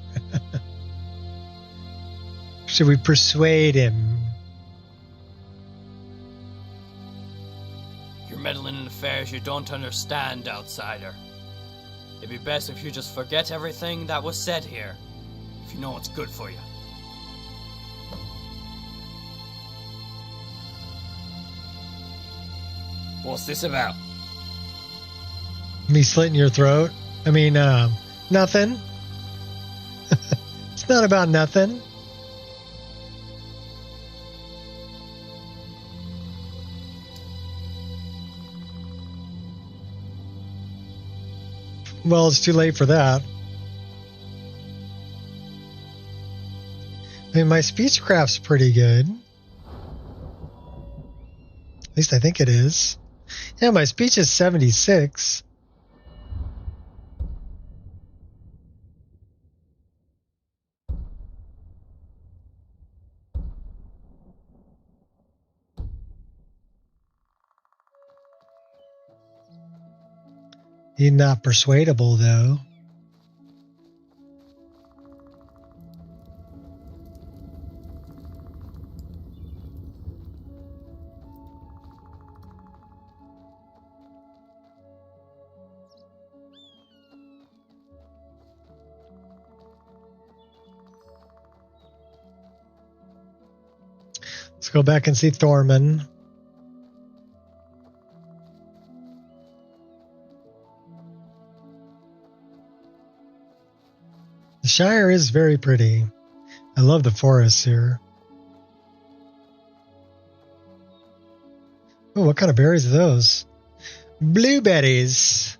Should we persuade him? You're meddling in affairs you don't understand, outsider. It'd be best if you just forget everything that was said here, if you know what's good for you. What's this about? Me slitting your throat? I mean, nothing. It's not about nothing. Well, it's too late for that. I mean, my speechcraft's pretty good. At least I think it is. Yeah, my speech is 76. He's not persuadable, though. Let's go back and see Thorman. Shire is very pretty. I love the forests here. Oh, what kind of berries are those? Blueberries.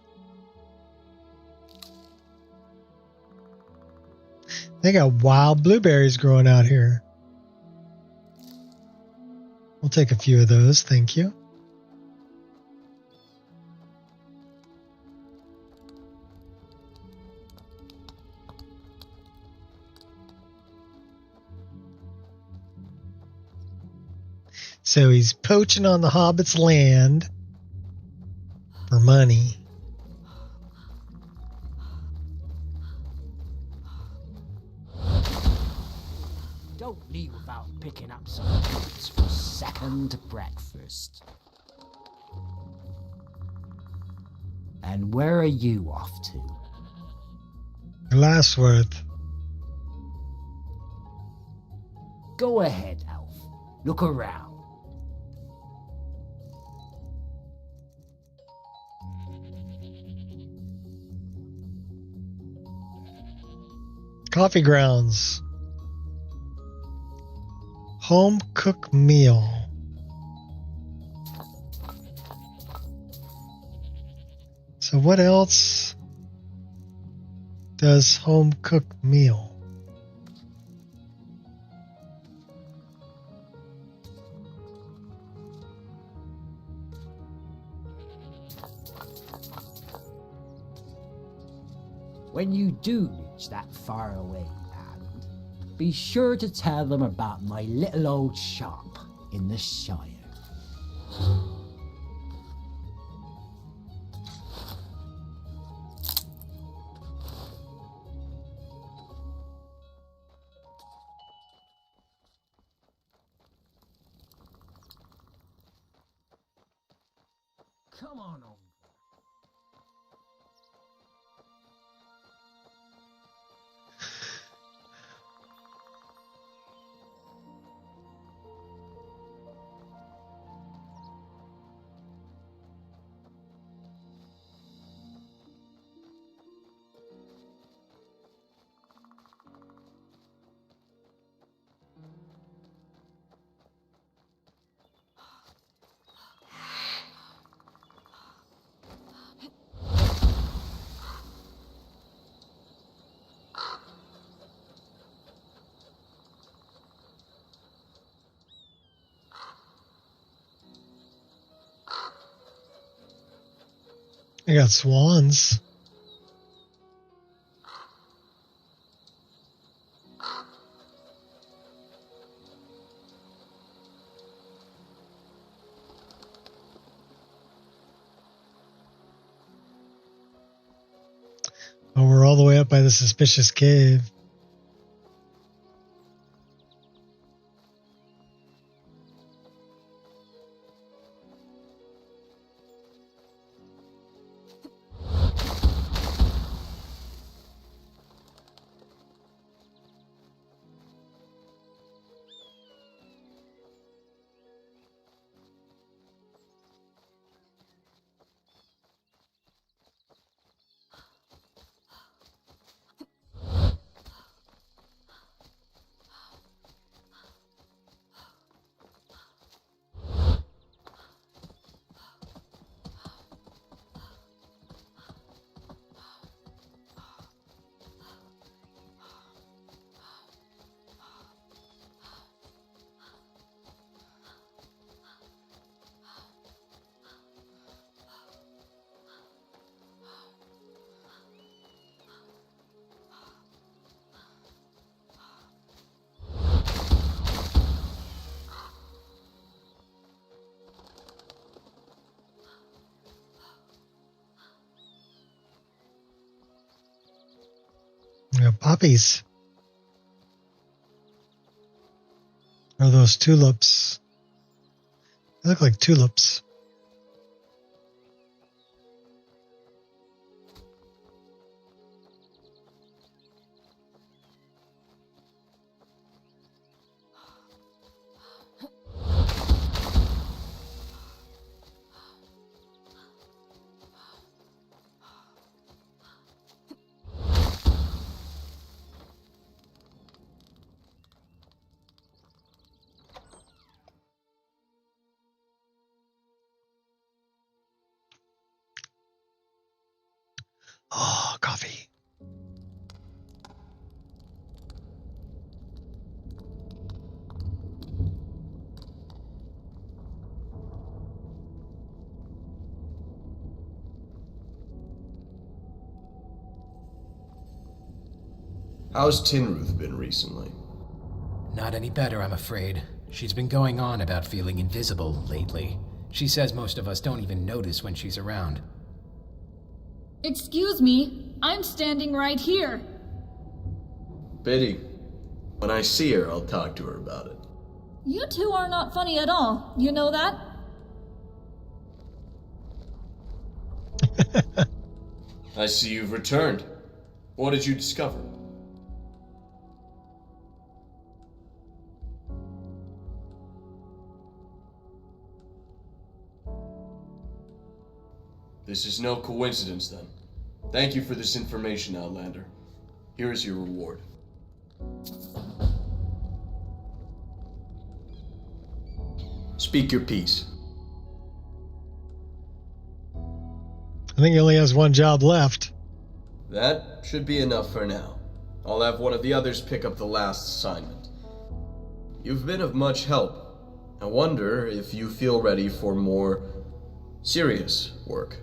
They got wild blueberries growing out here. We'll take a few of those, thank you. So he's poaching on the hobbit's land for money. Don't leave without picking up some goods for second breakfast. And where are you off to? Glassworth. Go ahead, Elf. Look around. Coffee grounds. Home cooked meal. So what else does home cooked meal? When you do reach that faraway land, be sure to tell them about my little old shop in the Shire. Come on over. I got swans. Oh, we're all the way up by the suspicious cave. Yeah, poppies. Or those tulips. They look like tulips. How's Tinruth been recently? Not any better, I'm afraid. She's been going on about feeling invisible lately. She says most of us don't even notice when she's around. Excuse me, I'm standing right here. Biddy, when I see her, I'll talk to her about it. You two are not funny at all, you know that? I see you've returned. What did you discover? This is no coincidence, then. Thank you for this information, Outlander. Here is your reward. Speak your piece. I think he only has one job left. That should be enough for now. I'll have one of the others pick up the last assignment. You've been of much help. I wonder if you feel ready for more serious work.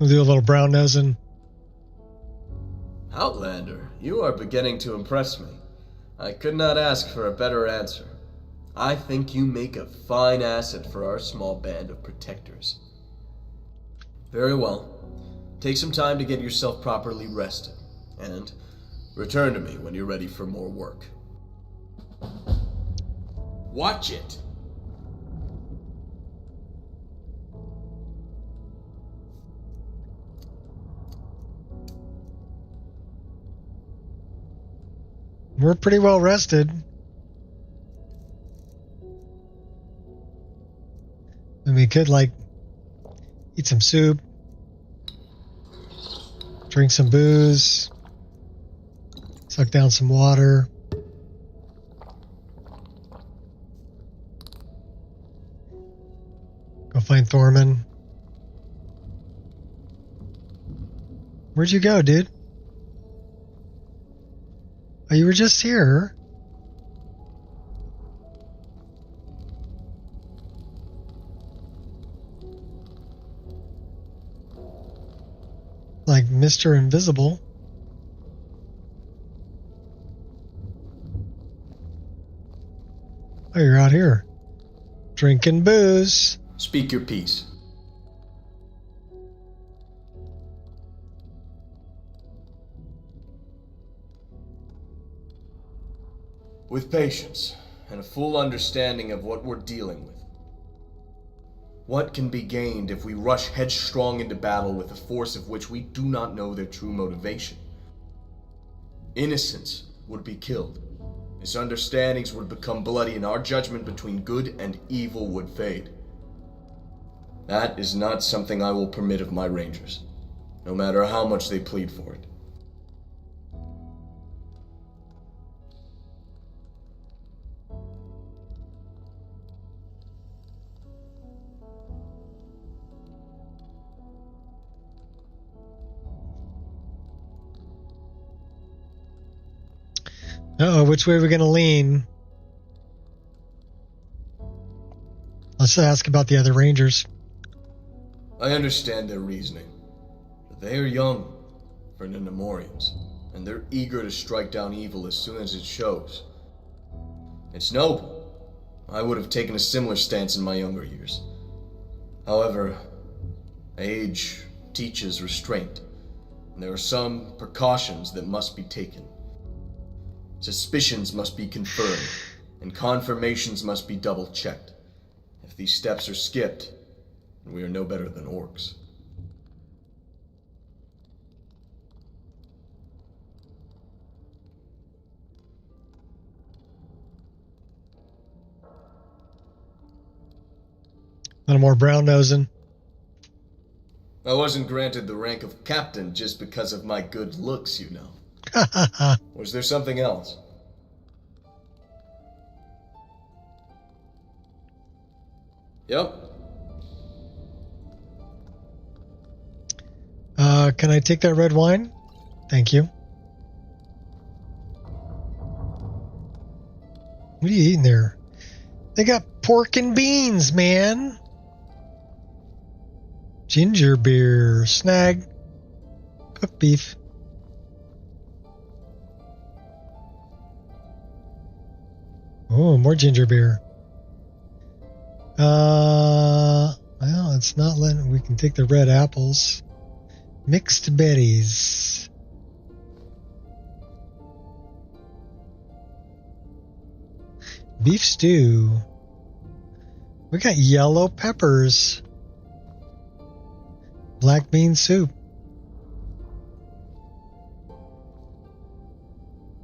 We'll do a little brown nosing. Outlander, you are beginning to impress me. I could not ask for a better answer. I think you make a fine asset for our small band of protectors. Very well. Take some time to get yourself properly rested, and return to me when you're ready for more work. Watch it! We're pretty well rested. And we could, like, eat some soup, drink some booze, suck down some water. Go find Thorman. Where'd you go, dude? Oh, you were just here. Like Mr. Invisible. Oh, you're out here. Drinking booze. Speak your piece. With patience and a full understanding of what we're dealing with. What can be gained if we rush headstrong into battle with a force of which we do not know their true motivation? Innocents would be killed. Misunderstandings would become bloody, and our judgment between good and evil would fade. That is not something I will permit of my Rangers, no matter how much they plead for it. Uh-oh, which way are we going to lean? Let's ask about the other Rangers. I understand their reasoning, but they are young for the Nemorians, and they're eager to strike down evil as soon as it shows. It's noble. I would have taken a similar stance in my younger years. However, age teaches restraint, and there are some precautions that must be taken. Suspicions must be confirmed, and confirmations must be double-checked. If these steps are skipped, we are no better than orcs. A little more brown nosing. I wasn't granted the rank of captain just because of my good looks, you know. Was there something else? Yep. Can I take that red wine? Thank you. What are you eating there? They got pork and beans, man. Ginger beer. Snag. Cooked beef. Oh, more ginger beer. Well, it's not letting... We can take the red apples. Mixed berries. Beef stew. We got yellow peppers. Black bean soup.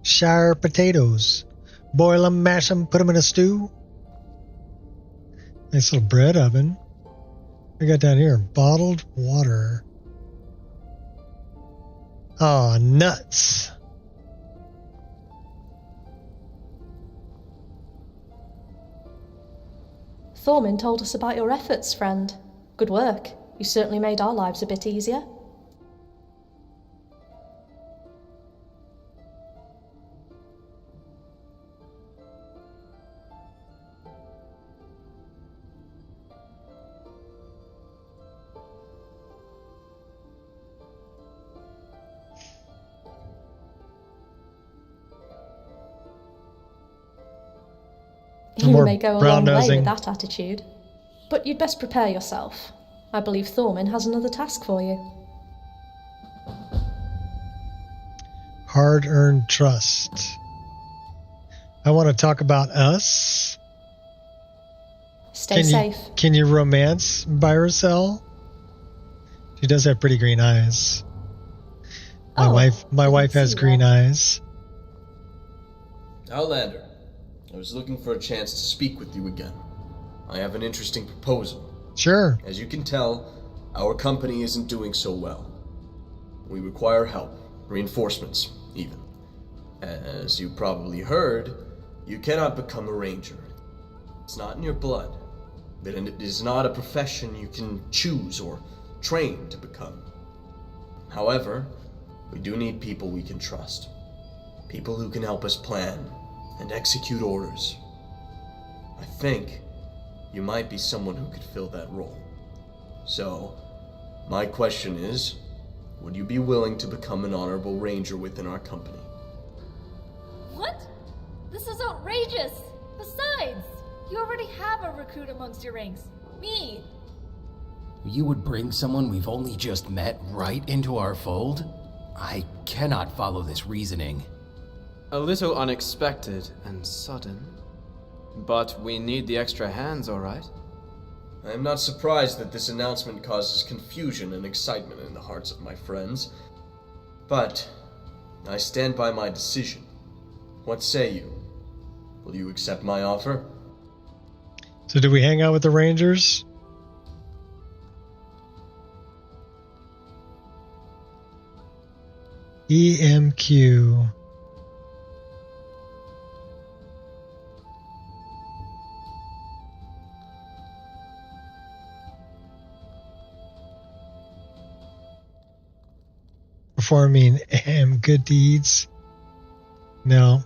Shire potatoes. Boil them, mash them, put them in a stew. Nice little bread oven. We got down here bottled water. Oh, nuts. Thorman told us about your efforts, friend. Good work. You certainly made our lives a bit easier. You may go a long way with that attitude. But you'd best prepare yourself. I believe Thorman has another task for you. Hard-earned trust. I want to talk about us. Stay safe. Can you romance Byracel? She does have pretty green eyes. My wife has green eyes. Outlander, I was looking for a chance to speak with you again. I have an interesting proposal. Sure. As you can tell, our company isn't doing so well. We require help, reinforcements, even. As you probably heard, you cannot become a ranger. It's not in your blood. And it is not a profession you can choose or train to become. However, we do need people we can trust. People who can help us plan and execute orders. I think you might be someone who could fill that role. So, my question is, would you be willing to become an honorable ranger within our company? What? This is outrageous! Besides, you already have a recruit amongst your ranks. Me! You would bring someone we've only just met right into our fold? I cannot follow this reasoning. A little unexpected and sudden. But we need the extra hands, all right? I am not surprised that this announcement causes confusion and excitement in the hearts of my friends. But I stand by my decision. What say you? Will you accept my offer? So do we hang out with the Rangers? EMQ. Performing good deeds. No.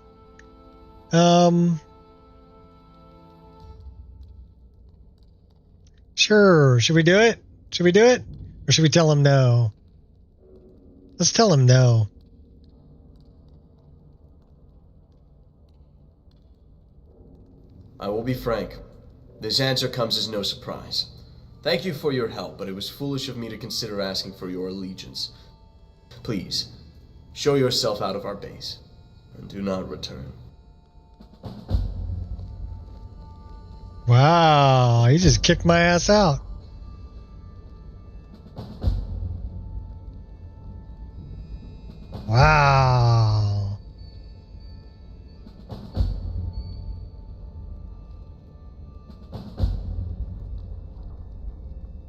Sure. Should we do it? Should we do it? Or should we tell him no? Let's tell him no. I will be frank. This answer comes as no surprise. Thank you for your help, but it was foolish of me to consider asking for your allegiance. Please, show yourself out of our base, and do not return. Wow, he just kicked my ass out. Wow.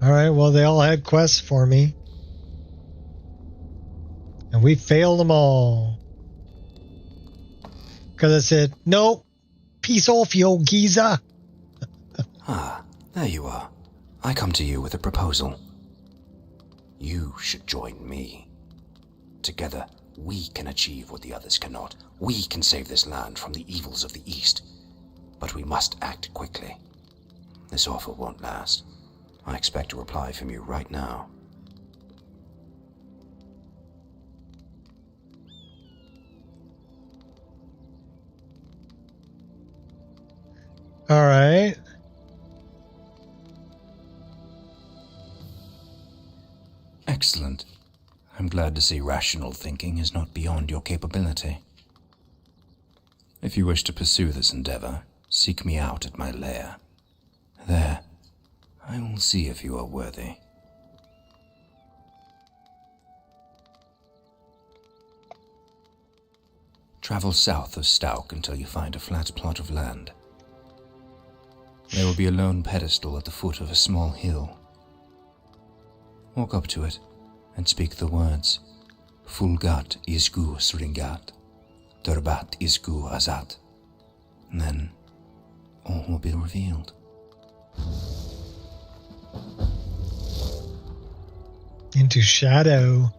All right, well, they all had quests for me. And we failed them all. Because I said, nope, peace off, you old geezer. There you are. I come to you with a proposal. You should join me. Together, we can achieve what the others cannot. We can save this land from the evils of the East. but we must act quickly. This offer won't last. I expect a reply from you right now. All right. Excellent. I'm glad to see rational thinking is not beyond your capability. If you wish to pursue this endeavor, seek me out at my lair. There, I will see if you are worthy. Travel south of Stauk until you find a flat plot of land. There will be a lone pedestal at the foot of a small hill. Walk up to it and speak the words, Fulgat Isgu Sringat, Turbat Isgu Azat. And then all will be revealed. Into shadow.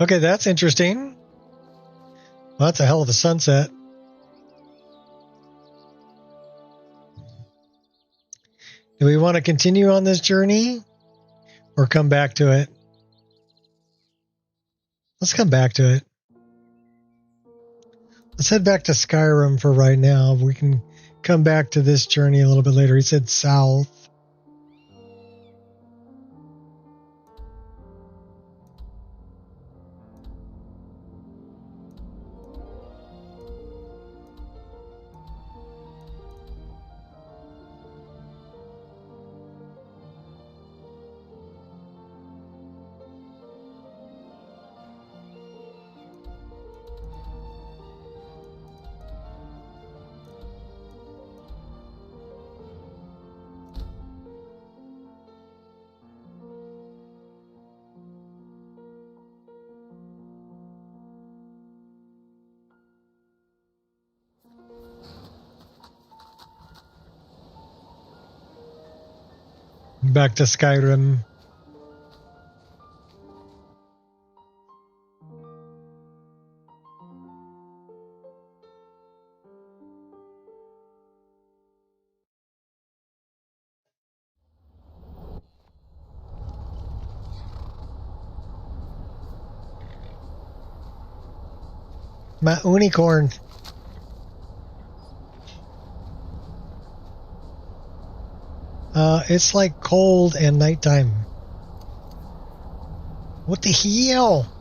Okay, that's interesting. Well, that's a hell of a sunset. Do we want to continue on this journey or come back to it? Let's come back to it. Let's head back to Skyrim for right now. We can come back to this journey a little bit later. He said south. Back to Skyrim. My unicorn. It's like cold and nighttime. What the hell?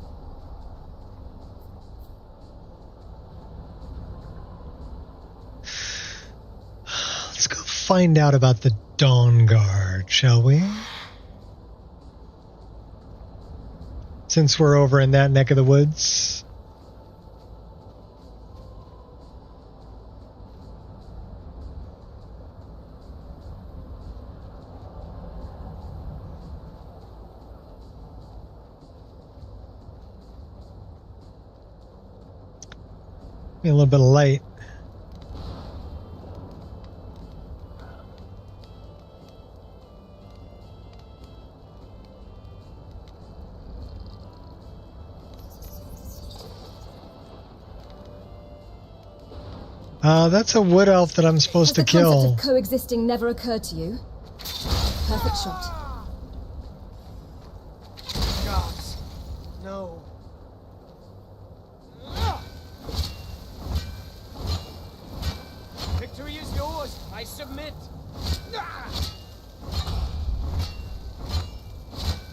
Let's go find out about the Dawn Guard, shall we? Since we're over in that neck of the woods. A little bit of light. That's a wood elf that I'm supposed to kill. Has the concept of coexisting never occurred to you? Perfect shot. Gods, no. Victory is yours. I submit.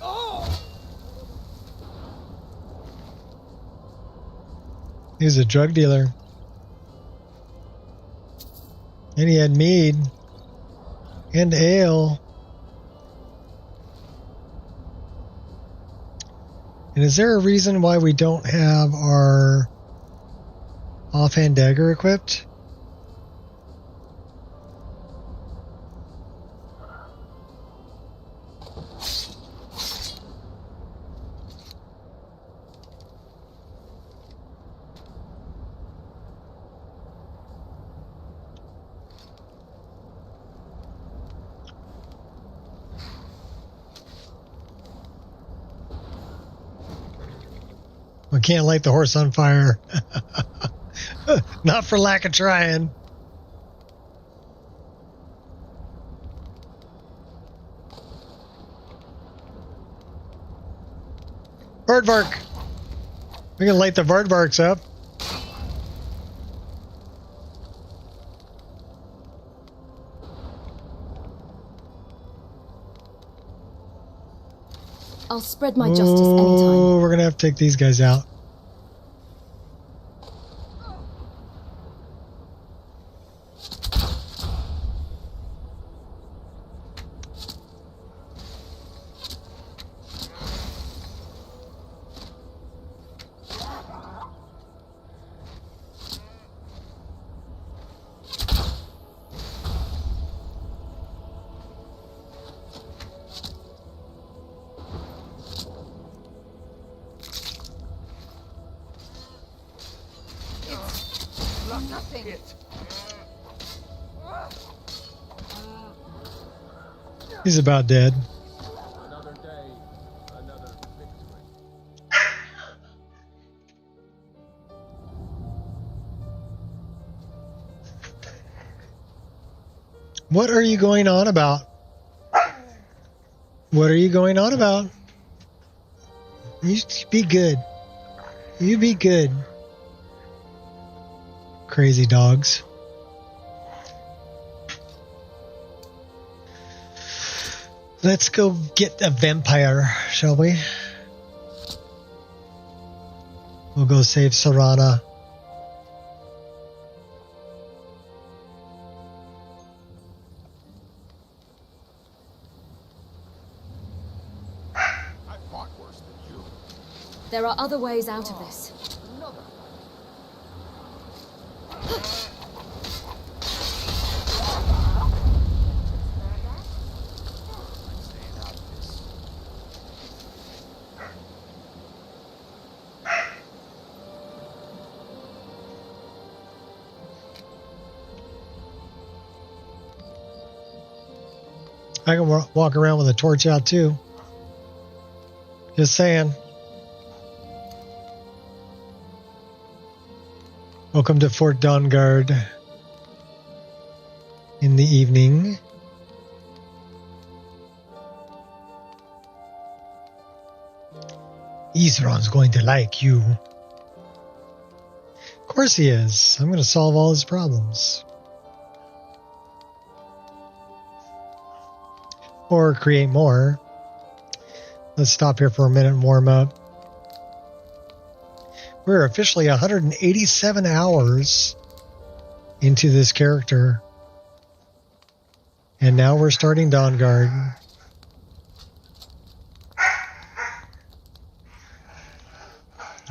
Oh! He's a drug dealer. And he had mead and ale. And is there a reason why we don't have our offhand dagger equipped? We can't light the horse on fire. Not for lack of trying. Birdbark. We can light the birdbarks up. I'll spread my justice anytime. We're gonna have to take these guys out. He's about dead. Another day, another victory. What are you going on about? What are you going on about? You be good. You be good. Crazy dogs. Let's go get a vampire, shall we? We'll go save Serana. I fought worse than you. There are other ways out of this. I can walk around with a torch out too. Just saying. Welcome to Fort Dawnguard in the evening. Isran's going to like you. Of course he is. I'm going to solve all his problems. Or create more. Let's stop here for a minute and warm up. We're officially 187 hours into this character. And now we're starting Dawnguard.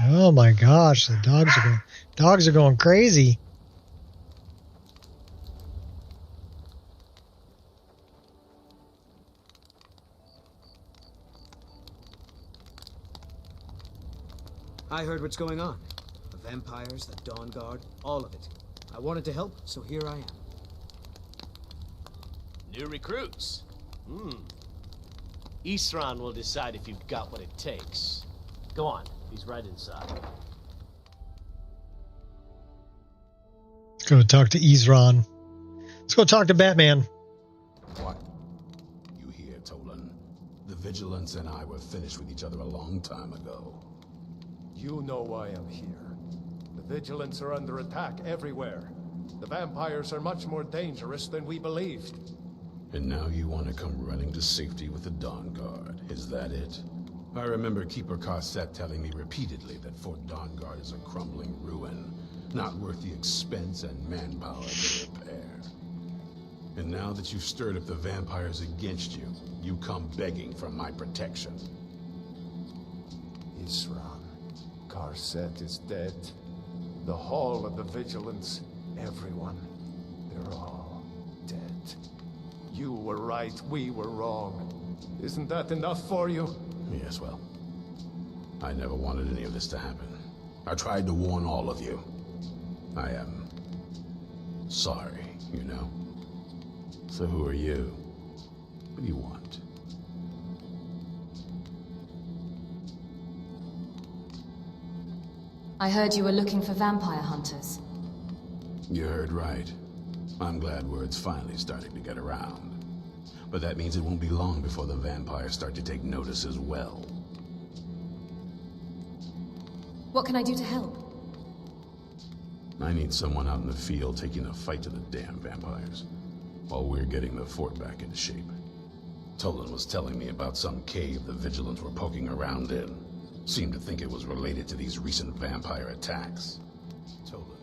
Oh my gosh, the dogs are going crazy. I heard what's going on. The vampires, the Dawnguard, all of it. I wanted to help, so here I am. New recruits. Isran will decide if you've got what it takes. Go on, he's right inside. Let's go talk to Isran. Let's go talk to Batman. What? You hear, Tolan? The Vigilance and I were finished with each other a long time ago. You know why I'm here. The Vigilants are under attack everywhere. The vampires are much more dangerous than we believed. And now you want to come running to safety with the Dawnguard. Is that it? I remember Keeper Carset telling me repeatedly that Fort Dawnguard is a crumbling ruin, not worth the expense and manpower to repair. And now that you've stirred up the vampires against you, you come begging for my protection. Isran. Carset is dead. The Hall of the Vigilance, everyone, they're all dead. You were right, we were wrong. Isn't that enough for you? Yes, well, I never wanted any of this to happen. I tried to warn all of you. I am sorry, you know? So who are you? What do you want? I heard you were looking for vampire hunters. You heard right. I'm glad word's finally starting to get around. But that means it won't be long before the vampires start to take notice as well. What can I do to help? I need someone out in the field taking a fight to the damn vampires, while we're getting the fort back into shape. Tolan was telling me about some cave the Vigilants were poking around in. Seemed to think it was related to these recent vampire attacks. Tolan,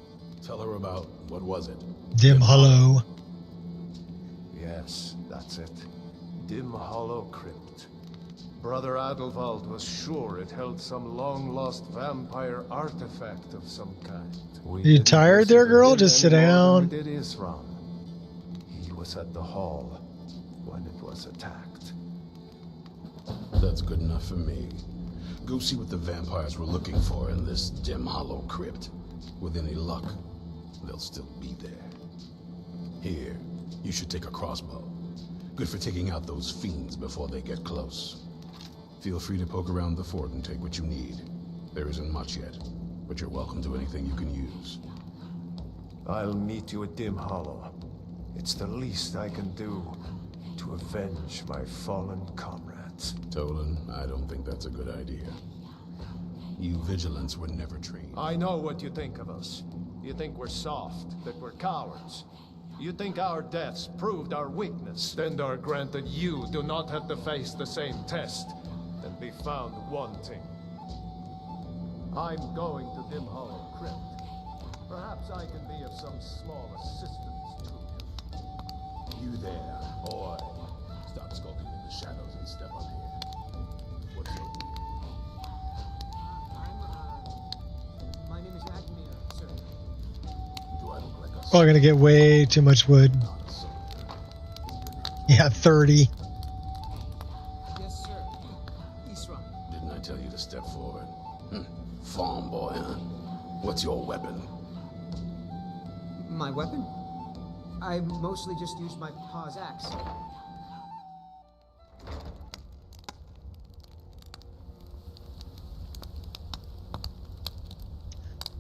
tell her about, what was it? Dim Hollow. Yes, that's it. Dim Hollow Crypt. Brother Adelwald was sure it held some long-lost vampire artifact of some kind. You tired there, girl? Just sit down. Did Isram. He was at the hall when it was attacked. That's good enough for me. Go see what the vampires were looking for in this Dim Hollow Crypt. With any luck, they'll still be there. Here, you should take a crossbow. Good for taking out those fiends before they get close. Feel free to poke around the fort and take what you need. There isn't much yet, but you're welcome to anything you can use. I'll meet you at Dim Hollow. It's the least I can do to avenge my fallen comrades. Tolan, I don't think that's a good idea. You Vigilants were never trained. I know what you think of us. You think we're soft, that we're cowards. You think our deaths proved our weakness. Stendarr granted you do not have to face the same test and be found wanting. I'm going to Dim Hollow Crypt. Perhaps I can be of some small assistance to you. You there, boy. Stop skulking in the shadows and step up here. What's your name? My name is Admir, sir. Do I look like a... Probably gonna get way too much wood. Yeah, 30. Yes, sir. Isram. Didn't I tell you to step forward? Farm boy, huh? What's your weapon? My weapon? I mostly just use my pa's axe.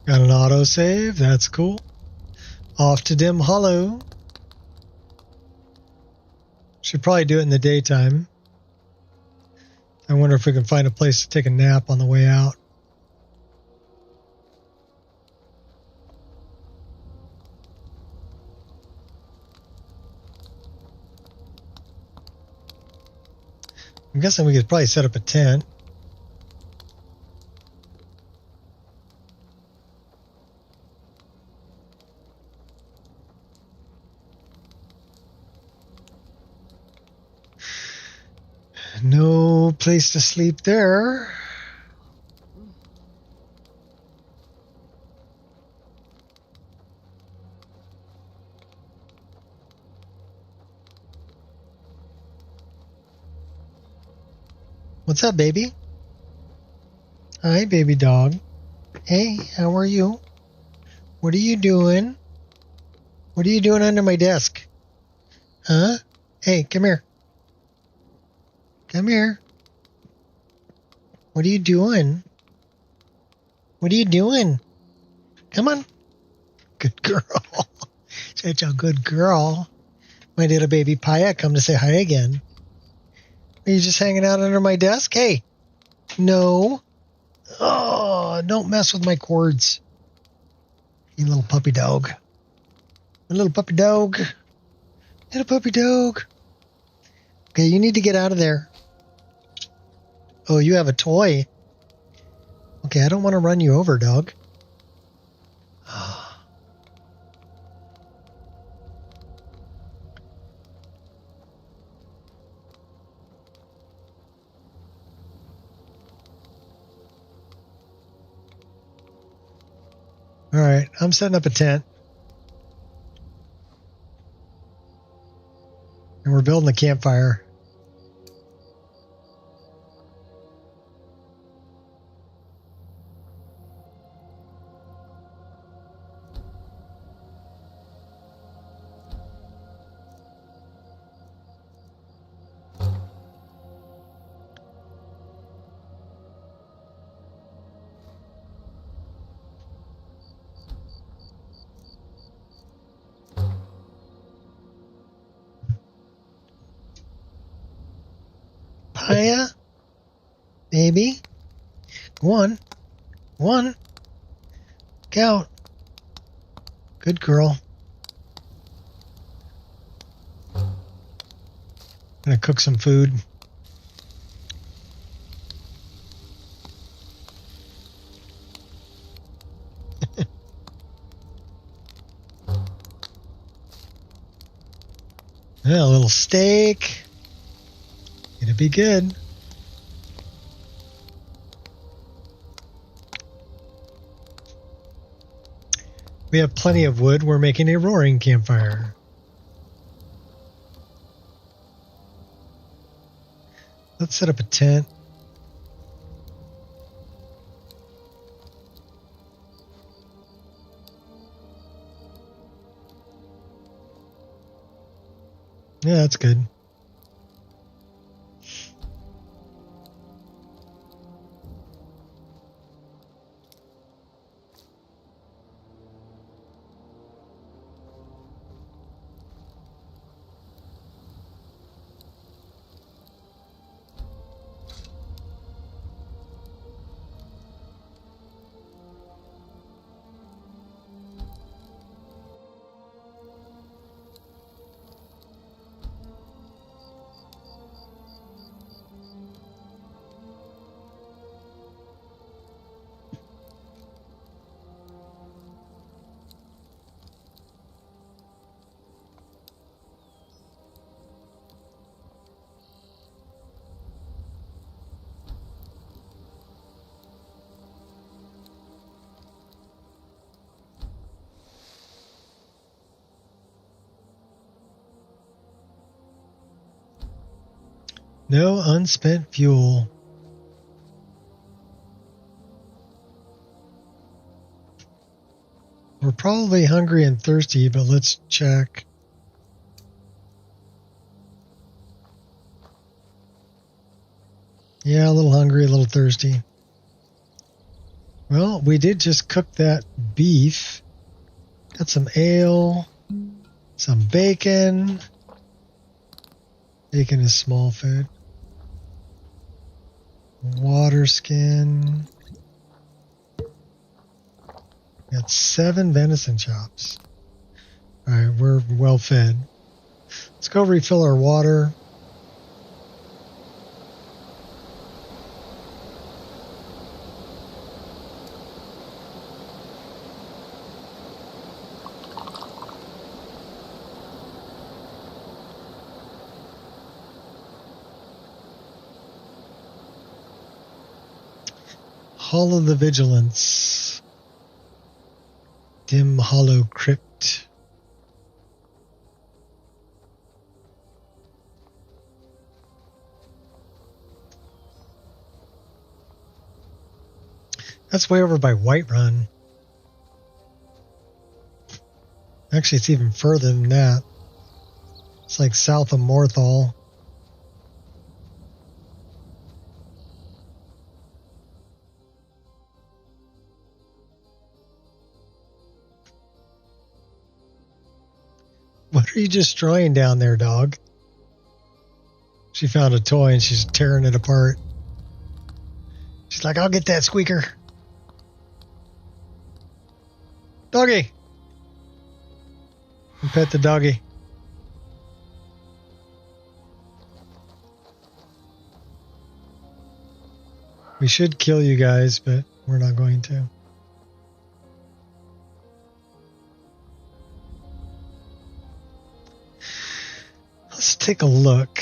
Got an autosave, that's cool. Off to Dim Hollow. Should probably do it in the daytime. I wonder if we can find a place to take a nap on the way out. I'm guessing we could probably set up a tent. No place to sleep there. What's up, baby? Hi, baby dog. Hey, how are you? What are you doing? What are you doing under my desk? Huh? Hey, come here. Come here. What are you doing? What are you doing? Come on. Good girl. Such a good girl. My little baby Paya come to say hi again. Are you just hanging out under my desk? Hey. No. Oh, don't mess with my cords. You little puppy dog. My little puppy dog. Little puppy dog. Okay, you need to get out of there. Oh, you have a toy. Okay, I don't want to run you over, dog. All right, I'm setting up a tent. And we're building a campfire. Hiya. Baby. One. Look out. Good girl. I'm gonna cook some food. Yeah, a little steak. It'll be good. We have plenty of wood. We're making a roaring campfire. Let's set up a tent. Yeah, that's good. No unspent fuel. We're probably hungry and thirsty, but let's check. Yeah, a little hungry, a little thirsty. Well, we did just cook that beef. Got some ale, some bacon. Bacon is small food. Water skin. Got 7 venison chops. Alright, we're well fed. Let's go refill our water. Hall of the Vigilance. Dim Hollow Crypt. That's way over by Whiterun. Actually, it's even further than that. It's like south of Morthal. What are you destroying down there, dog? She found a toy and she's tearing it apart. She's like, I'll get that squeaker. Doggy. And pet the doggy. We should kill you guys, but we're not going to. Let's take a look.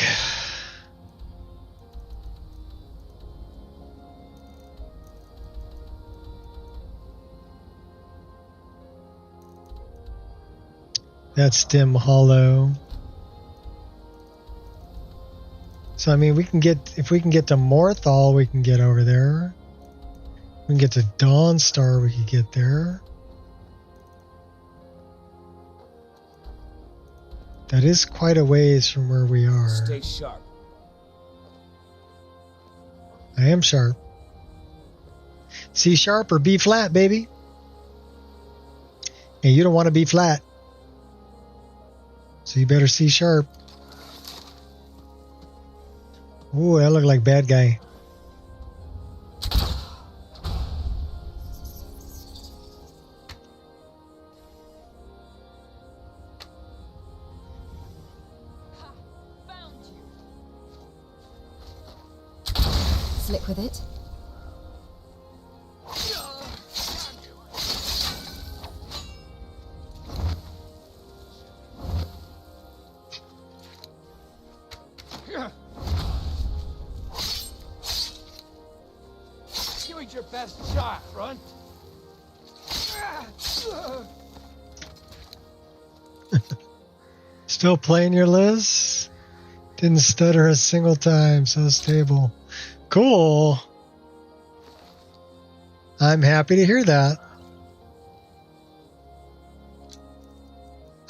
That's Dim Hollow. So I mean, we can get, if we can get to Morthal, we can get over there. We can get to Dawnstar, we can get there. That is quite a ways from where we are. Stay sharp. I am sharp. C sharp or B flat, baby. And you don't want to be flat. So you better C sharp. Ooh, that looked like bad guy. Slick with it. Give it your best shot, Runt. Still playing your Liz? Didn't stutter a single time. So stable. Cool. I'm happy to hear that.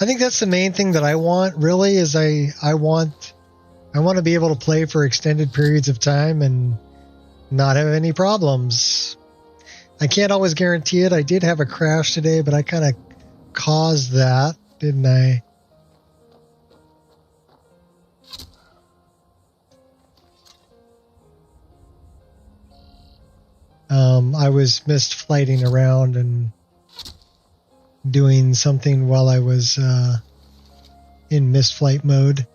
I think that's the main thing that I want, really, is I want to be able to play for extended periods of time and not have any problems. I can't always guarantee it. I did have a crash today, but I kind of caused that, didn't I? I was missed flighting around and doing something while I was in missed flight mode.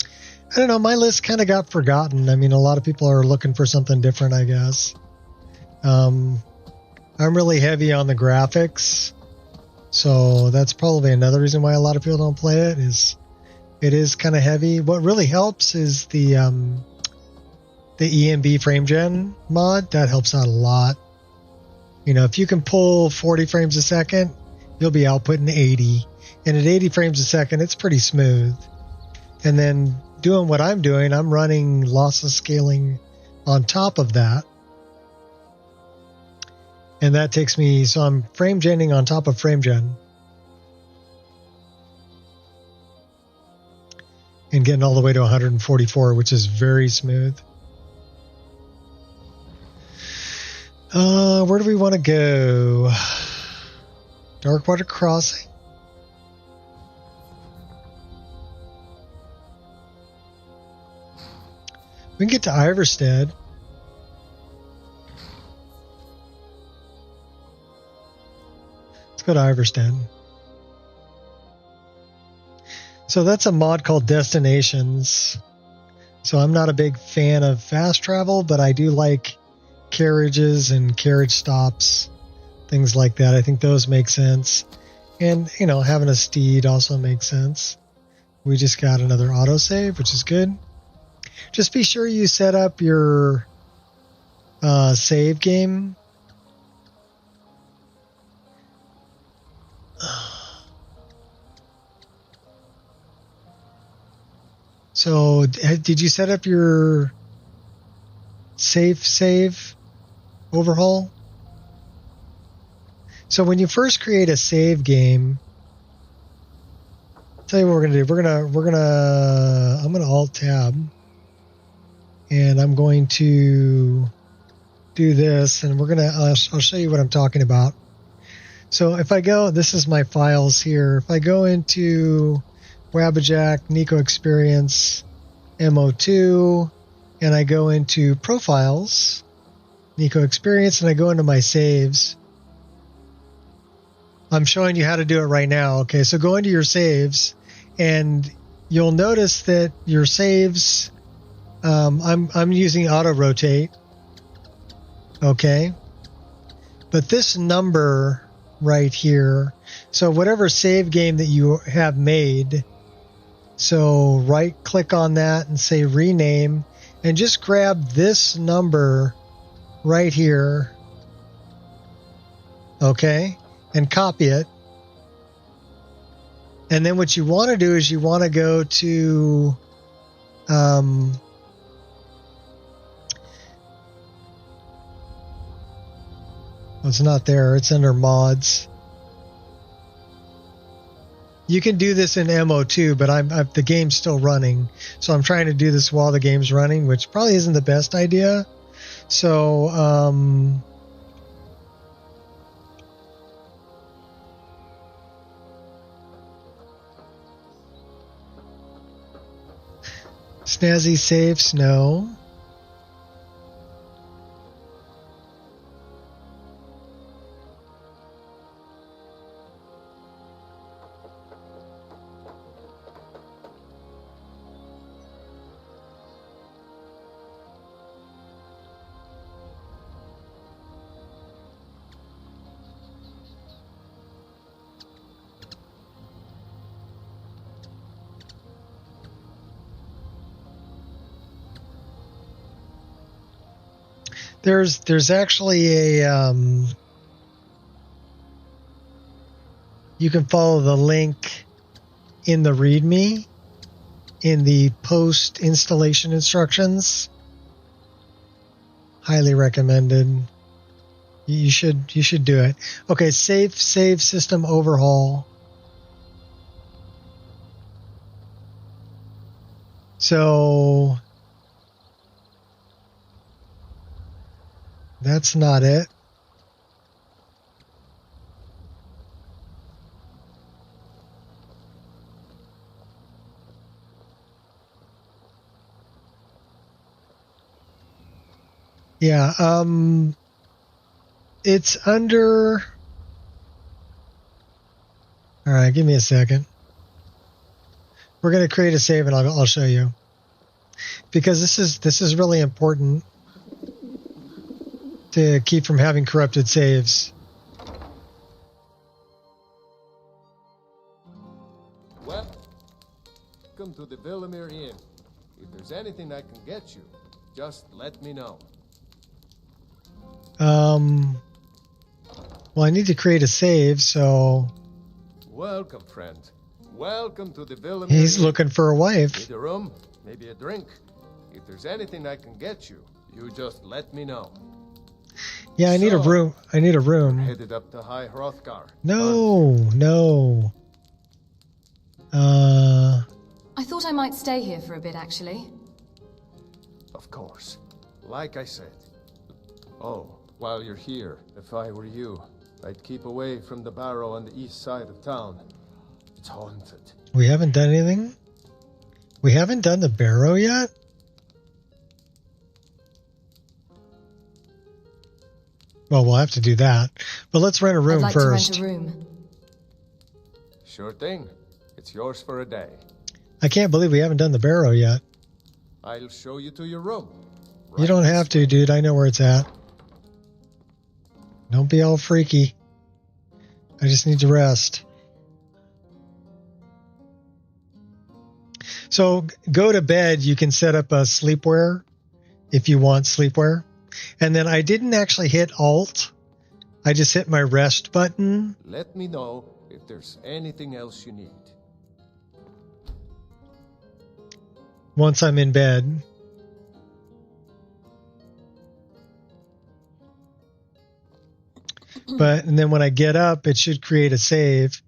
I don't know, my list kind of got forgotten. I mean, a lot of people are looking for something different, I guess. I'm really heavy on the graphics, so that's probably another reason why a lot of people don't play it, is it is kind of heavy. What really helps is the EMB frame gen mod. That helps out a lot. You know, if you can pull 40 frames a second, you'll be outputting 80. And at 80 frames a second, it's pretty smooth. And then doing what I'm doing, I'm running lossless scaling on top of that. And that takes me, so I'm frame genning on top of frame gen. And getting all the way to 144, which is very smooth. Where do we want to go? Darkwater Crossing. We can get to Iverstead. Let's go to Iverstead. So that's a mod called Destinations. So I'm not a big fan of fast travel, but I do like carriages and carriage stops, things like that. I think those make sense. And, you know, having a steed also makes sense. We just got another autosave, which is good. Just be sure you set up your save game. So, did you set up your save overhaul? So when you first create a save game, I'll tell you what we're gonna do. I'm gonna Alt Tab, and I'm going to do this, and I'll show you what I'm talking about. So if I go, this is my files here. If I go into Wabbajack, Nico Expereince, MO2, and I go into Profiles, Nico Expereince, and I go into my saves. I'm showing you how to do it right now. Okay, so go into your saves, and you'll notice that your saves, I'm using auto rotate. Okay, but this number right here, so whatever save game that you have made, so right click on that and say rename, and just grab this number right here, okay, and copy it. And then what you want to do is you want to go to it's not there, it's under mods. You can do this in MO2, but the game's still running, so I'm trying to do this while the game's running, which probably isn't the best idea. So Snazzy safes, no. There's actually a you can follow the link in the README in the post installation instructions. Highly recommended. You should do it. Okay, save system overhaul. So that's not it. Yeah, it's under. All right, give me a second. We're going to create a save and I'll show you. Because this is really important to keep from having corrupted saves. Welcome to the Villamere Inn. If there's anything I can get you, just let me know. Well, I need to create a save, so... Welcome, friend. Welcome to the Villamere He's Inn. looking for a wife. Need a room? Maybe a drink? If there's anything I can get you, you just let me know. Yeah, I need a room. I need a room. Headed up to High Hrothgar. No. I thought I might stay here for a bit, actually. Of course. Like I said. Oh, while you're here, if I were you, I'd keep away from the barrow on the east side of town. It's haunted. We haven't done anything? We haven't done the barrow yet? Well, we'll have to do that. But let's rent a room I'd like first. to rent a room. Sure thing. It's yours for a day. I can't believe we haven't done the barrow yet. I'll show you to your room. You don't have to, dude. I know where it's at. Don't be all freaky. I just need to rest. So go to bed. You can set up a sleepwear if you want sleepwear. And then I didn't actually hit Alt. I just hit my rest button. Let me know if there's anything else you need. Once I'm in bed. And then when I get up, it should create a save.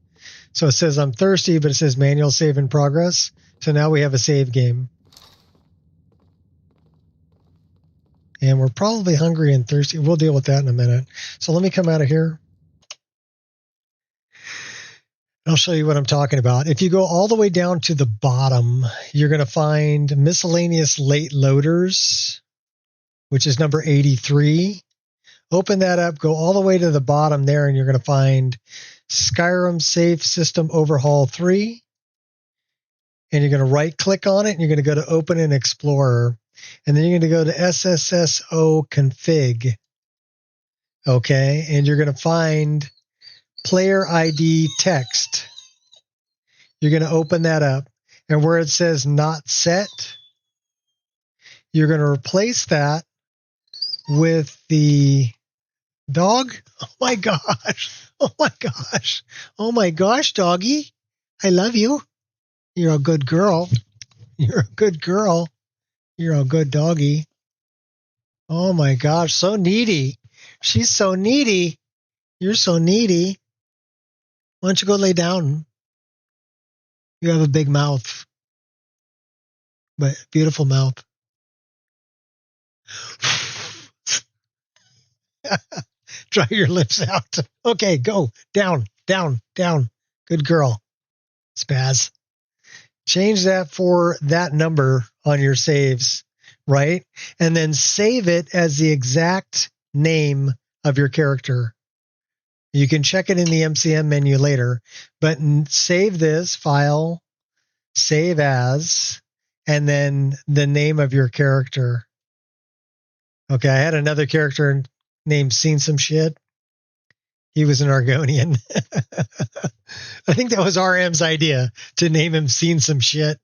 So it says I'm thirsty, but it says manual save in progress. So now we have a save game. And we're probably hungry and thirsty. We'll deal with that in a minute. So let me come out of here. I'll show you what I'm talking about. If you go all the way down to the bottom, you're going to find miscellaneous late loaders, which is number 83. Open that up, go all the way to the bottom there, and you're going to find Skyrim Safe System Overhaul 3. And you're going to right click on it, and you're going to go to Open in Explorer. And then you're going to go to SSSO Config. Okay, and you're going to find Player ID Text. You're going to open that up. And where it says Not Set, you're going to replace that with the dog. Oh my gosh. Oh my gosh. Oh my gosh, doggy. I love you. You're a good girl. You're a good girl. You're a good doggy. Oh my gosh, so needy. She's so needy. You're so needy. Why don't you go lay down? You have a big mouth. But beautiful mouth. Dry your lips out. Okay, go. Down, down, down. Good girl. Spaz. change that for that number on your saves, right? And then save it as the exact name of your character. You can check it in the MCM menu later, but save this file, save as, and then the name of your character. Okay, I had another character named Seen Some Shit. He was an Argonian. I think that was RM's idea to name him Seen Some Shit.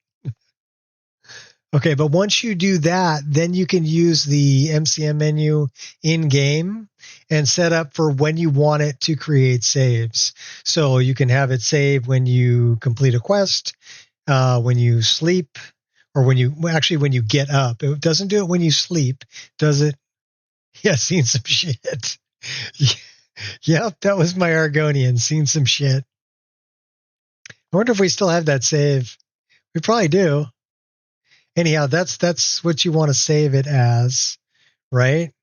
Okay, but once you do that, then you can use the MCM menu in-game and set up for when you want it to create saves. So you can have it save when you complete a quest, when you sleep, or when you get up. It doesn't do it when you sleep, does it? Yeah, Seen Some Shit. Yep, that was my Argonian, Seen Some Shit. I wonder if we still have that save. We probably do. Anyhow, that's what you want to save it as, right?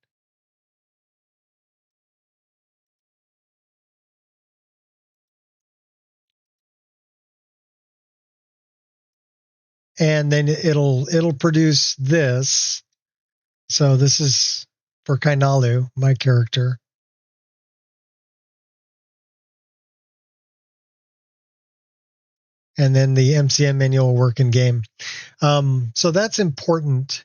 And then it'll produce this. So this is for Kainalu, my character. And then the MCM menu will work in game. So that's important.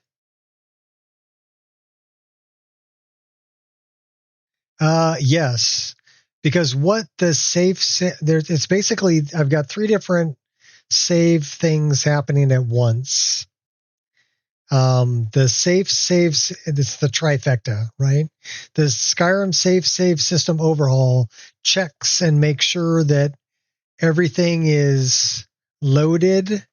Yes, because what the it's basically, I've got 3 different save things happening at once. The saves, it's the trifecta, right? The Skyrim save system overhaul checks and makes sure that everything is loaded,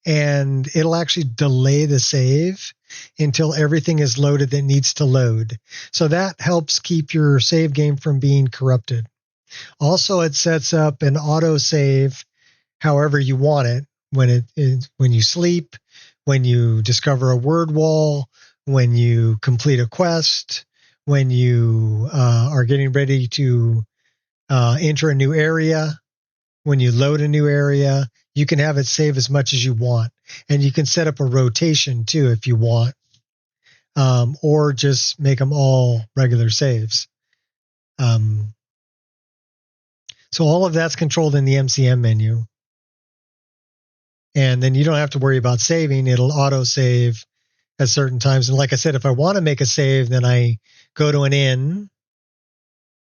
and it'll actually delay the save until everything is loaded that needs to load. So that helps keep your save game from being corrupted. Also, it sets up an auto save however you want it, when you sleep, when you discover a word wall, when you complete a quest, when you are getting ready to enter a new area, when you load a new area. You can have it save as much as you want. And you can set up a rotation too if you want, or just make them all regular saves. So all of that's controlled in the MCM menu. And then you don't have to worry about saving. It'll auto save at certain times. And like I said, if I want to make a save, then I go to an inn,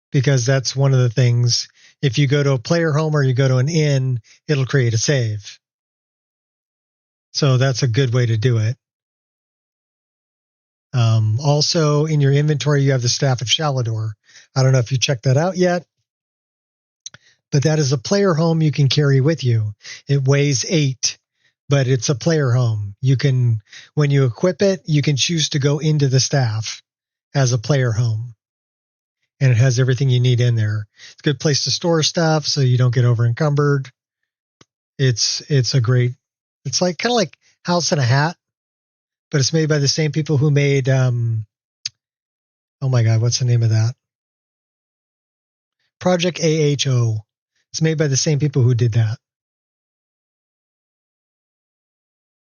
because that's one of the things. If you go to a player home or you go to an inn, it'll create a save. So that's a good way to do it. Also, in your inventory, you have the Staff of Shalador. I don't know if you checked that out yet, but that is a player home you can carry with you. It weighs 8, but it's a player home. You can, when you equip it, you can choose to go into the staff as a player home. And it has everything you need in there. It's a good place to store stuff so you don't get over encumbered. It's a great, it's like kind of like House in a Hat, but it's made by the same people who made, oh my God, what's the name of that? Project AHO. It's made by the same people who did that.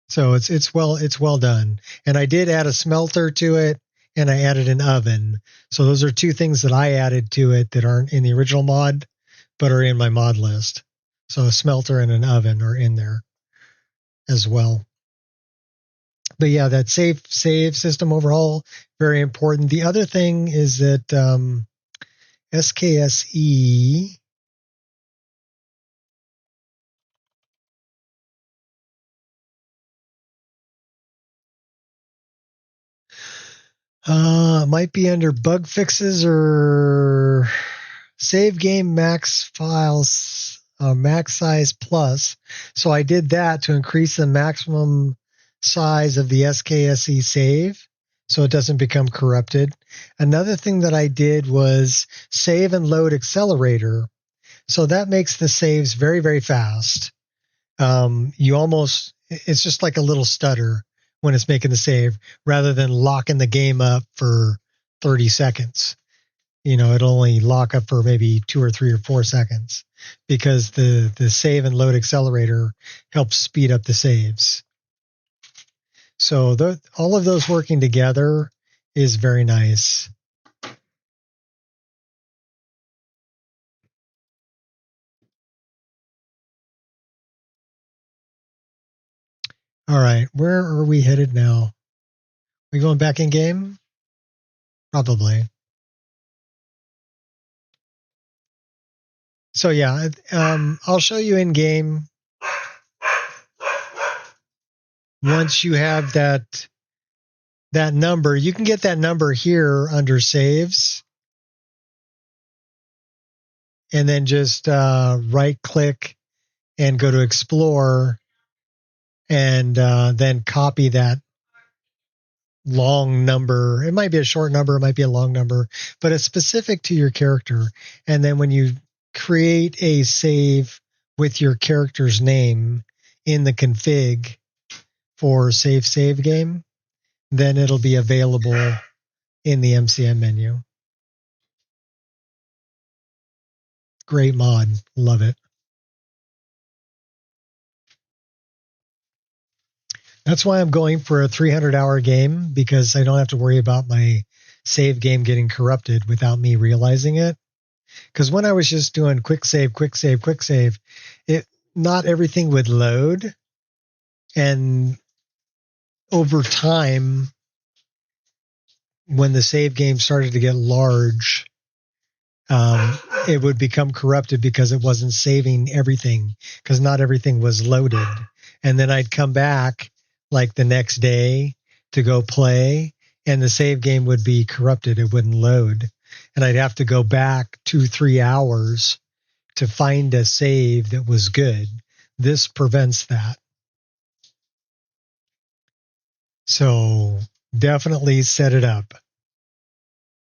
So it's well done. And I did add a smelter to it, and I added an oven. So those are 2 things that I added to it that aren't in the original mod, but are in my mod list. So a smelter and an oven are in there as well. But yeah, that save system overhaul, very important. The other thing is that SKSE might be under bug fixes or save game max files, max size plus. So I did that to increase the maximum size of the SKSE save so it doesn't become corrupted. Another thing that I did was save and load accelerator. So that makes the saves very, very fast. It's just like a little stutter when it's making the save, rather than locking the game up for 30 seconds. it'll only lock up for maybe 2 or 3 or 4 seconds because the save and load accelerator helps speed up the saves. So all of those working together is very nice. All right, where are we headed now? We going back in game? Probably. So yeah, I'll show you in game once you have that number. You can get that number here under saves, and then just right click and go to explore, and then copy that long number. It might be a short number, it might be a long number, but it's specific to your character. And then when you create a save with your character's name in the config for save game, then it'll be available in the MCM menu. Great mod. Love it. That's why I'm going for a 300-hour game, because I don't have to worry about my save game getting corrupted without me realizing it. Because when I was just doing quick save, not everything would load. And over time, when the save game started to get large, it would become corrupted because it wasn't saving everything, because not everything was loaded. And then I'd come back like the next day to go play, and the save game would be corrupted. It wouldn't load. And I'd have to go back 2-3 hours to find a save that was good. This prevents that. So definitely set it up.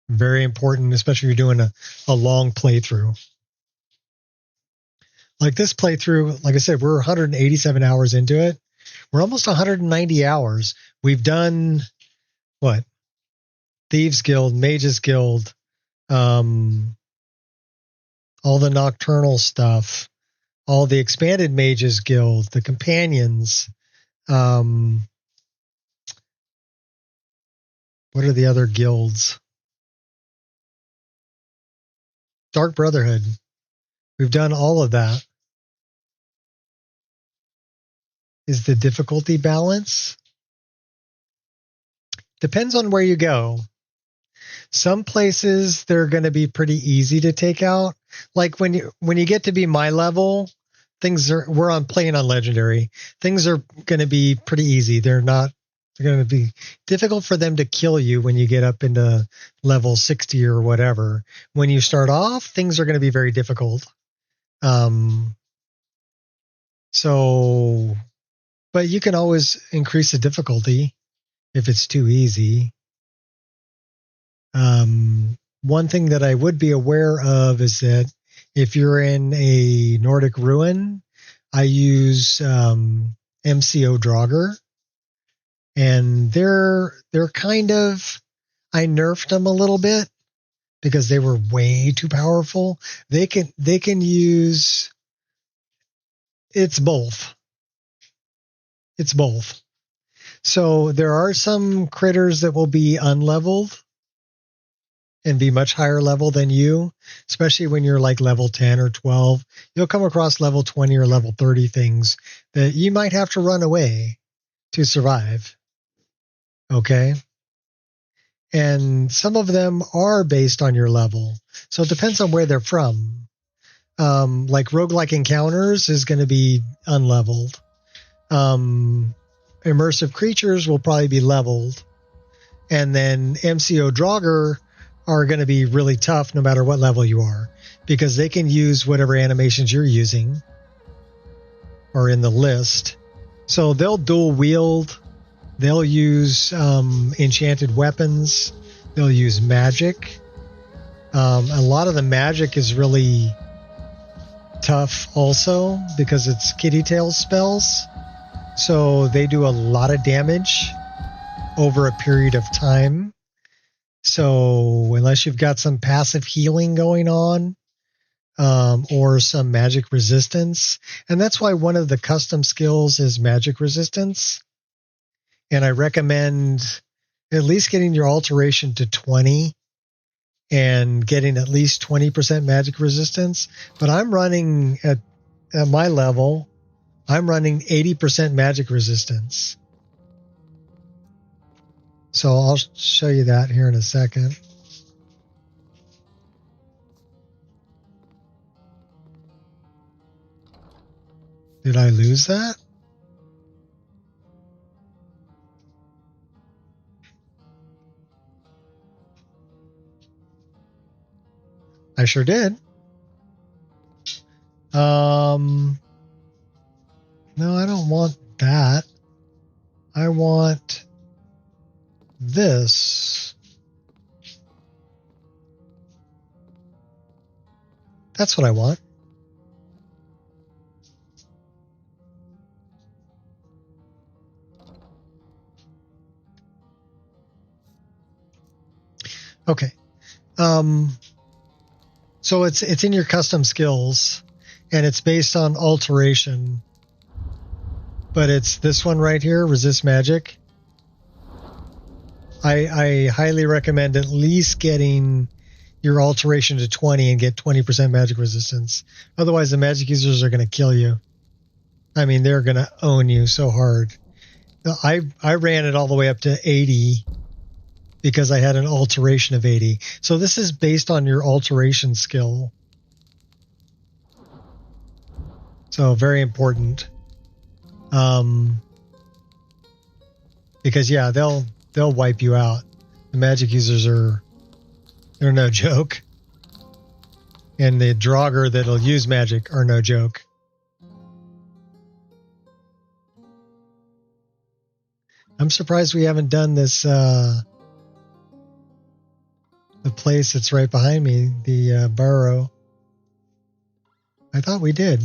Very important, especially if you're doing a long playthrough. Like this playthrough, like I said, we're 187 hours into it. We're almost 190 hours. We've done, what? Thieves Guild, Mages Guild, all the Nocturnal stuff, all the expanded Mages Guild, the Companions. What are the other guilds? Dark Brotherhood. We've done all of that. Is the difficulty balance? Depends on where you go. Some places they're going to be pretty easy to take out. Like when you get to be my level, we're playing on legendary. Things are going to be pretty easy. They're going to be difficult for them to kill you when you get up into level 60 or whatever. When you start off, things are going to be very difficult. But you can always increase the difficulty if it's too easy. One thing that I would be aware of is that if you're in a Nordic ruin, I use MCO Draugr, and they're kind of, I nerfed them a little bit because they were way too powerful. They can use, it's both. It's both. So there are some critters that will be unleveled and be much higher level than you, especially when you're like level 10 or 12. You'll come across level 20 or level 30 things that you might have to run away to survive. Okay? And some of them are based on your level. So it depends on where they're from. Like roguelike encounters is going to be unleveled. Immersive creatures will probably be leveled. And then MCO Draugr are going to be really tough no matter what level you are, because they can use whatever animations you're using or in the list. So they'll dual wield. They'll use enchanted weapons. They'll use magic. A lot of the magic is really tough also because it's kitty tail spells. So they do a lot of damage over a period of time. So unless you've got some passive healing going on, or some magic resistance, and that's why one of the custom skills is magic resistance. And I recommend at least getting your alteration to 20 and getting at least 20% magic resistance. But I'm running at my level, I'm running 80% magic resistance. So I'll show you that here in a second. Did I lose that? I sure did. No, I don't want that. I want this. That's what I want. Okay. So it's in your custom skills, and it's based on alteration. But it's this one right here, resist magic. I highly recommend at least getting your alteration to 20 and get 20% magic resistance. Otherwise, the magic users are going to kill you. I mean, they're going to own you so hard. I ran it all the way up to 80 because I had an alteration of 80. So this is based on your alteration skill. So very important. Because yeah, they'll wipe you out. The magic users they're no joke. And the Draugr that'll use magic are no joke. I'm surprised we haven't done this the place that's right behind me, the burrow. I thought we did.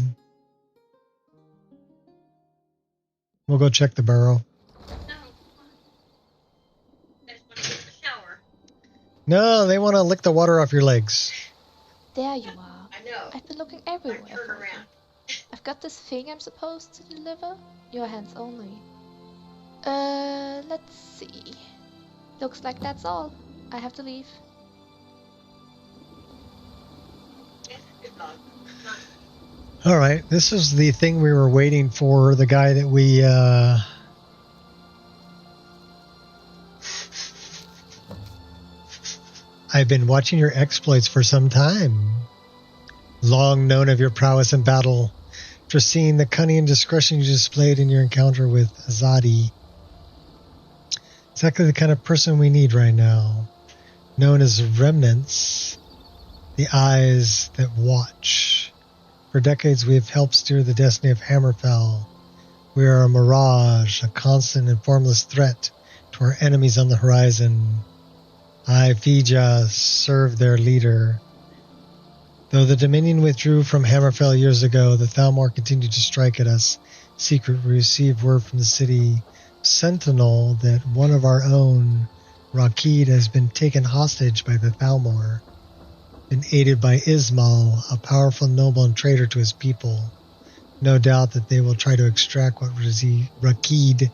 We'll go check the burrow. No, they want to lick the water off your legs. There you are. I know. I've been looking everywhere for you. I've got this thing I'm supposed to deliver. Your hands only. Let's see. Looks like that's all. I have to leave. All right, this is the thing we were waiting for. The guy that we I've been watching your exploits for some time. Long known of your prowess in battle. After seeing the cunning and discretion you displayed in your encounter with Azadi. Exactly the kind of person we need right now. Known as Remnants. The eyes that watch. For decades we have helped steer the destiny of Hammerfell. We are a mirage, a constant and formless threat to our enemies on the horizon. I, Fija, serve their leader. Though the Dominion withdrew from Hammerfell years ago, the Thalmor continued to strike at us. Secret, we received word from the city Sentinel that one of our own, Rakid, has been taken hostage by the Thalmor. Been aided by Ismail, a powerful noble and traitor to his people. No doubt that they will try to extract what Rakid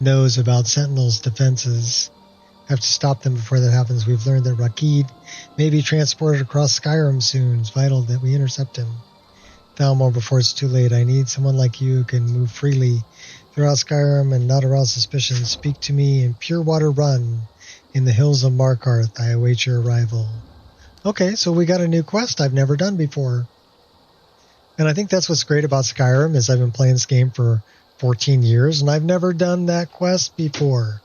knows about Sentinel's defenses. Have to stop them before that happens. We've learned that Rakid may be transported across Skyrim soon. It's vital that we intercept him. Thalmor, before it's too late. I need someone like you who can move freely throughout Skyrim and not arouse suspicion. Speak to me in Pure Water Run in the hills of Markarth. I await your arrival. Okay, so we got a new quest I've never done before. And I think that's what's great about Skyrim is I've been playing this game for 14 years and I've never done that quest before.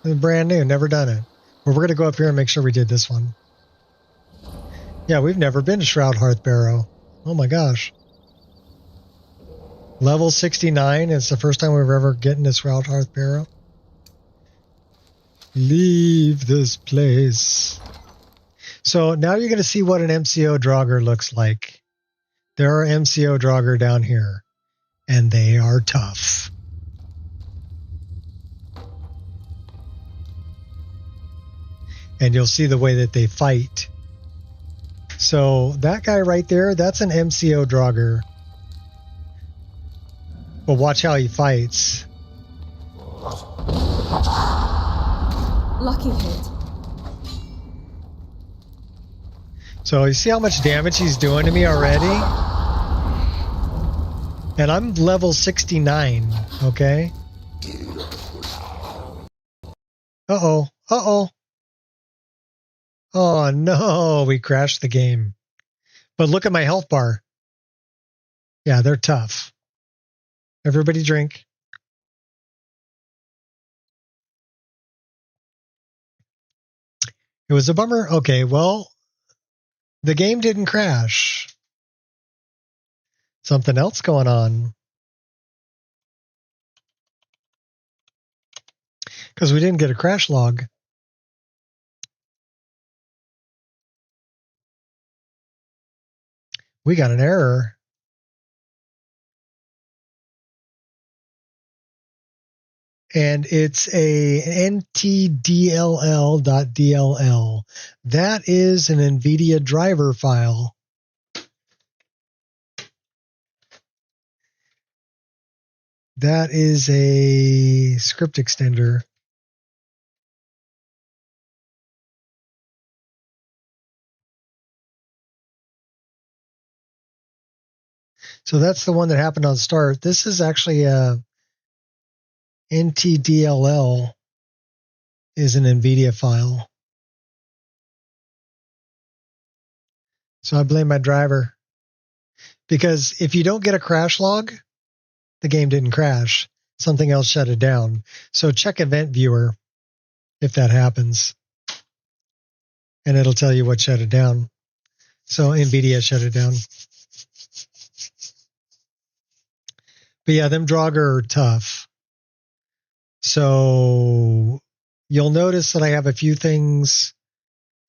It's brand new, never done it. Well, we're going to go up here and make sure we did this one. Yeah, we've never been to Shroud Hearth Barrow. Oh my gosh. Level 69, it's the first time we've ever gotten to Shroud Hearth Barrow. Leave this place. So now you're going to see what an MCO Draugr looks like. There are MCO Draugr down here, and they are tough. and you'll see the way that they fight. So that guy right there, that's an MCO Draugr. But watch how he fights. Lucky hit. So you see how much damage he's doing to me already? And I'm level 69, okay? Uh-oh. Uh-oh. Oh, no. We crashed the game. But look at my health bar. Yeah, they're tough. Everybody drink. It was a bummer. Okay, well, the game didn't crash. Something else going on. Because we didn't get a crash log. We got an error. And it's a ntdll.dll. That is an NVIDIA driver file. That is a script extender. So that's the one that happened on start. This is actually a ntdll is an NVIDIA file. So I blame my driver. Because if you don't get a crash log, the game didn't crash. Something else shut it down. So check Event Viewer if that happens. And it'll tell you what shut it down. So NVIDIA shut it down. But yeah, them Draugr are tough. So you'll notice that I have a few things.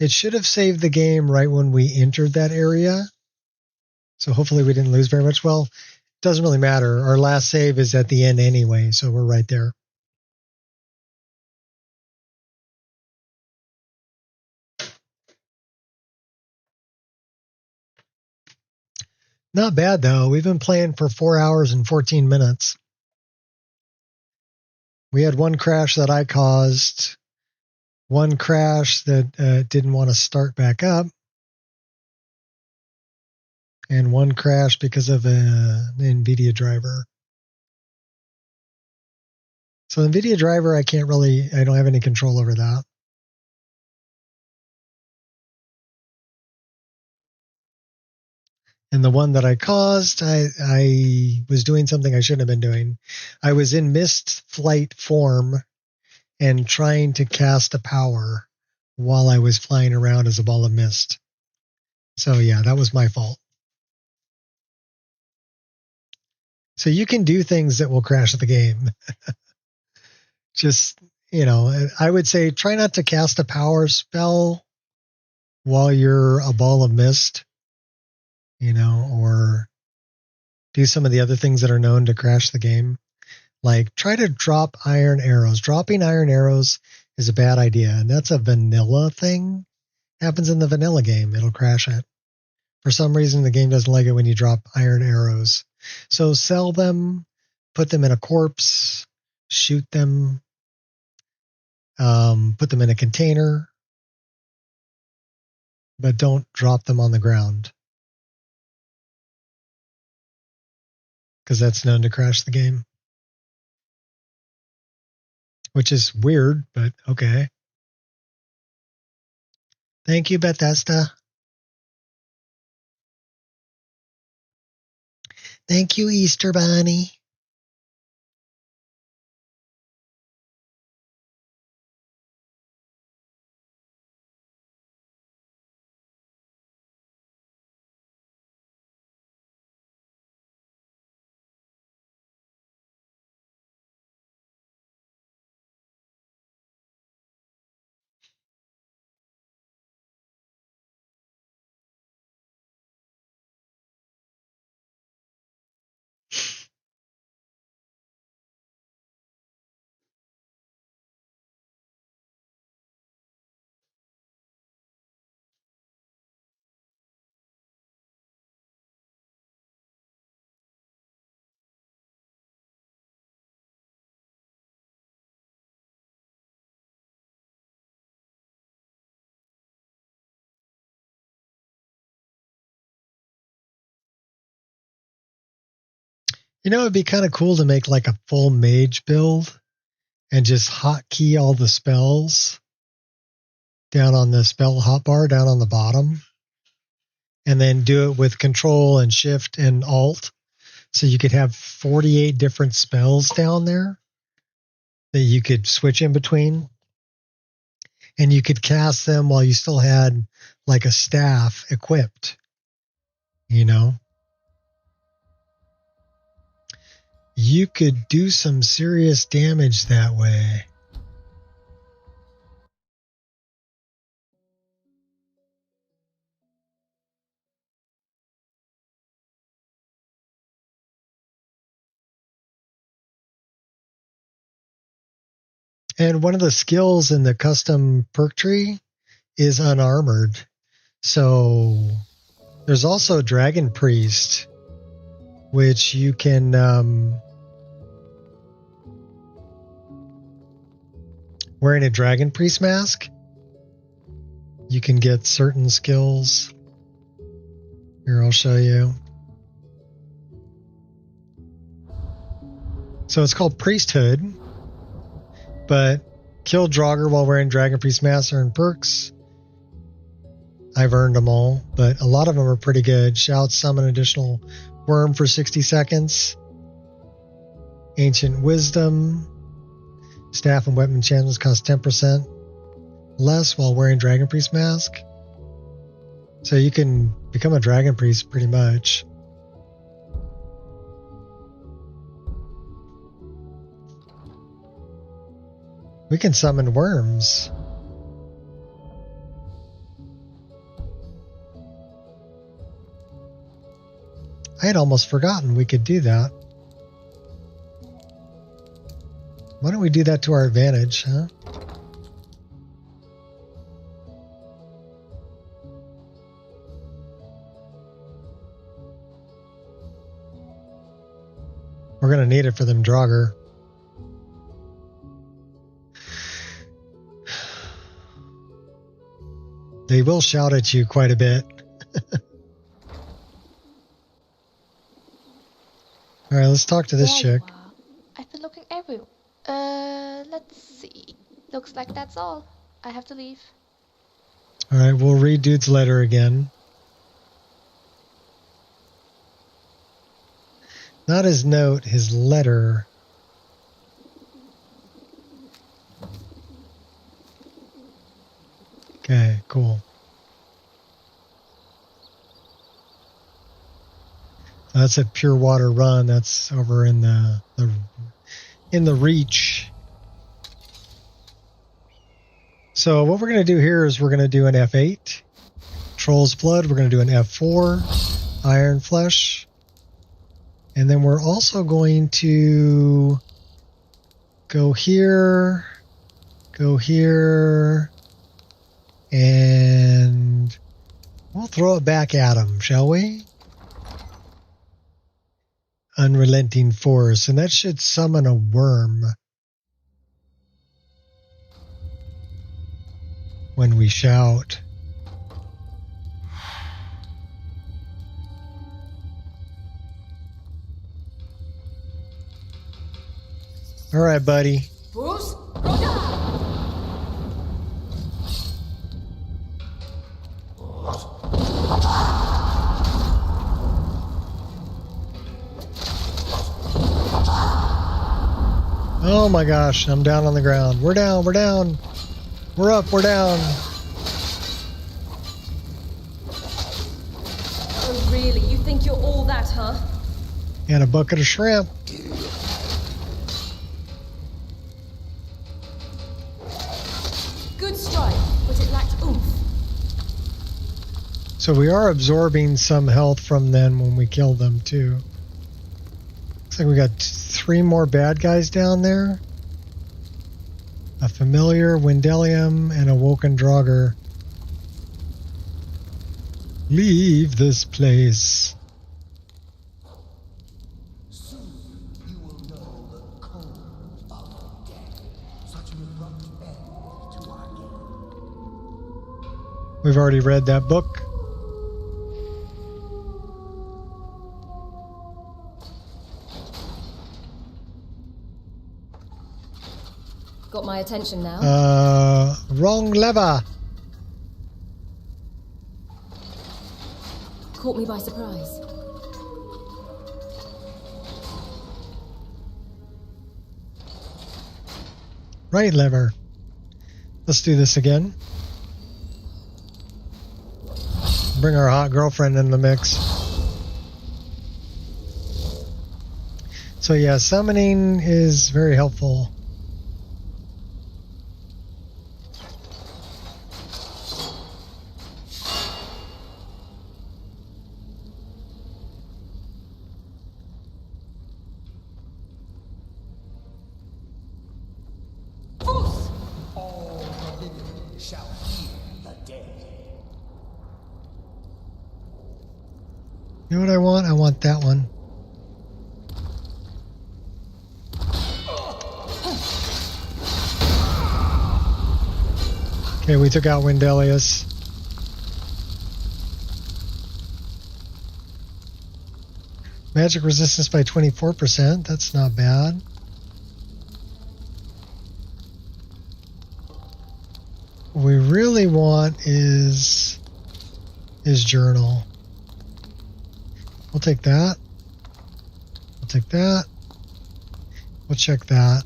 It should have saved the game right when we entered that area. So hopefully we didn't lose very much. Well, it doesn't really matter. Our last save is at the end anyway, so we're right there. Not bad, though. We've been playing for 4 hours and 14 minutes. We had one crash that I caused, one crash that didn't want to start back up, and one crash because of an NVIDIA driver. So NVIDIA driver, I don't have any control over that. And the one that I caused, I was doing something I shouldn't have been doing. I was in mist flight form and trying to cast a power while I was flying around as a ball of mist. So yeah, that was my fault. So you can do things that will crash the game. Just, I would say try not to cast a power spell while you're a ball of mist, or do some of the other things that are known to crash the game. Like try to drop iron arrows. Dropping iron arrows is a bad idea. And that's a vanilla thing. Happens in the vanilla game. It'll crash it. For some reason, the game doesn't like it when you drop iron arrows. So sell them, put them in a corpse, shoot them, put them in a container, but don't drop them on the ground. Because that's known to crash the game. Which is weird, but okay. Thank you, Bethesda. Thank you, Easter Bunny. You know, it'd be kind of cool to make like a full mage build and just hotkey all the spells down on the spell hotbar down on the bottom. And then do it with control and shift and alt. So you could have 48 different spells down there that you could switch in between. And you could cast them while you still had like a staff equipped. You know? You could do some serious damage that way. And one of the skills in the custom perk tree is unarmored. So there's also Dragon Priest, which you can wearing a Dragon Priest mask, you can get certain skills. Here, I'll show you. So it's called Priesthood, but kill Draugr while wearing Dragon Priest mask earn perks. I've earned them all, but a lot of them are pretty good. Shout, summon additional worm for 60 seconds. Ancient Wisdom. Staff and weapon enchantments cost 10% less while wearing Dragon Priest mask. So you can become a Dragon Priest pretty much. We can summon worms. I had almost forgotten we could do that. Why don't we do that to our advantage, huh? We're going to need it for them Draugr. They will shout at you quite a bit. All right, let's talk to this chick. I've been looking everywhere. Let's see. Looks like that's all. I have to leave. All right, we'll read Dude's letter again. Not his note, his letter. Okay, cool. That's at Pure Water Run. That's over in the Reach. So what we're going to do here is we're going to do an F8. Troll's Blood. We're going to do an F4. Iron Flesh. And then we're also going to go here, and we'll throw it back at him, shall we? Unrelenting Force, and that should summon a worm when we shout. All right, buddy. Bruce? Oh my gosh, I'm down on the ground. We're down, we're down. We're up, we're down. Oh really? You think you're all that, huh? And a bucket of shrimp. Good strike, but it lacked oomph. So we are absorbing some health from them when we kill them too. Looks like we got 3 more bad guys down there. A familiar, Wendelium, and a Woken Draugr. Leave this place. Soon you will know the cold of death. Such an abrupt end to our game. We've already read that book. Got my attention now. Wrong lever. Caught me by surprise. Right lever. Let's do this again. Bring our hot girlfriend in the mix. So yeah, summoning is very helpful. You know what I want? I want that one. Okay, we took out Wendelius. Magic resistance by 24%. That's not bad. What we really want is his journal. We'll take that. We'll take that. We'll check that.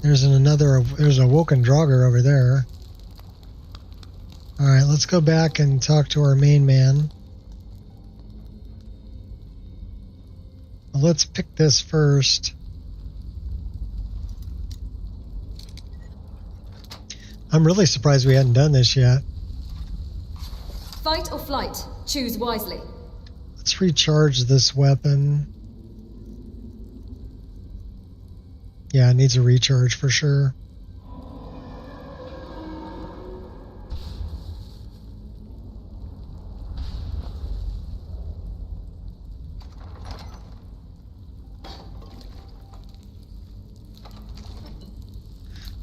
There's a Woken Draugr over there. Alright, let's go back and talk to our main man. Well, let's pick this first. I'm really surprised we hadn't done this yet. Fight or flight? Choose wisely. Let's recharge this weapon. Yeah, it needs a recharge for sure.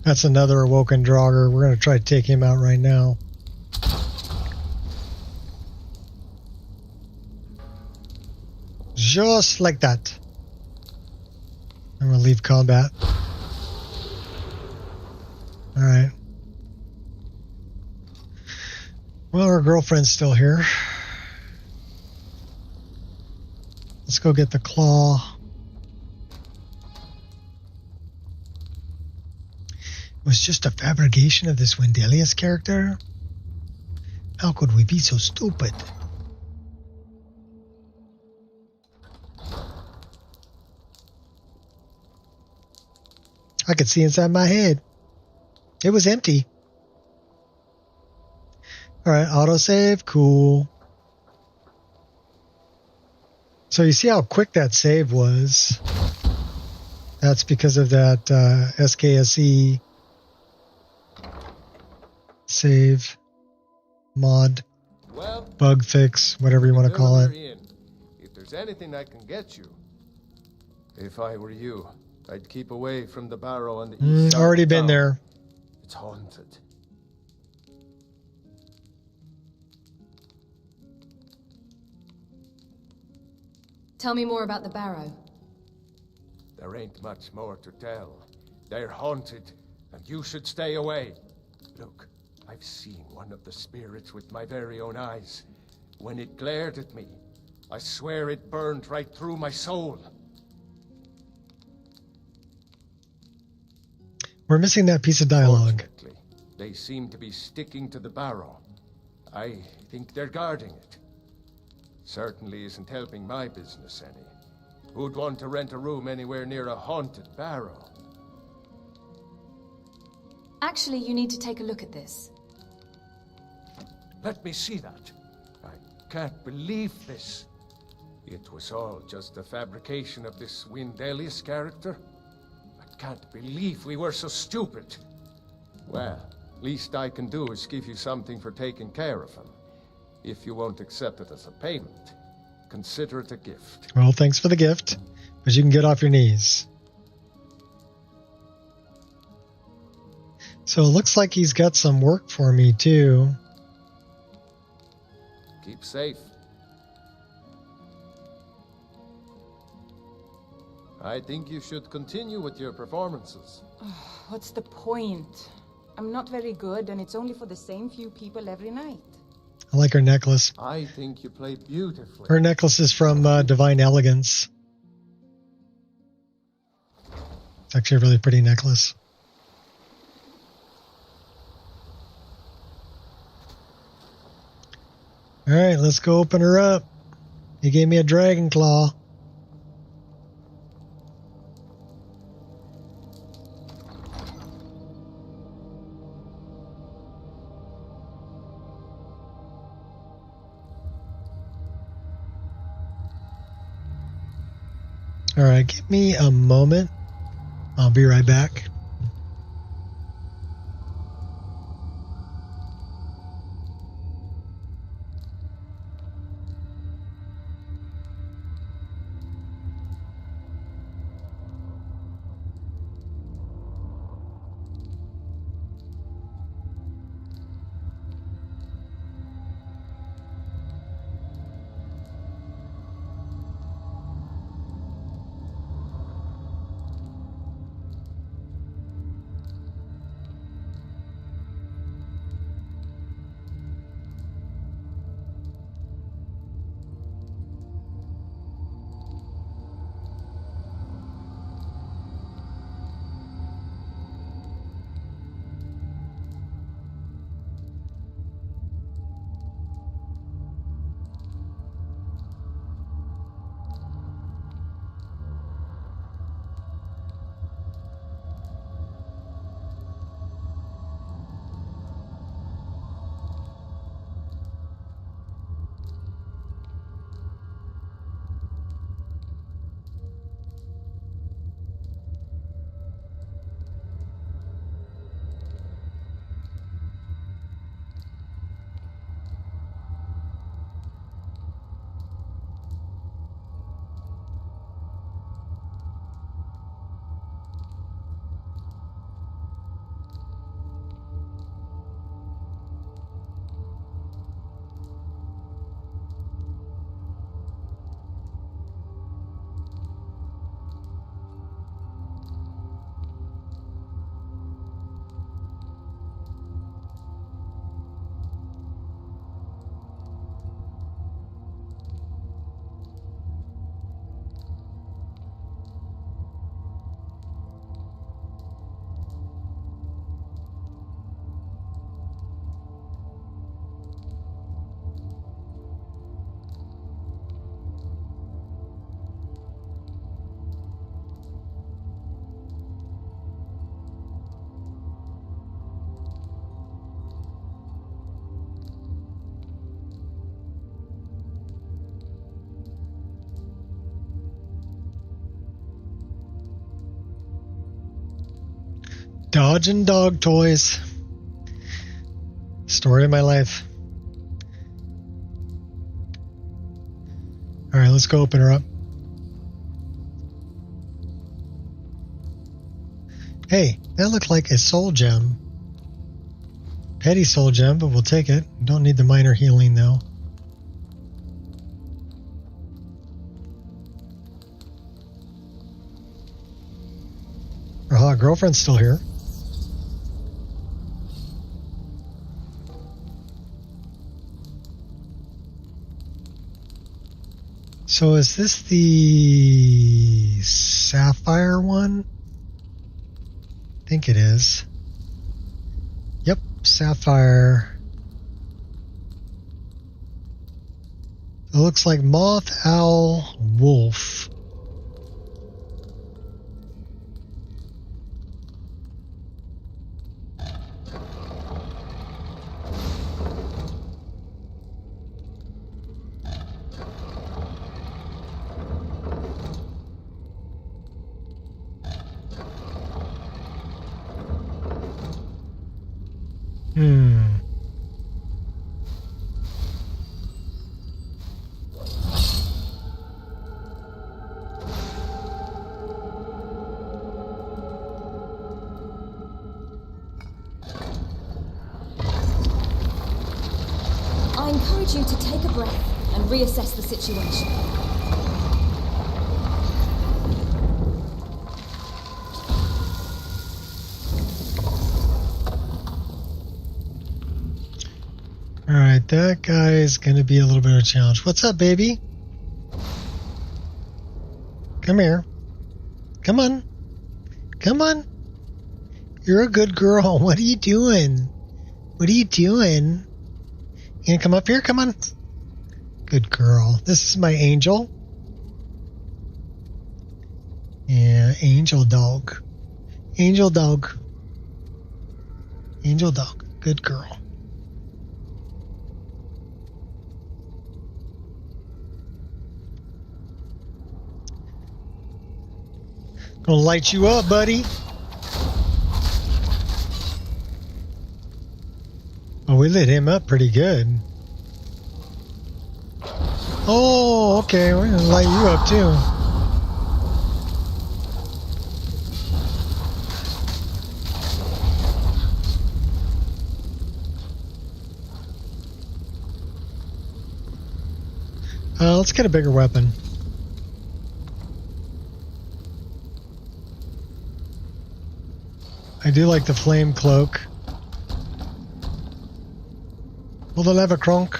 That's another Awoken Draugr. We're going to try to take him out right now. Just like that. And we'll leave combat. Alright. Well, our girlfriend's still here. Let's go get the claw. It was just a fabrication of this Wendelius character? How could we be so stupid? I could see inside my head. It was empty. Alright, autosave, cool. So you see how quick that save was. That's because of that SKSE save mod, bug fix, whatever you want to call it. If there's anything I can get you. If I were you, I'd keep away from the barrow on the east side. Already been there. It's haunted. Tell me more about the barrow. There ain't much more to tell. They're haunted, and you should stay away. Look, I've seen one of the spirits with my very own eyes. When it glared at me, I swear it burned right through my soul. We're missing that piece of dialogue. They seem to be sticking to the barrow. I think they're guarding it. Certainly isn't helping my business any. Who'd want to rent a room anywhere near a haunted barrow? Actually, you need to take a look at this. Let me see that. I can't believe this. It was all just a fabrication of this Wendelius character. I can't believe we were so stupid. Well, least I can do is give you something for taking care of him. If you won't accept it as a payment, consider it a gift. Well, thanks for the gift, but you can get off your knees. So it looks like he's got some work for me, too. Keep safe. I think you should continue with your performances. What's the point? I'm not very good, and it's only for the same few people every night. I like her necklace. I think you play beautifully. Her necklace is from Divine Elegance. It's actually a really pretty necklace. All right, let's go open her up. He gave me a dragon claw. All right, give me a moment. I'll be right back. Dodging dog toys. Story of my life. All right, let's go open her up. Hey, that looked like a soul gem. Petty soul gem, but we'll take it. Don't need the minor healing though. Her hot girlfriend's still here. So is this the sapphire one? I think it is. Yep, sapphire. It looks like moth, owl, wolf. I encourage you to take a breath and reassess the situation. that guy is going to be a little bit of a challenge. What's up, baby? Come here. Come on. Come on. You're a good girl. What are you doing? What are you doing? You gonna come up here? Come on. Good girl. This is my angel. Yeah, angel dog. Angel dog. Angel dog. Good girl. Gonna light you up, buddy. Oh, we lit him up pretty good. Oh, okay. We're gonna light you up too. Let's get a bigger weapon. I do like the flame cloak. Will the lever cronk?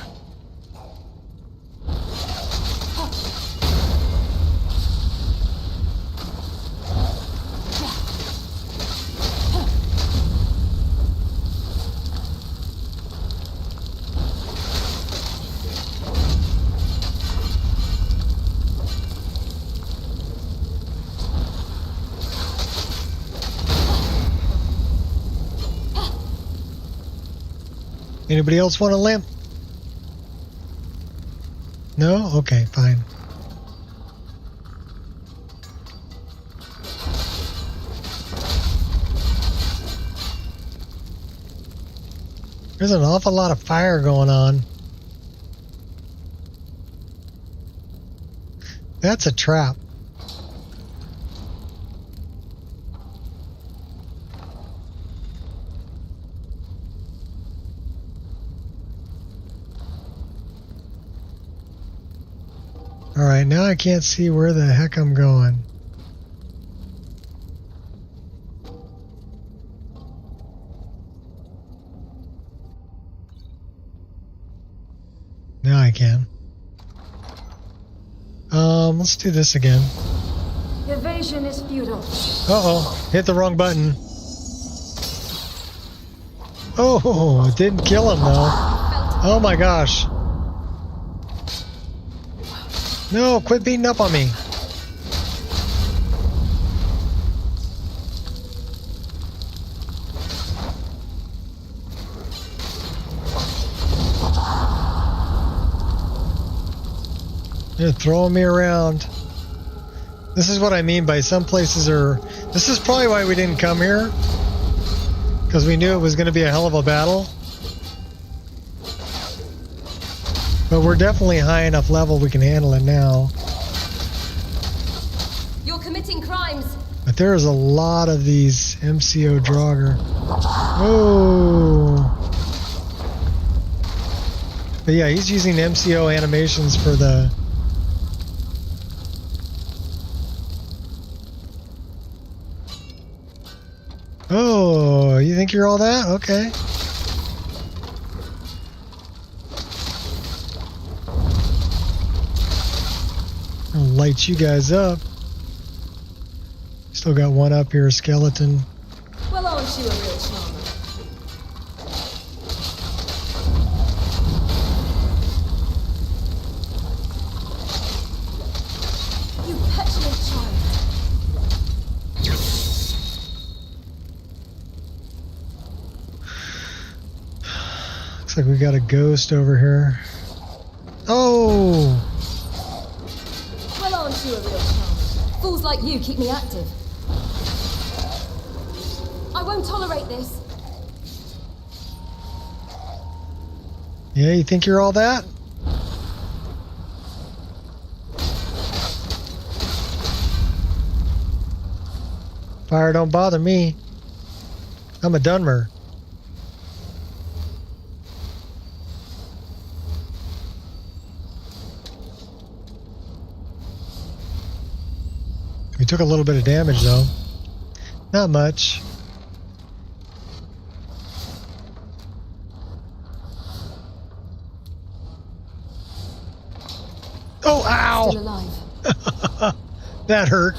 Anybody else want a lamp? No? Okay, fine. There's an awful lot of fire going on. That's a trap. Alright, now I can't see where the heck I'm going. Now I can. Let's do this again. Evasion is futile. Uh-oh, hit the wrong button. Oh, it didn't kill him though. Oh my gosh. No, quit beating up on me. They're throwing me around. This is what I mean by some places are... This is probably why we didn't come here. Because we knew it was going to be a hell of a battle. But we're definitely high enough level we can handle it now. You're committing crimes. But there is a lot of these MCO Draugr. Oh. But yeah, he's using MCO animations for the... Oh, you think you're all that? Okay. I'll light you guys up. Still got one up here, skeleton. Well, aren't you a real charmer? You petulant child. Looks like we got a ghost over here. Oh! Well, aren't you a real charmer? Fools like you keep me active. I won't tolerate this. Yeah, you think you're all that? Fire don't bother me. I'm a Dunmer. We took a little bit of damage though. Not much. Oh, ow! Still alive. That hurt.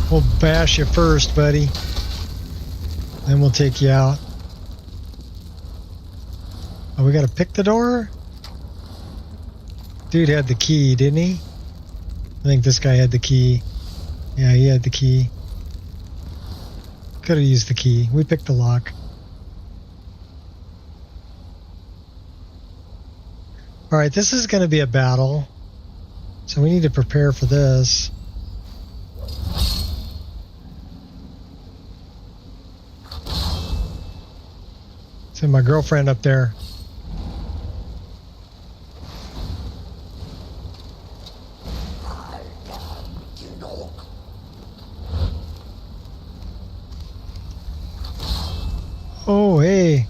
We'll bash you first, buddy. Then we'll take you out. Oh, we gotta pick the door? Dude had the key, didn't he? I think this guy had the key. Yeah, he had the key. Could have used the key. We picked the lock. Alright, this is going to be a battle. So we need to prepare for this. Send my girlfriend up there. Oh, hey.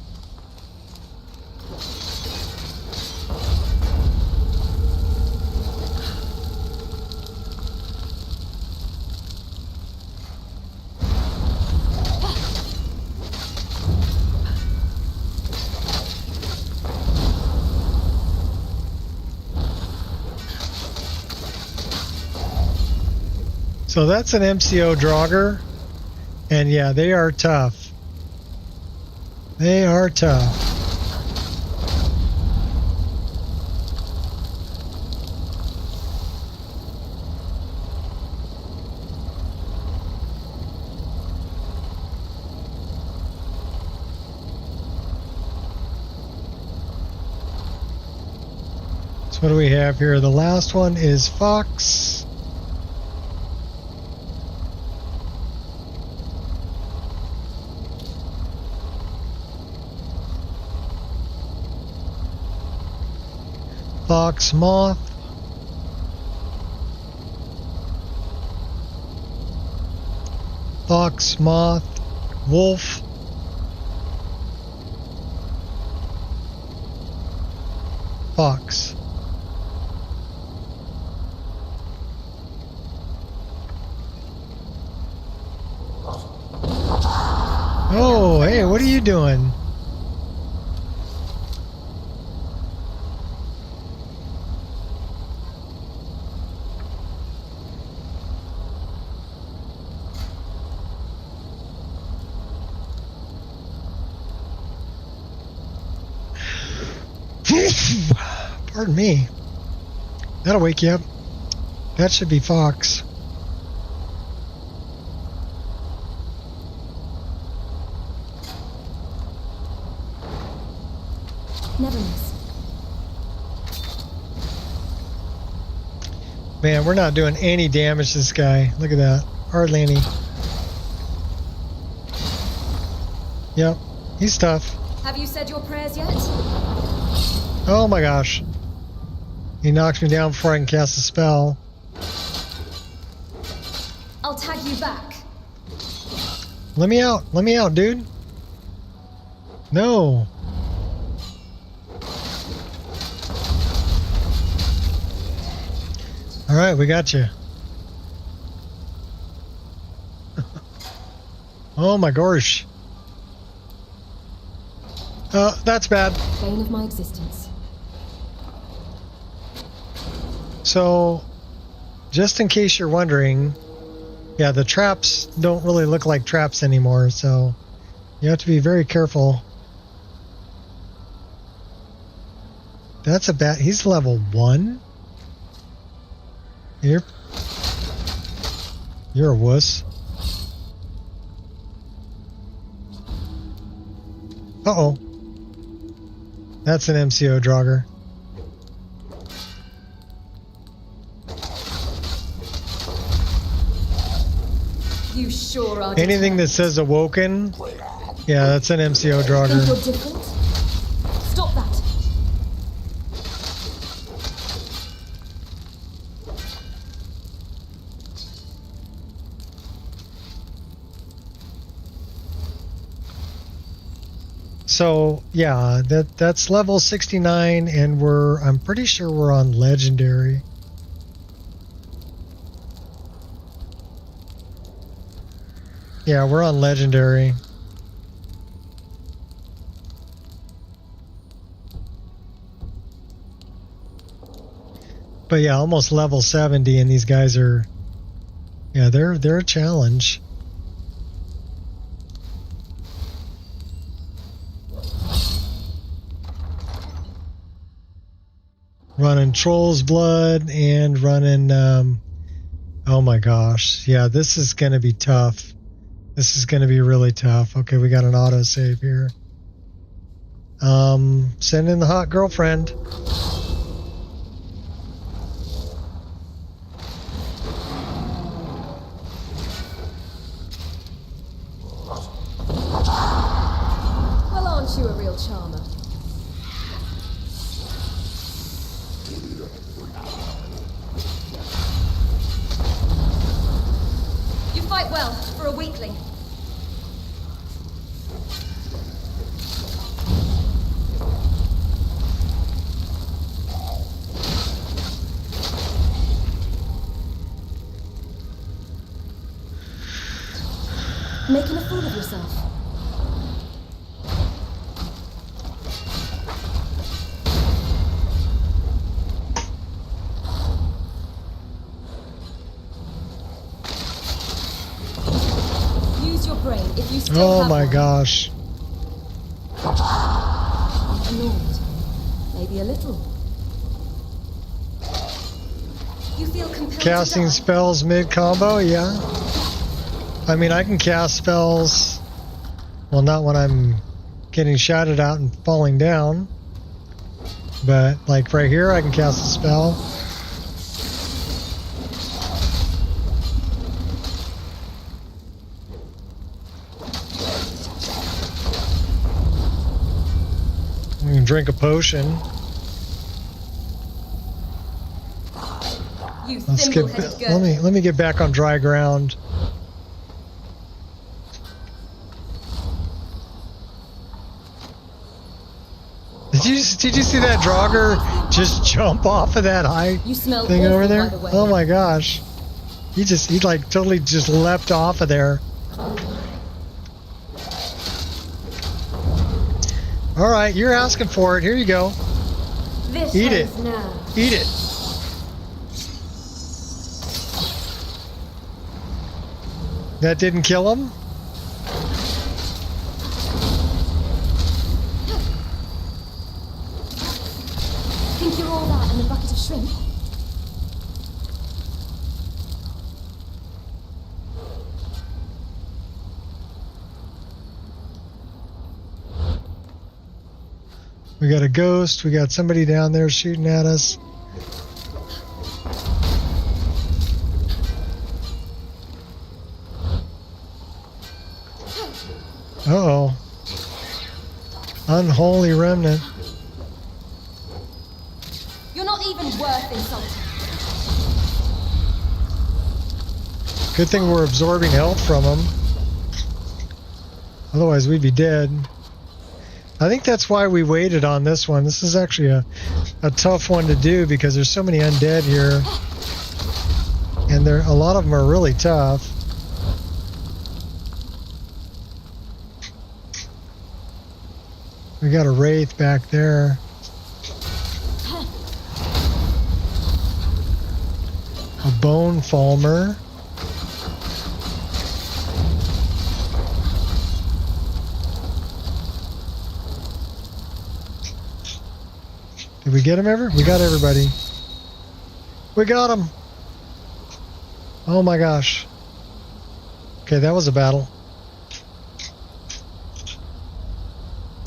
So that's an MCO Draugr, and yeah, they are tough. They are tough. So what do we have here? The last one is Fox. Fox Moth. Fox Moth. Wolf. Fox. Oh, hey, what are you doing? Pardon me. That'll wake you up. That should be Fox. Never miss. Man, we're not doing any damage to this guy. Look at that. Hardly any. Yep. He's tough. Have you said your prayers yet? Oh my gosh. He knocked me down before I can cast a spell. I'll tag you back. Let me out. Let me out, dude. No. Alright, we got you. Oh my gosh. That's bad. Bane of my existence. So, just in case you're wondering, yeah, the traps don't really look like traps anymore, so you have to be very careful. That's a bad... He's level 1? You're a wuss. Uh-oh. That's an MCO Draugr. You sure are. Anything that says awoken, yeah, that's an MCO Draugr. Think you're different? Stop that. So yeah, that's level 69, and I'm pretty sure we're on legendary. Yeah, we're on legendary. But yeah, almost level 70, and these guys are, yeah, they're a challenge. Running Troll's Blood and running, oh my gosh. Yeah, this is going to be tough. This is going to be really tough. Okay, we got an autosave here. Send in the hot girlfriend. Well, aren't you a real charmer? You fight well for a weakling. Making a fool of yourself. Use your brain if you still have my one. gosh. Annoyed. Maybe a little. You feel compelled Casting to die? spells mid-combo, yeah. I mean, I can cast spells, well, not when I'm getting shouted out and falling down, but like right here, I can cast a spell. We can drink a potion. You Let's get. Let me get back on dry ground. Did you see that Draugr just jump off of that high thing over there? Oh my gosh. He like totally just leapt off of there. Alright, you're asking for it. Here you go. Eat it. Eat it. That didn't kill him? Think you're all that and a bucket of shrimp? We got a ghost. We got somebody down there shooting at us. Uh-oh. Unholy remnant. You're not even worth insulting. Good thing we're absorbing health from them. Otherwise we'd be dead. I think that's why we waited on this one. This is actually a tough one to do because there's so many undead here. And a lot of them are really tough. We got a wraith back there. A bone falmer. Did we get him ever? We got everybody. We got him. Oh my gosh. Okay, that was a battle.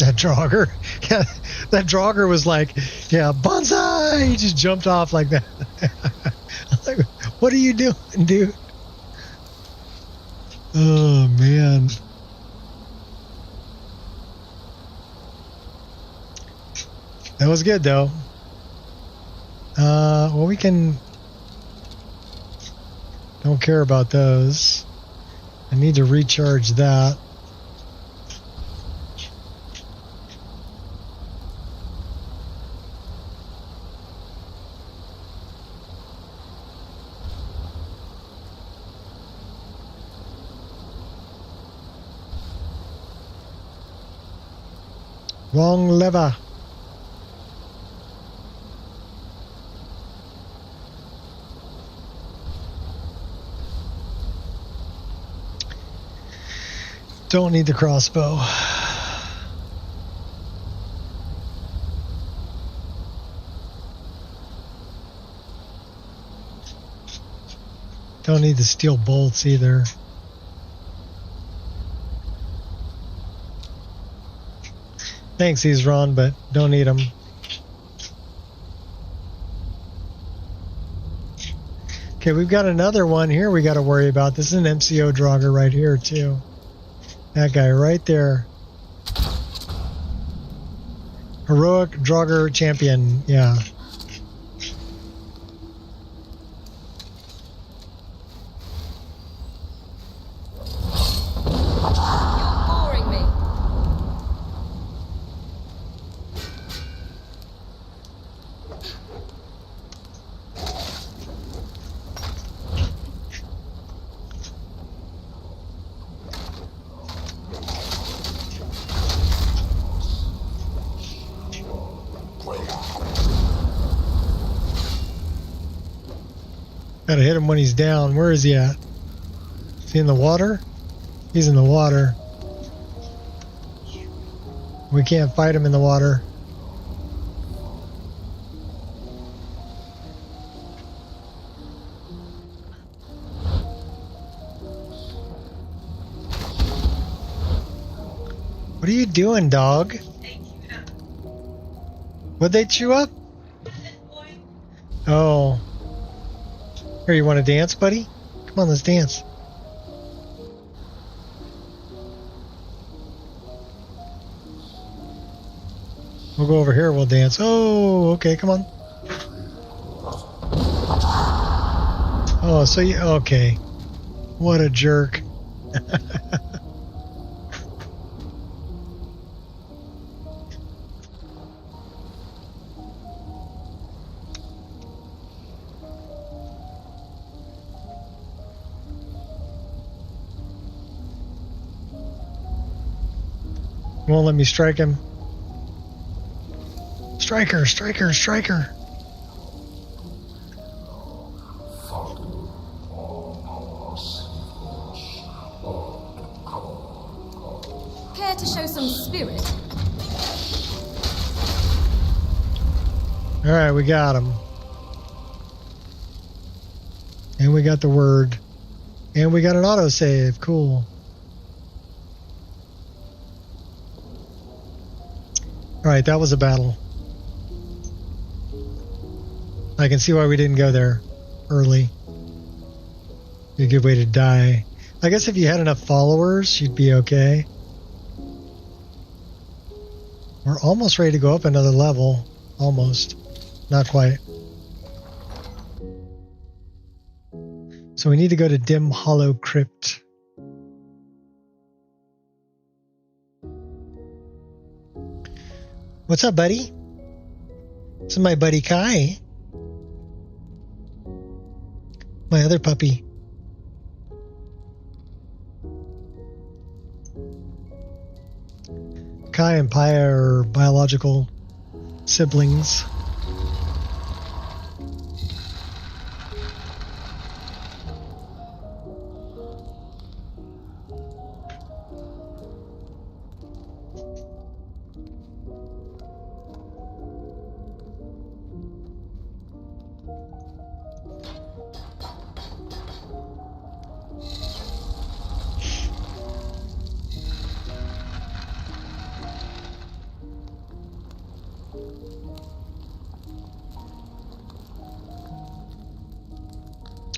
That Draugr. Yeah, that Draugr was like, yeah, bonsai! He just jumped off like that. I was like, what are you doing, dude? Oh, man. That was good, though. Well, we can... Don't care about those. I need to recharge that. Wrong lever. Don't need the crossbow. Don't need the steel bolts either. Thanks, Ezron, but don't need them. Okay, we've got another one here we got to worry about. This is an MCO Draugr right here, too. That guy right there. Heroic Draugr champion, yeah. Gotta hit him when he's down. Where is he at? Is he in the water? He's in the water. We can't fight him in the water. What are you doing, dog? What'd they chew up? Oh. Here, you want to dance, buddy? Come on, let's dance. We'll go over here, we'll dance. Oh, okay, come on. Oh, so you... Okay. What a jerk. Won't let me strike him. Striker, striker, striker. Care to show some spirit? All right, we got him. And we got the word. And we got an autosave. Cool. Alright, that was a battle. I can see why we didn't go there early. Be a good way to die. I guess if you had enough followers, you'd be okay. We're almost ready to go up another level. Almost. Not quite. So we need to go to Dim Hollow Crypt. What's up, buddy? This is my buddy Kai. My other puppy. Kai and Paya are biological siblings.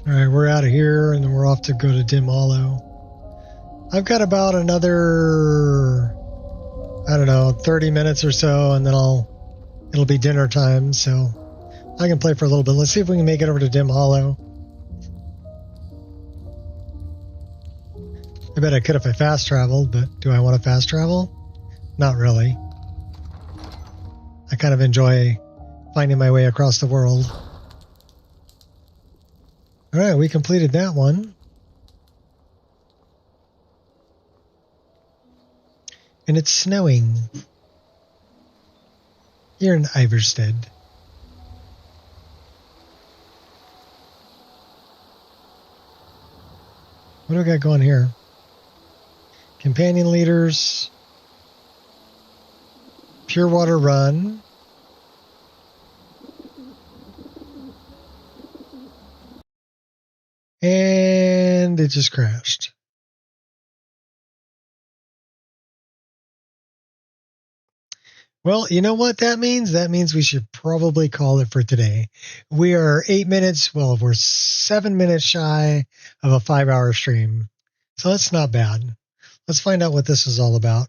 Alright, we're out of here, and then we're off to go to Dim Hollow. I've got about another, I don't know, 30 minutes or so, and then it'll be dinner time, so I can play for a little bit. Let's see if we can make it over to Dim Hollow. I bet I could if I fast traveled, but do I want to fast travel? Not really. I kind of enjoy finding my way across the world. Alright, we completed that one. And it's snowing. Here in Iverstead. What do we got going here? Companion leaders. Pure Water Run. And it just crashed. Well, you know what that means? That means we should probably call it for today. We are 8 minutes, well, we're 7 minutes shy of a 5-hour stream. So that's not bad. Let's find out what this is all about.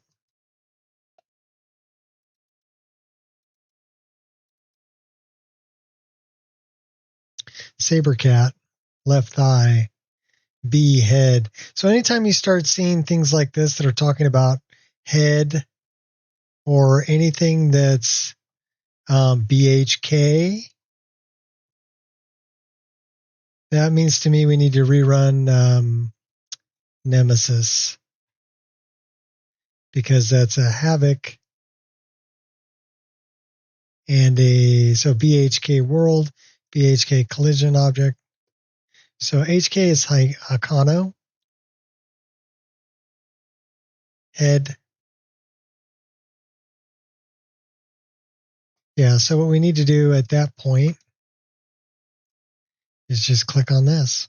Saber cat, left thigh, B, head. So anytime you start seeing things like this that are talking about head or anything that's BHK, that means to me we need to rerun Nemesis, because that's a havoc and so BHK world, BHK collision object. So HK is Hakano, head. Yeah, so what we need to do at that point is just click on this.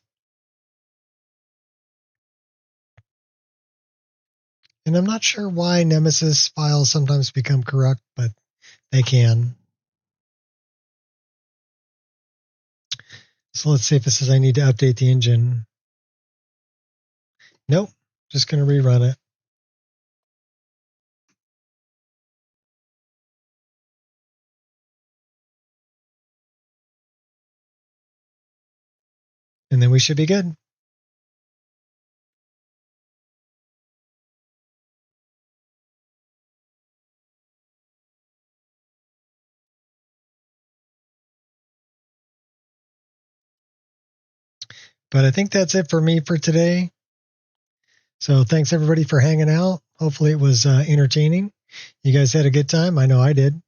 And I'm not sure why Nemesis files sometimes become corrupt, but they can. So let's see if it says I need to update the engine. Nope, just going to rerun it. And then we should be good. But I think that's it for me for today. So thanks everybody for hanging out. Hopefully it was entertaining. You guys had a good time. I know I did.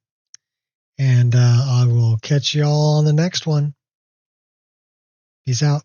And I will catch you all on the next one. Peace out.